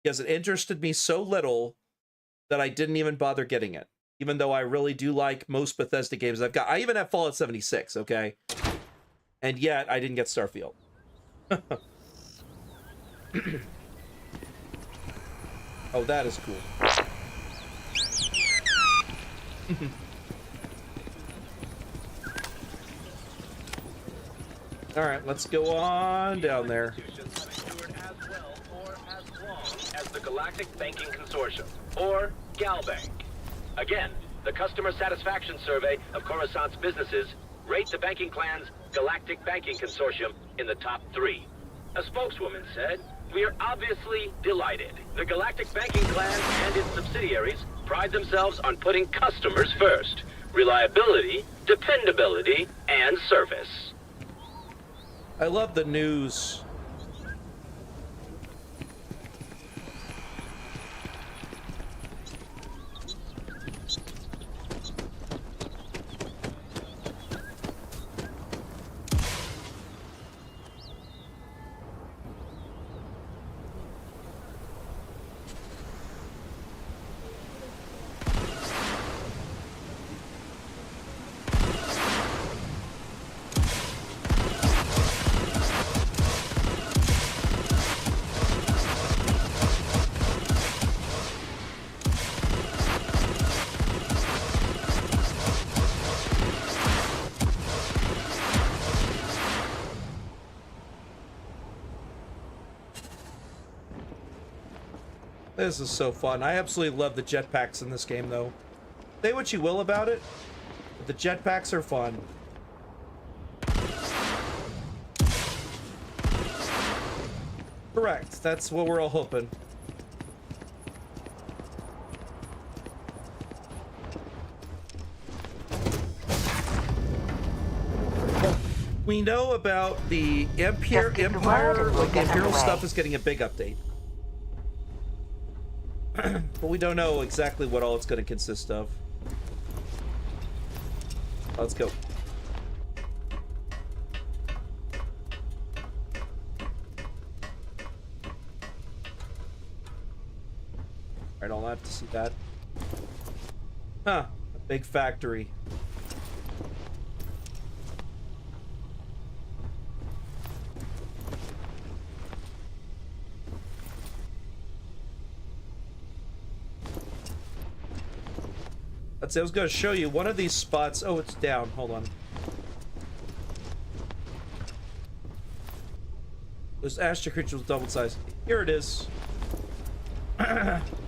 Because it interested me so little that I didn't even bother getting it. Even though I really do like most Bethesda games I've got. I even have Fallout 76, okay? And yet, I didn't get Starfield. Oh, that is cool. All right, let's go on down there. As the Galactic Banking Consortium, or GalBank. Again, the customer satisfaction survey of Coruscant's businesses rate the banking clan's Galactic Banking Consortium in the top 3. A spokeswoman said, "We are obviously delighted. The Galactic Banking Clan and its subsidiaries pride themselves on putting customers first. Reliability, dependability, and service." I love the news. This is so fun. I absolutely love the jetpacks in this game, though. Say what you will about it, but the jetpacks are fun. Correct. That's what we're all hoping. We know about the Empire, like the Imperial stuff is getting a big update. But we don't know exactly what all it's going to consist of. Let's go. Alright, I'll have to see that. Huh, a big factory. I was going to show you one of these spots. Oh, it's down. Hold on. Those Ashta creatures double sized. Here it is.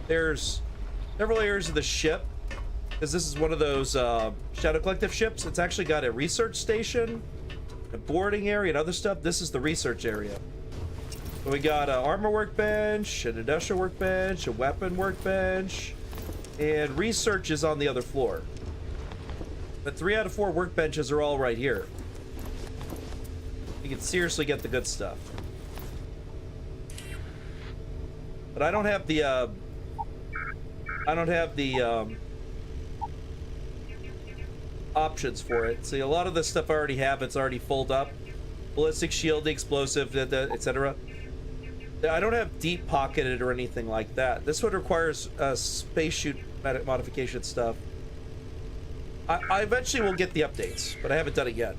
There's several areas of the ship, because this is one of those Shadow Collective ships. It's actually got a research station, a boarding area, and other stuff. This is the research area. So we got an armor workbench, an industrial workbench, a weapon workbench. And research is on the other floor. But 3 out of 4 workbenches are all right here. You can seriously get the good stuff. But I don't have the options for it. See, a lot of the stuff I already have, it's already full up. Ballistic shield, the explosive, etc. I don't have deep pocketed or anything like that. This one requires space shoot modification stuff. I eventually will get the updates, but I haven't done it yet.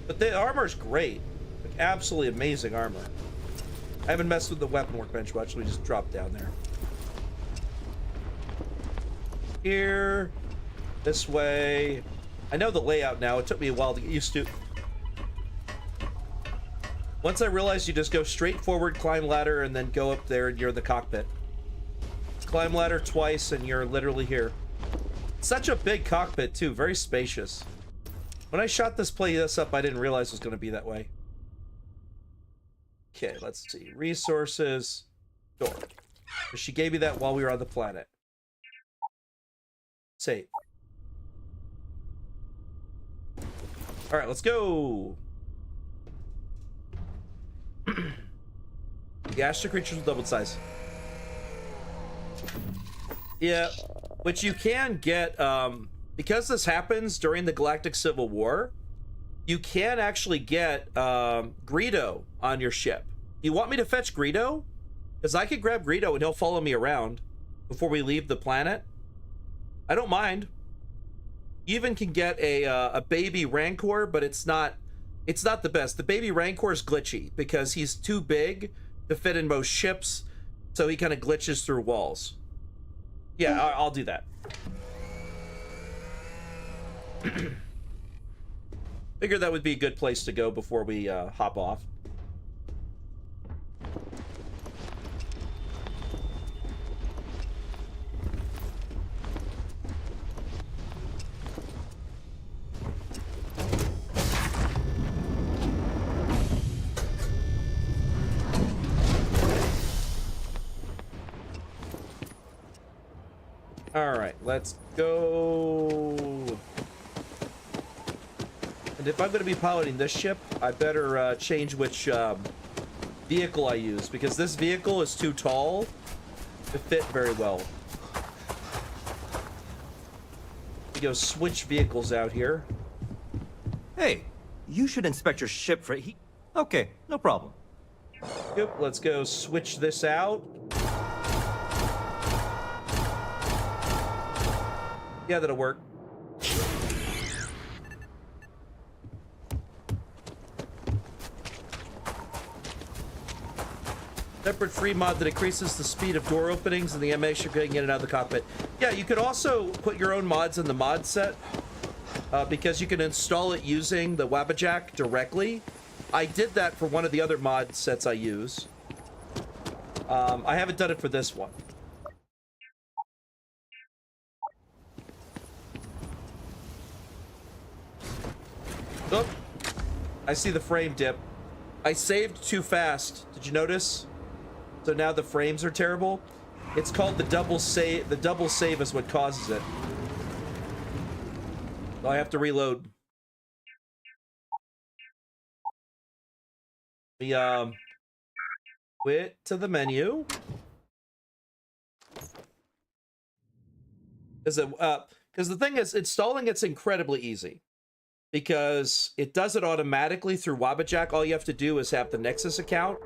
But the armor's great. Like, absolutely amazing armor. I haven't messed with the weapon workbench much. We just dropped down there. Here. This way. I know the layout now. It took me a while to get used to. Once I realized you just go straight forward, climb ladder, and then go up there and you're in the cockpit. Climb ladder twice and you're literally here. Such a big cockpit too, very spacious. When I shot this up, I didn't realize it was going to be that way. Okay, let's see. Resources. Door. She gave me that while we were on the planet. Save. Alright, let's go! Gastric creatures with doubled size. Yeah, which you can get, because this happens during the Galactic Civil War, you can actually get Greedo on your ship. You want me to fetch Greedo? Because I could grab Greedo and he'll follow me around before we leave the planet. I don't mind. You even can get a baby Rancor, but it's not the best. The baby Rancor is glitchy because he's too big to fit in most ships, so he kind of glitches through walls. Yeah, I'll do that. Figured that would be a good place to go before we hop off. All right, let's go. And if I'm going to be piloting this ship, I better change which vehicle I use, because this vehicle is too tall to fit very well. We go switch vehicles out here. Hey, you should inspect your ship for Okay, no problem. Yep, let's go switch this out. Yeah, that'll work. Separate free mod that increases the speed of door openings and the animation getting in and out of the cockpit. Yeah, you could also put your own mods in the mod set because you can install it using the Wabajack directly. I did that for one of the other mod sets I use. I haven't done it for this one. Oh, I see the frame dip. I saved too fast. Did you notice? So now the frames are terrible. It's called the double save. The double save is what causes it. So I have to reload. We quit to the menu. Because the thing is, installing it's incredibly easy. Because it does it automatically through Wabajack. All you have to do is have the Nexus account.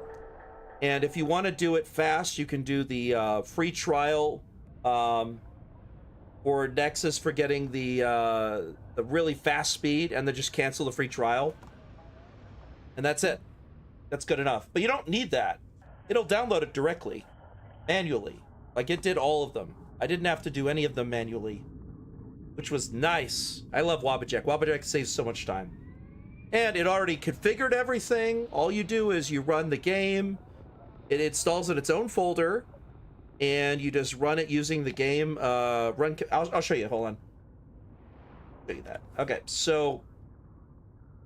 And if you want to do it fast, you can do the free trial or Nexus for getting the really fast speed, and then just cancel the free trial. And that's it. That's good enough. But you don't need that. It'll download it directly, manually. Like it did all of them. I didn't have to do any of them manually, which was nice. I love Wabajack. Wabajack saves so much time. And it already configured everything. All you do is you run the game. It installs in its own folder, and you just run it using the game. I'll show you. Hold on. Show you that. Okay, so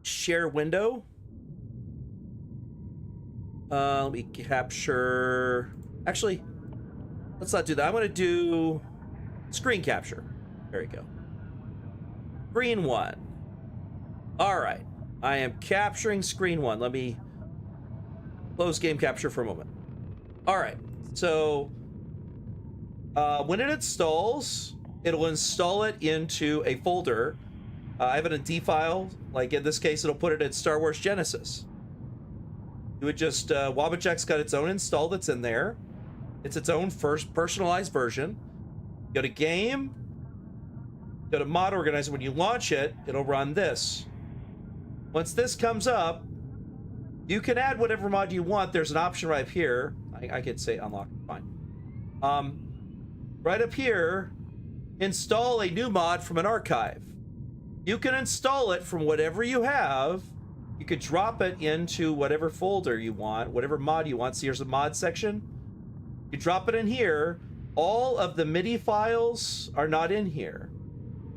share window. Let me capture. Actually, let's not do that. I'm going to do screen capture. There you go. Screen one. All right. I am capturing screen one. Let me close game capture for a moment. All right. So when it installs, it'll install it into a folder I have it in D file. Like in this case, it'll put it in Star Wars Genesis. You would just, Wabachek's got its own install that's in there. It's its own first personalized version. Go to game, go to mod organizer. When you launch it, it'll run this. Once this comes up, you can add whatever mod you want. There's an option right here. I could say unlock, fine. Right up here, install a new mod from an archive. You can install it from whatever you have. You could drop it into whatever folder you want, whatever mod you want. So here's a mod section. You drop it in here. All of the MIDI files are not in here.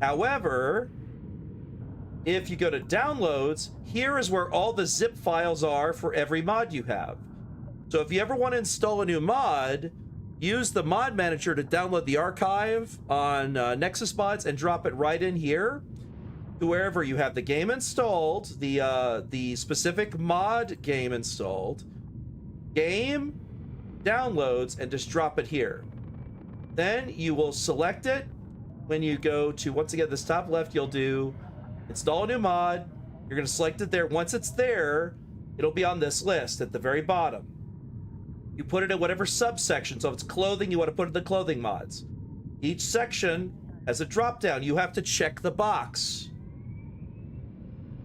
However, if you go to downloads, here is where all the zip files are for every mod you have. So if you ever want to install a new mod, use the mod manager to download the archive on Nexus Mods and drop it right in here to wherever you have the game installed, the specific mod game installed, game, downloads, and just drop it here. Then you will select it. When you go to, once again, this top left, you'll do install a new mod. You're going to select it there. Once it's there, it'll be on this list at the very bottom. You put it in whatever subsection. So if it's clothing, you want to put it in the clothing mods. Each section has a drop down. You have to check the box.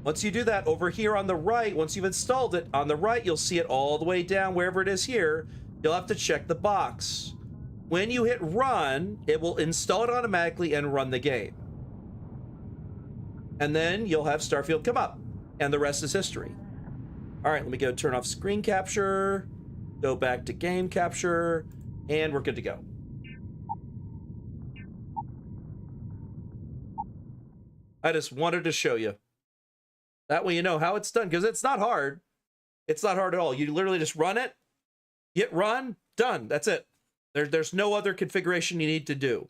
Once you do that, over here on the right, once you've installed it, on the right, you'll see it all the way down, wherever it is here. You'll have to check the box. When you hit run, it will install it automatically and run the game. And then you'll have Starfield come up, and the rest is history. All right, let me go turn off screen capture, go back to game capture, and we're good to go. I just wanted to show you. That way you know how it's done, because it's not hard. It's not hard at all. You literally just run it, hit run, done. That's it. There's no other configuration you need to do.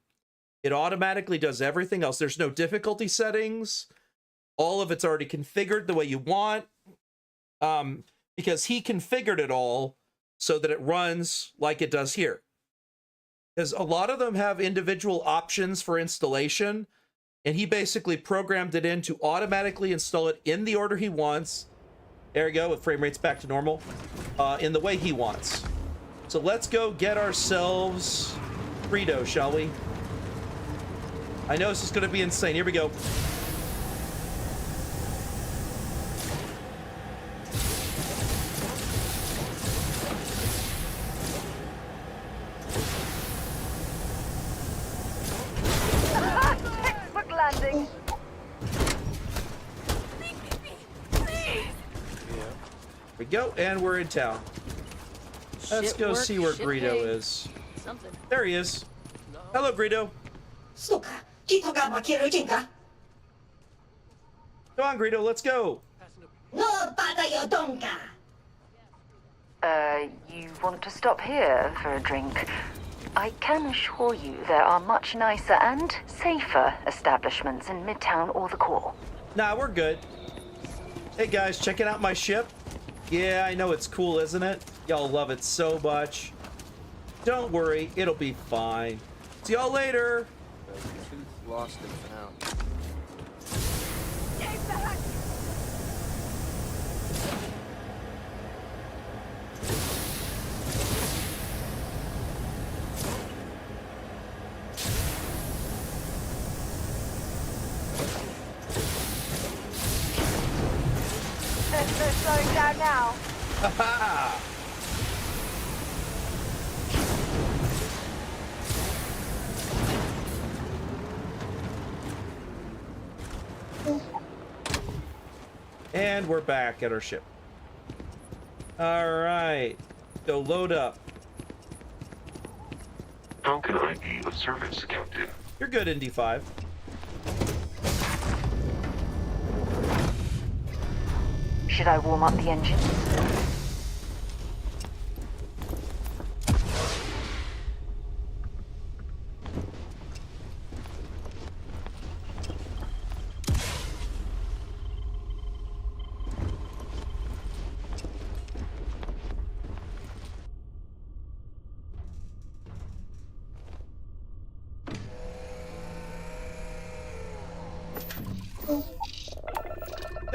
It automatically does everything else. There's no difficulty settings. All of it's already configured the way you want, because he configured it all so that it runs like it does here. Because a lot of them have individual options for installation, and he basically programmed it in to automatically install it in the order he wants. There we go, with frame rates back to normal, in the way he wants. So let's go get ourselves Greedo, shall we? I know this is going to be insane. Here we go. Textbook landing. Here we go, and we're in town. Let's go see where Greedo is. Something. There he is. Hello, Greedo. Come on, Greedo, let's go. You want to stop here for a drink? I can assure you there are much nicer and safer establishments in Midtown or the core. Nah, we're good. Hey guys, checking out my ship? Yeah, I know it's cool, isn't it? Y'all love it so much. Don't worry, it'll be fine. See y'all later. Lost and found. They're slowing down now. Ha-ha! And we're back at our ship. All right, go load up. How can I be of service, Captain? You're good, Indy 5. Should I warm up the engines?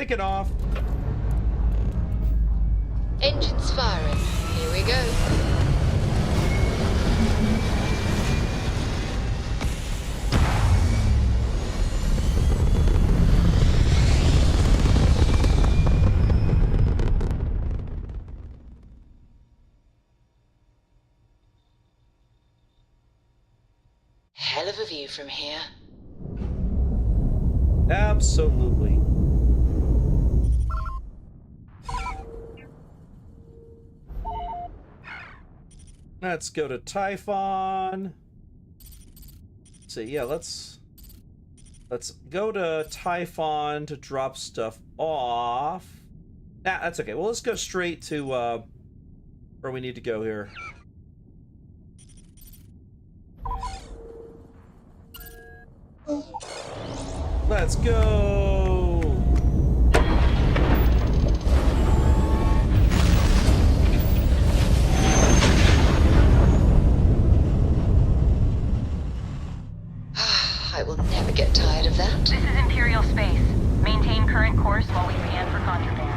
Take it off. Engines firing. Here we go. Hell of a view from here. Absolutely. Let's go to Typhon. Let's see, yeah, let's go to Typhon to drop stuff off. Nah, that's okay. Well, let's go straight to where we need to go here. Let's go. I will never get tired of that. This is Imperial Space. Maintain current course while we scan for contraband.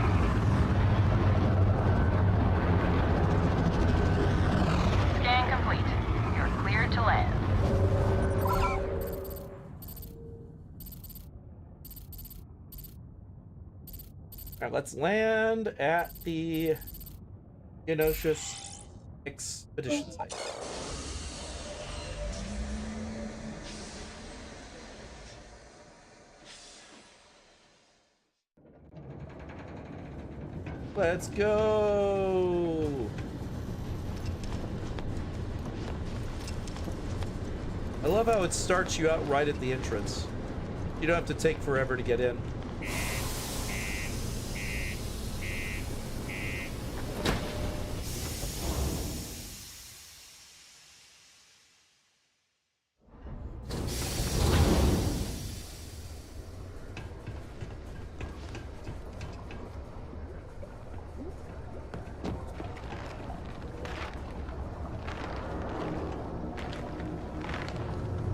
Scan complete. You're cleared to land. Alright, let's land at the Geonosis expedition site. Let's go! I love how it starts you out right at the entrance. You don't have to take forever to get in.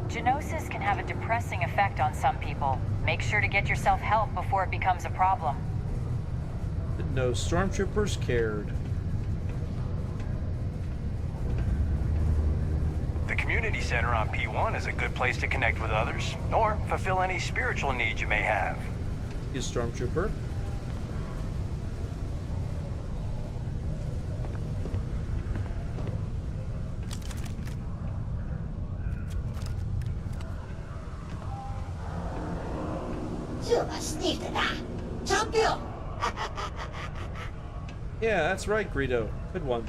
Geonosis can have a depressing effect on some people. Make sure to get yourself help before it becomes a problem. No stormtroopers cared. The community center on P1 is a good place to connect with others, or fulfill any spiritual needs you may have. You stormtrooper. Yeah, that's right, Greedo. Good one.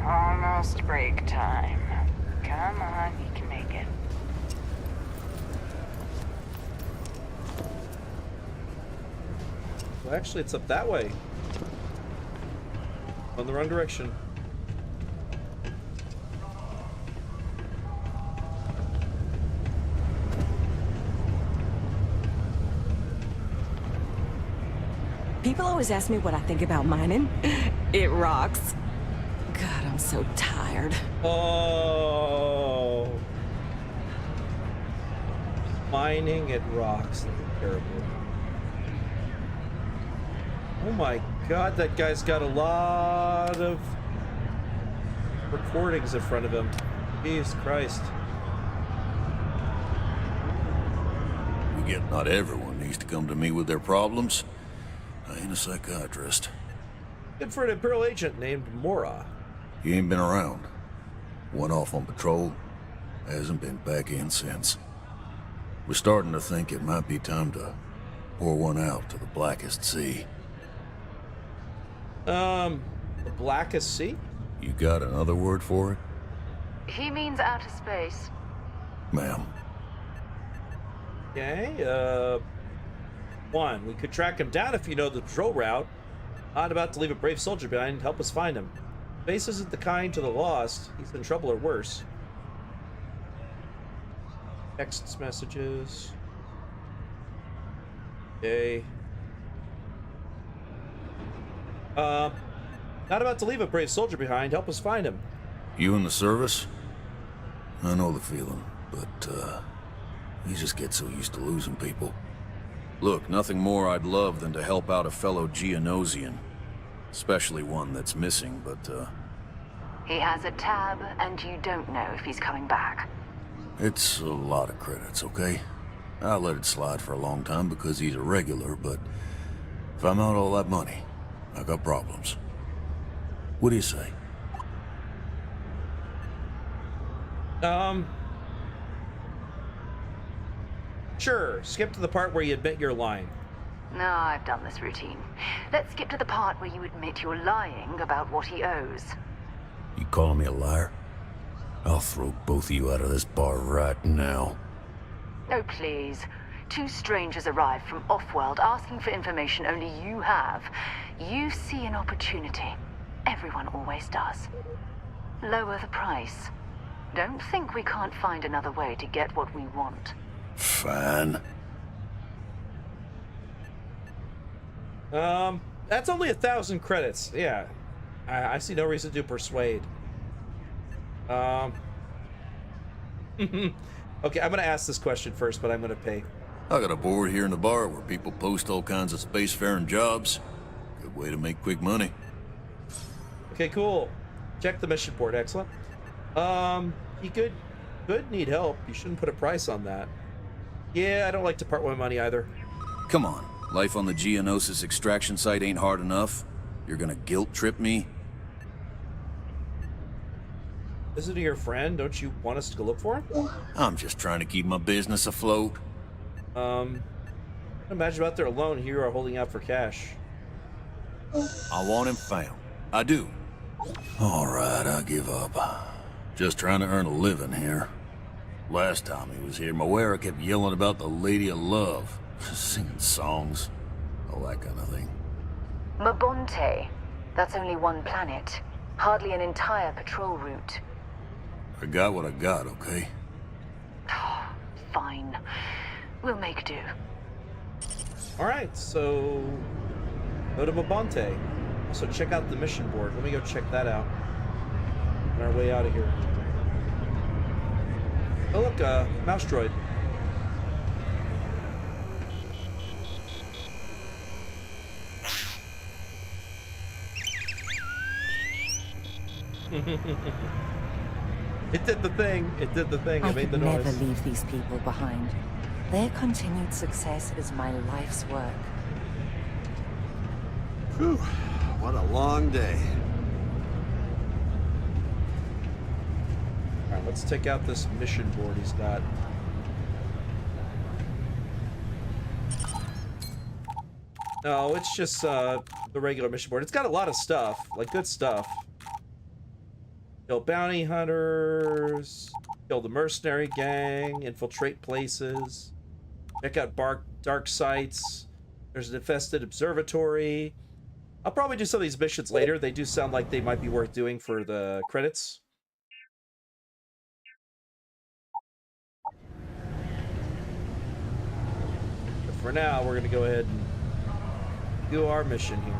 Almost break time. Come on, you can make it. Well, actually, it's up that way. On the wrong direction. People always ask me what I think about mining. It rocks. God, I'm so tired. Oh. Mining, it rocks. Terrible. Oh my god, that guy's got a lot of recordings in front of him. Jesus Christ. You get not everyone needs to come to me with their problems. I ain't a psychiatrist. Good for an Imperial agent named Mora. He ain't been around. Went off on patrol. Hasn't been back in since. We're starting to think it might be time to pour one out to the Blackest Sea. The Blackest Sea? You got another word for it? He means outer space. Ma'am. Okay, one, we could track him down if you know the patrol route. Not about to leave a brave soldier behind. Help us find him. Space isn't the kind to the lost. He's in trouble or worse. Text messages. Okay. Not about to leave a brave soldier behind. Help us find him. You in the service? I know the feeling, but, You just get so used to losing people. Look, nothing more I'd love than to help out a fellow Geonosian. Especially one that's missing, but, He has a tab, and you don't know if he's coming back. it's a lot of credits, okay? I let it slide for a long time because he's a regular, but if I'm out all that money, I got problems. What do you say? Sure. Skip to the part where you admit you're lying. No, I've done this routine. Let's skip to the part where you admit you're lying about what he owes. You calling me a liar? I'll throw both of you out of this bar right now. Oh, please. Two strangers arrive from off-world asking for information only you have. You see an opportunity. Everyone always does. Lower the price. Don't think we can't find another way to get what we want. Fine. That's only 1,000 credits. Yeah. I see no reason to persuade. Okay, I'm gonna ask this question first, but I'm gonna pay. I got a board here in the bar where people post all kinds of spacefaring jobs. Good way to make quick money. Okay, cool. Check the mission board. Excellent. You could need help. You shouldn't put a price on that. Yeah, I don't like to part with my money either. Come on, life on the Geonosis extraction site ain't hard enough. You're gonna guilt trip me? Isn't he your friend? Don't you want us to go look for him? I'm just trying to keep my business afloat. Imagine out there alone. Here you are holding out for cash. I want him found. I do. All right, I give up. Just trying to earn a living here. Last time he was here, Moira kept yelling about the Lady of Love, singing songs, all that kind of thing. Mabonte. That's only one planet. Hardly an entire patrol route. I got what I got, okay? Fine. We'll make do. Alright, so go to Mabonte. Also check out the mission board. Let me go check that out on our way out of here. Oh look, mouse droid. It did the thing. It did the thing. It made the noise. I could never leave these people behind. Their continued success is my life's work. Whew, what a long day. Alright, let's take out this mission board he's got. No, it's just the regular mission board. It's got a lot of stuff, like good stuff. Kill bounty hunters, kill the mercenary gang, infiltrate places, check out dark sites. There's an infested observatory. I'll probably do some of these missions later. They do sound like they might be worth doing for the credits. But for now, we're going to go ahead and do our mission here.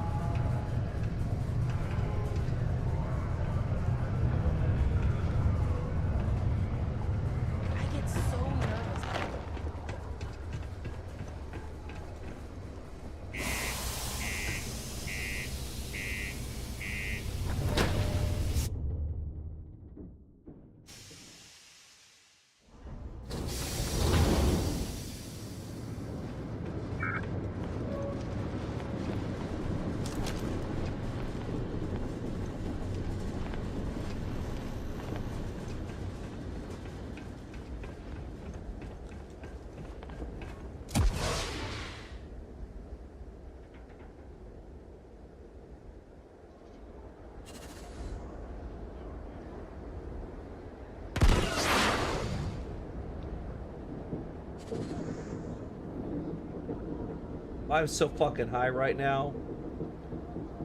I'm so fucking high right now.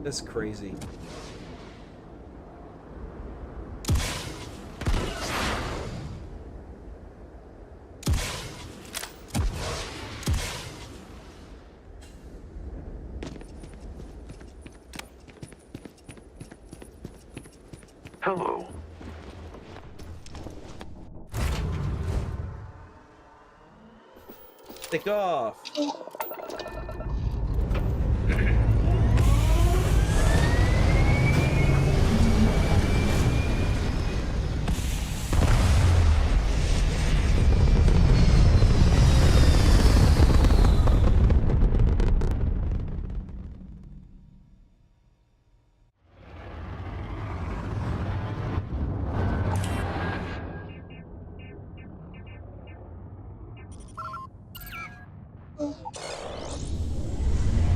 That's crazy. Hello. Take off.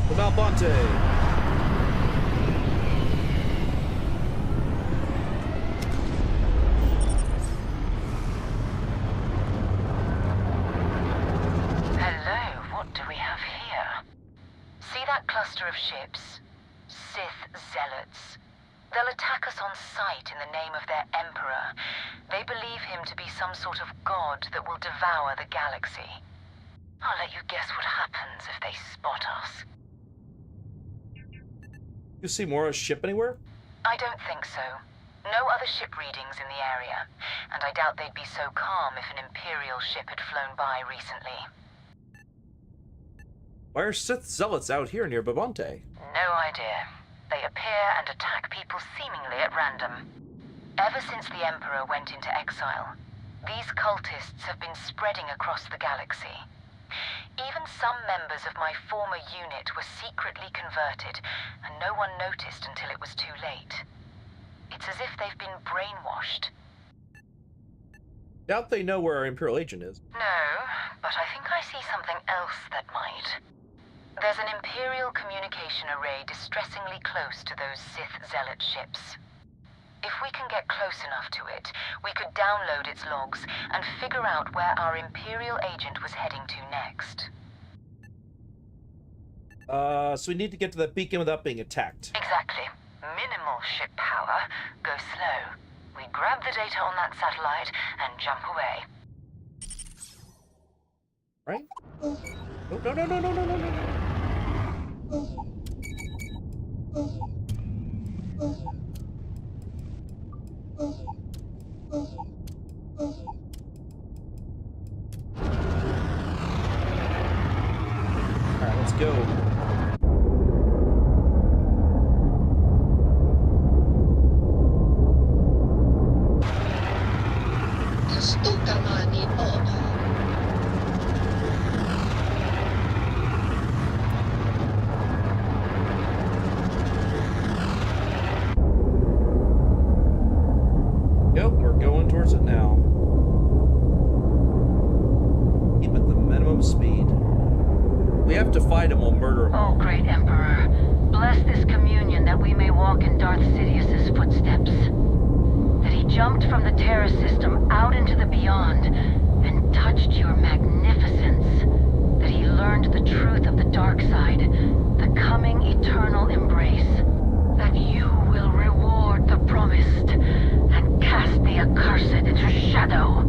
The Malbonte. Cluster of ships, Sith zealots. They'll attack us on sight in the name of their emperor. They believe him to be some sort of god that will devour the galaxy. I'll let you guess what happens if they spot us. You see Mora's ship anywhere? I don't think so. No other ship readings in the area, and I doubt they'd be so calm if an Imperial ship had flown by recently. Why are Sith zealots out here near Babante? No idea. They appear and attack people seemingly at random. Ever since the Emperor went into exile, these cultists have been spreading across the galaxy. Even some members of my former unit were secretly converted, and no one noticed until it was too late. It's as if they've been brainwashed. Doubt they know where our Imperial agent is. No, but I think I see something else that might. There's an Imperial communication array distressingly close to those Sith zealot ships. If we can get close enough to it, we could download its logs and figure out where our Imperial agent was heading to next. So we need to get to that beacon without being attacked. Exactly. Minimal ship power. Go slow. We grab the data on that satellite and jump away. Right? No, no, no, no, no, no, no, no. Alright, let's go. Yep, we're going towards it now. Keep at the minimum speed. We have to fight him, we'll murder him. Oh, great Emperor, bless this communion that we may walk in Darth Sidious's footsteps. That he jumped from the Terra system out into the beyond and touched your magnificence. That he learned the truth of the dark side, the coming eternal embrace. That you will reward the promised and cast the accursed into shadow.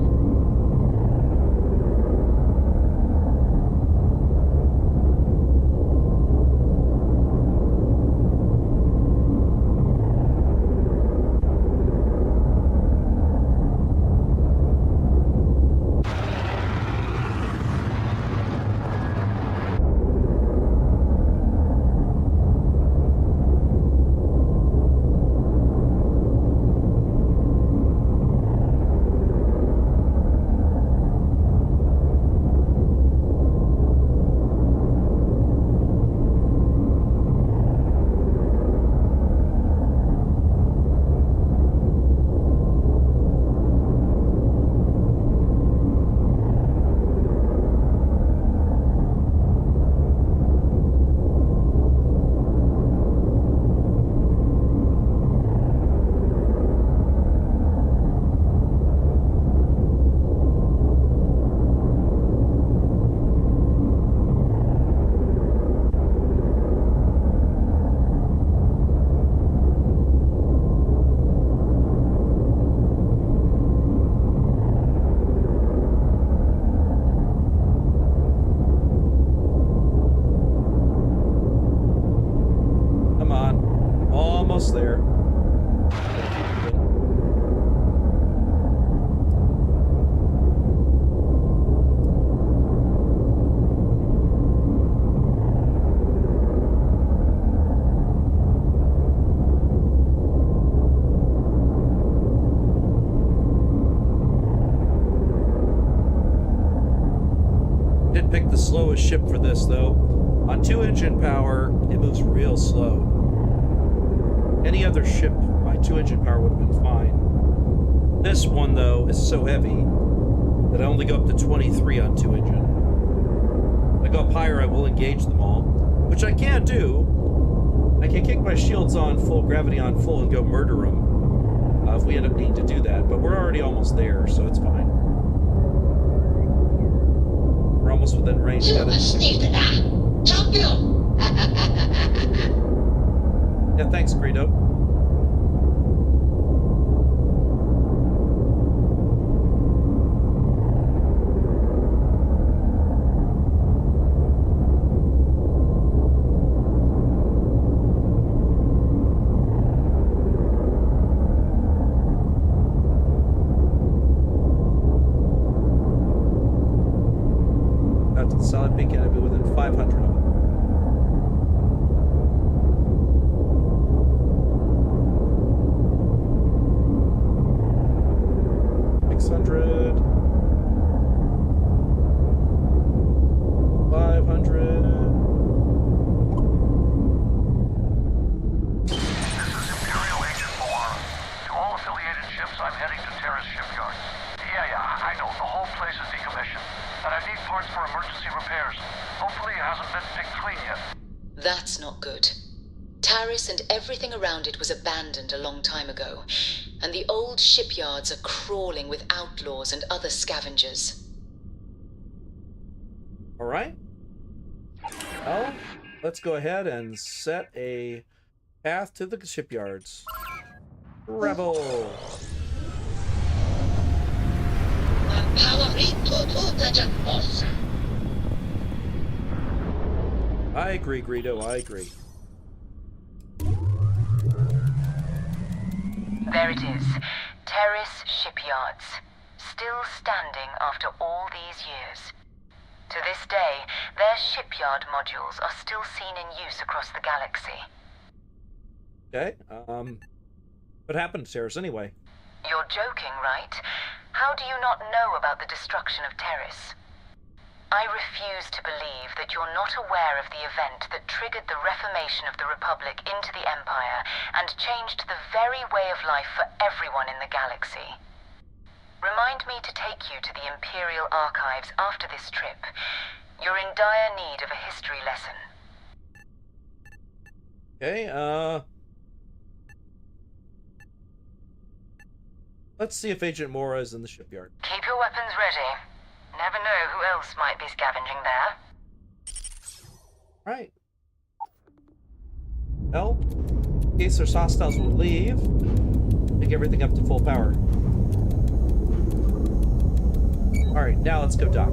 picked the slowest ship for this, though. On 2 engine power, it moves real slow. Any other ship, my 2 engine power would have been fine. This one, though, is so heavy that I only go up to 23 on 2 engine. If I go up higher, I will engage them all, which I can do. I can kick my shields on full, gravity on full, and go murder them if we end up needing to do that, but we're already almost there, so it's fine. We're almost within range. Yeah, thanks, Greedo. Solid beacon, I'd be within 500 of it. That's not good. Taris and everything around it was abandoned a long time ago, and the old shipyards are crawling with outlaws and other scavengers. All right. Well, let's go ahead and set a path to the shipyards. Rebel. I agree, Greedo, I agree. There it is. Terrace Shipyards. Still standing after all these years. To this day, their shipyard modules are still seen in use across the galaxy. Okay, what happened to Terrace anyway? You're joking, right? How do you not know about the destruction of Terrace? I refuse to believe that you're not aware of the event that triggered the reformation of the Republic into the Empire and changed the very way of life for everyone in the galaxy. Remind me to take you to the Imperial Archives after this trip. You're in dire need of a history lesson. Okay, let's see if Agent Mora is in the shipyard. Keep your weapons ready. Never know who else might be scavenging there. Right. Well, in case there's hostiles, we'll leave. Take everything up to full power. Alright, now let's go dock.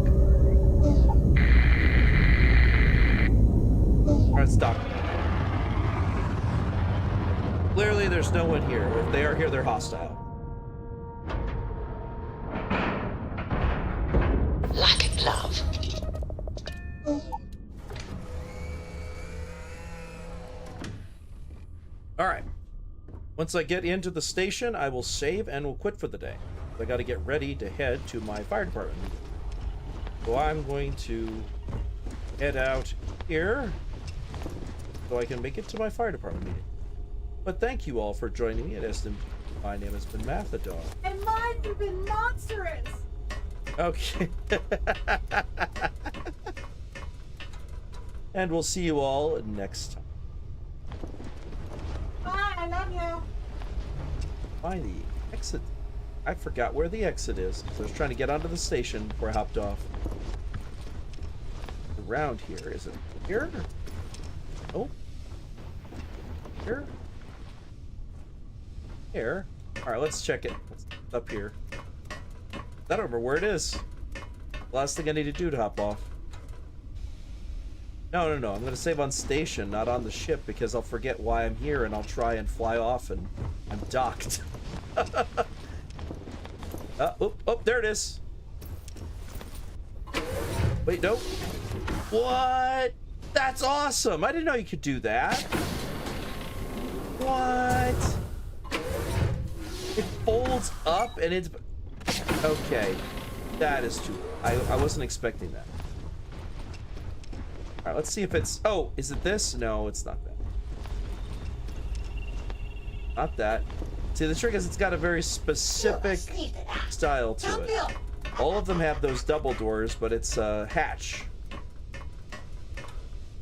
Alright, let's dock. Clearly there's no one here. If they are here, they're hostile. Like a glove. Alright. Once I get into the station, I will save and will quit for the day. I gotta get ready to head to my fire department meeting. So I'm going to head out here so I can make it to my fire department meeting. But thank you all for joining me at SNMGD. My name has been Mathadar. And mine have been monstrous! Okay. And we'll see you all next time. Bye, I love you. Find the exit. I forgot where the exit is. So I was trying to get onto the station before I hopped off. Around here. Is it here? Oh. Here? Here. Alright, let's check it. It's up here. I don't remember where it is. Last thing I need to do to hop off. No. I'm going to save on station, not on the ship, because I'll forget why I'm here and I'll try and fly off and I'm docked. Oh, there it is. Wait, nope. What? That's awesome. I didn't know you could do that. What? It folds up and it's... Okay. That is too... I wasn't expecting that. Alright, let's see if it's... Oh, is it this? No, it's not that. Not that. See, the trick is it's got a very specific style to it. All of them have those double doors, but it's a hatch.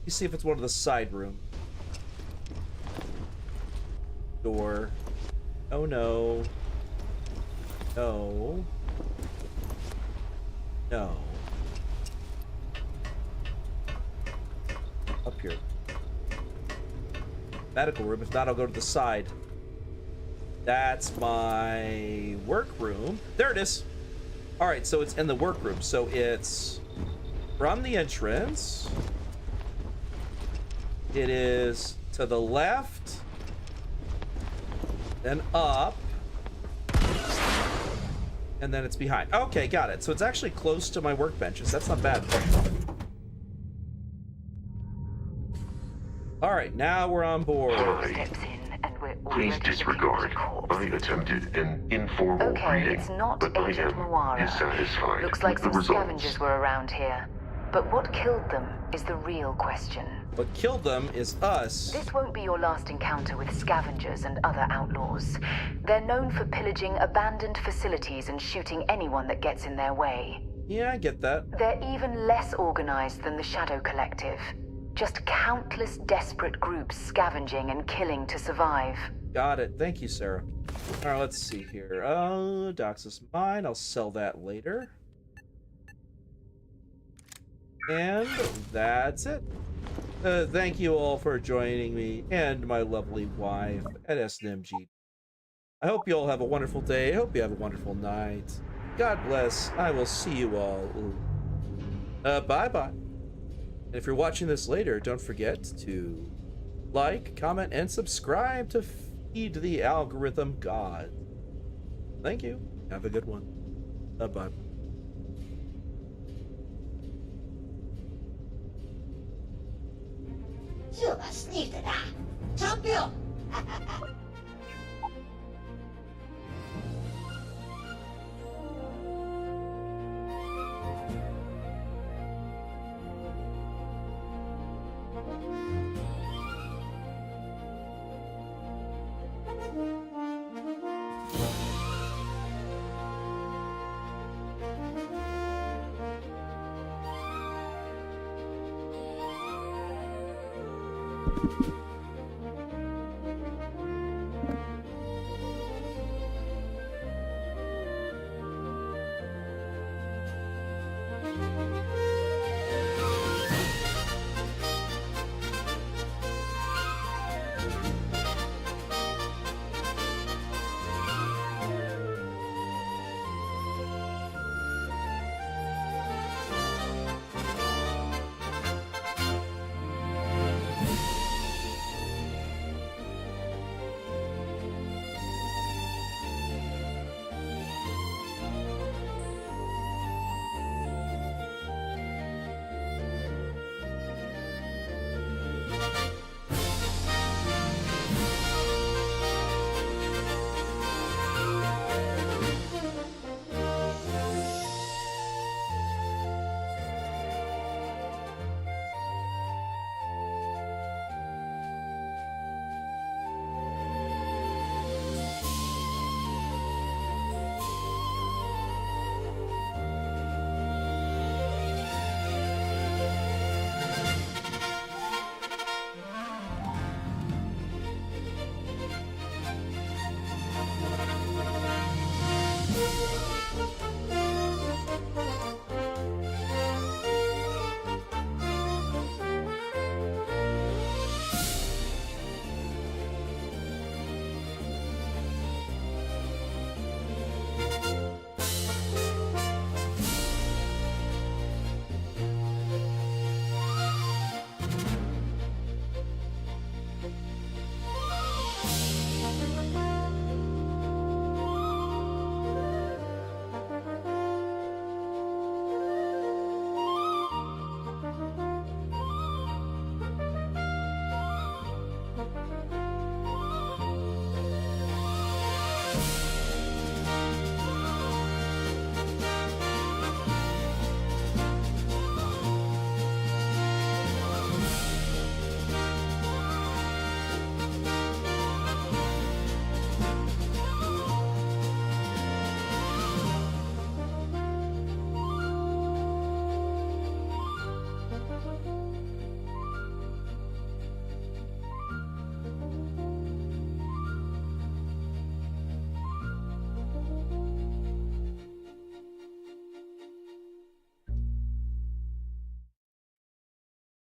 You see if it's one of the side room. Door. Oh no. No. No. Up here. Medical room. If not, I'll go to the side. That's my workroom. There it is. All right, so it's in the workroom. So it's from the entrance. It is to the left. Then up. And then it's behind. Okay, got it. So it's actually close to my workbenches. That's not bad. All right, now we're on board. Hi. Please disregard. I attempted an informal greeting, it's not but I Agent am Moira. dissatisfied Looks like with the some results. scavengers were around here. But what killed them is the real question. What killed them is us. This won't be your last encounter with scavengers and other outlaws. They're known for pillaging abandoned facilities and shooting anyone that gets in their way. Yeah, I get that. They're even less organized than the Shadow Collective. Just countless desperate groups scavenging and killing to survive. Got it. Thank you, Sarah. All right, let's see here. Doxus mine. I'll sell that later. And that's it. Thank you all for joining me and my lovely wife at SNMGD. I hope you all have a wonderful day. I hope you have a wonderful night. God bless. I will see you all. Bye-bye. And if you're watching this later, don't forget to like, comment, and subscribe to feed the algorithm god. Thank you. Have a good one. Bye-bye.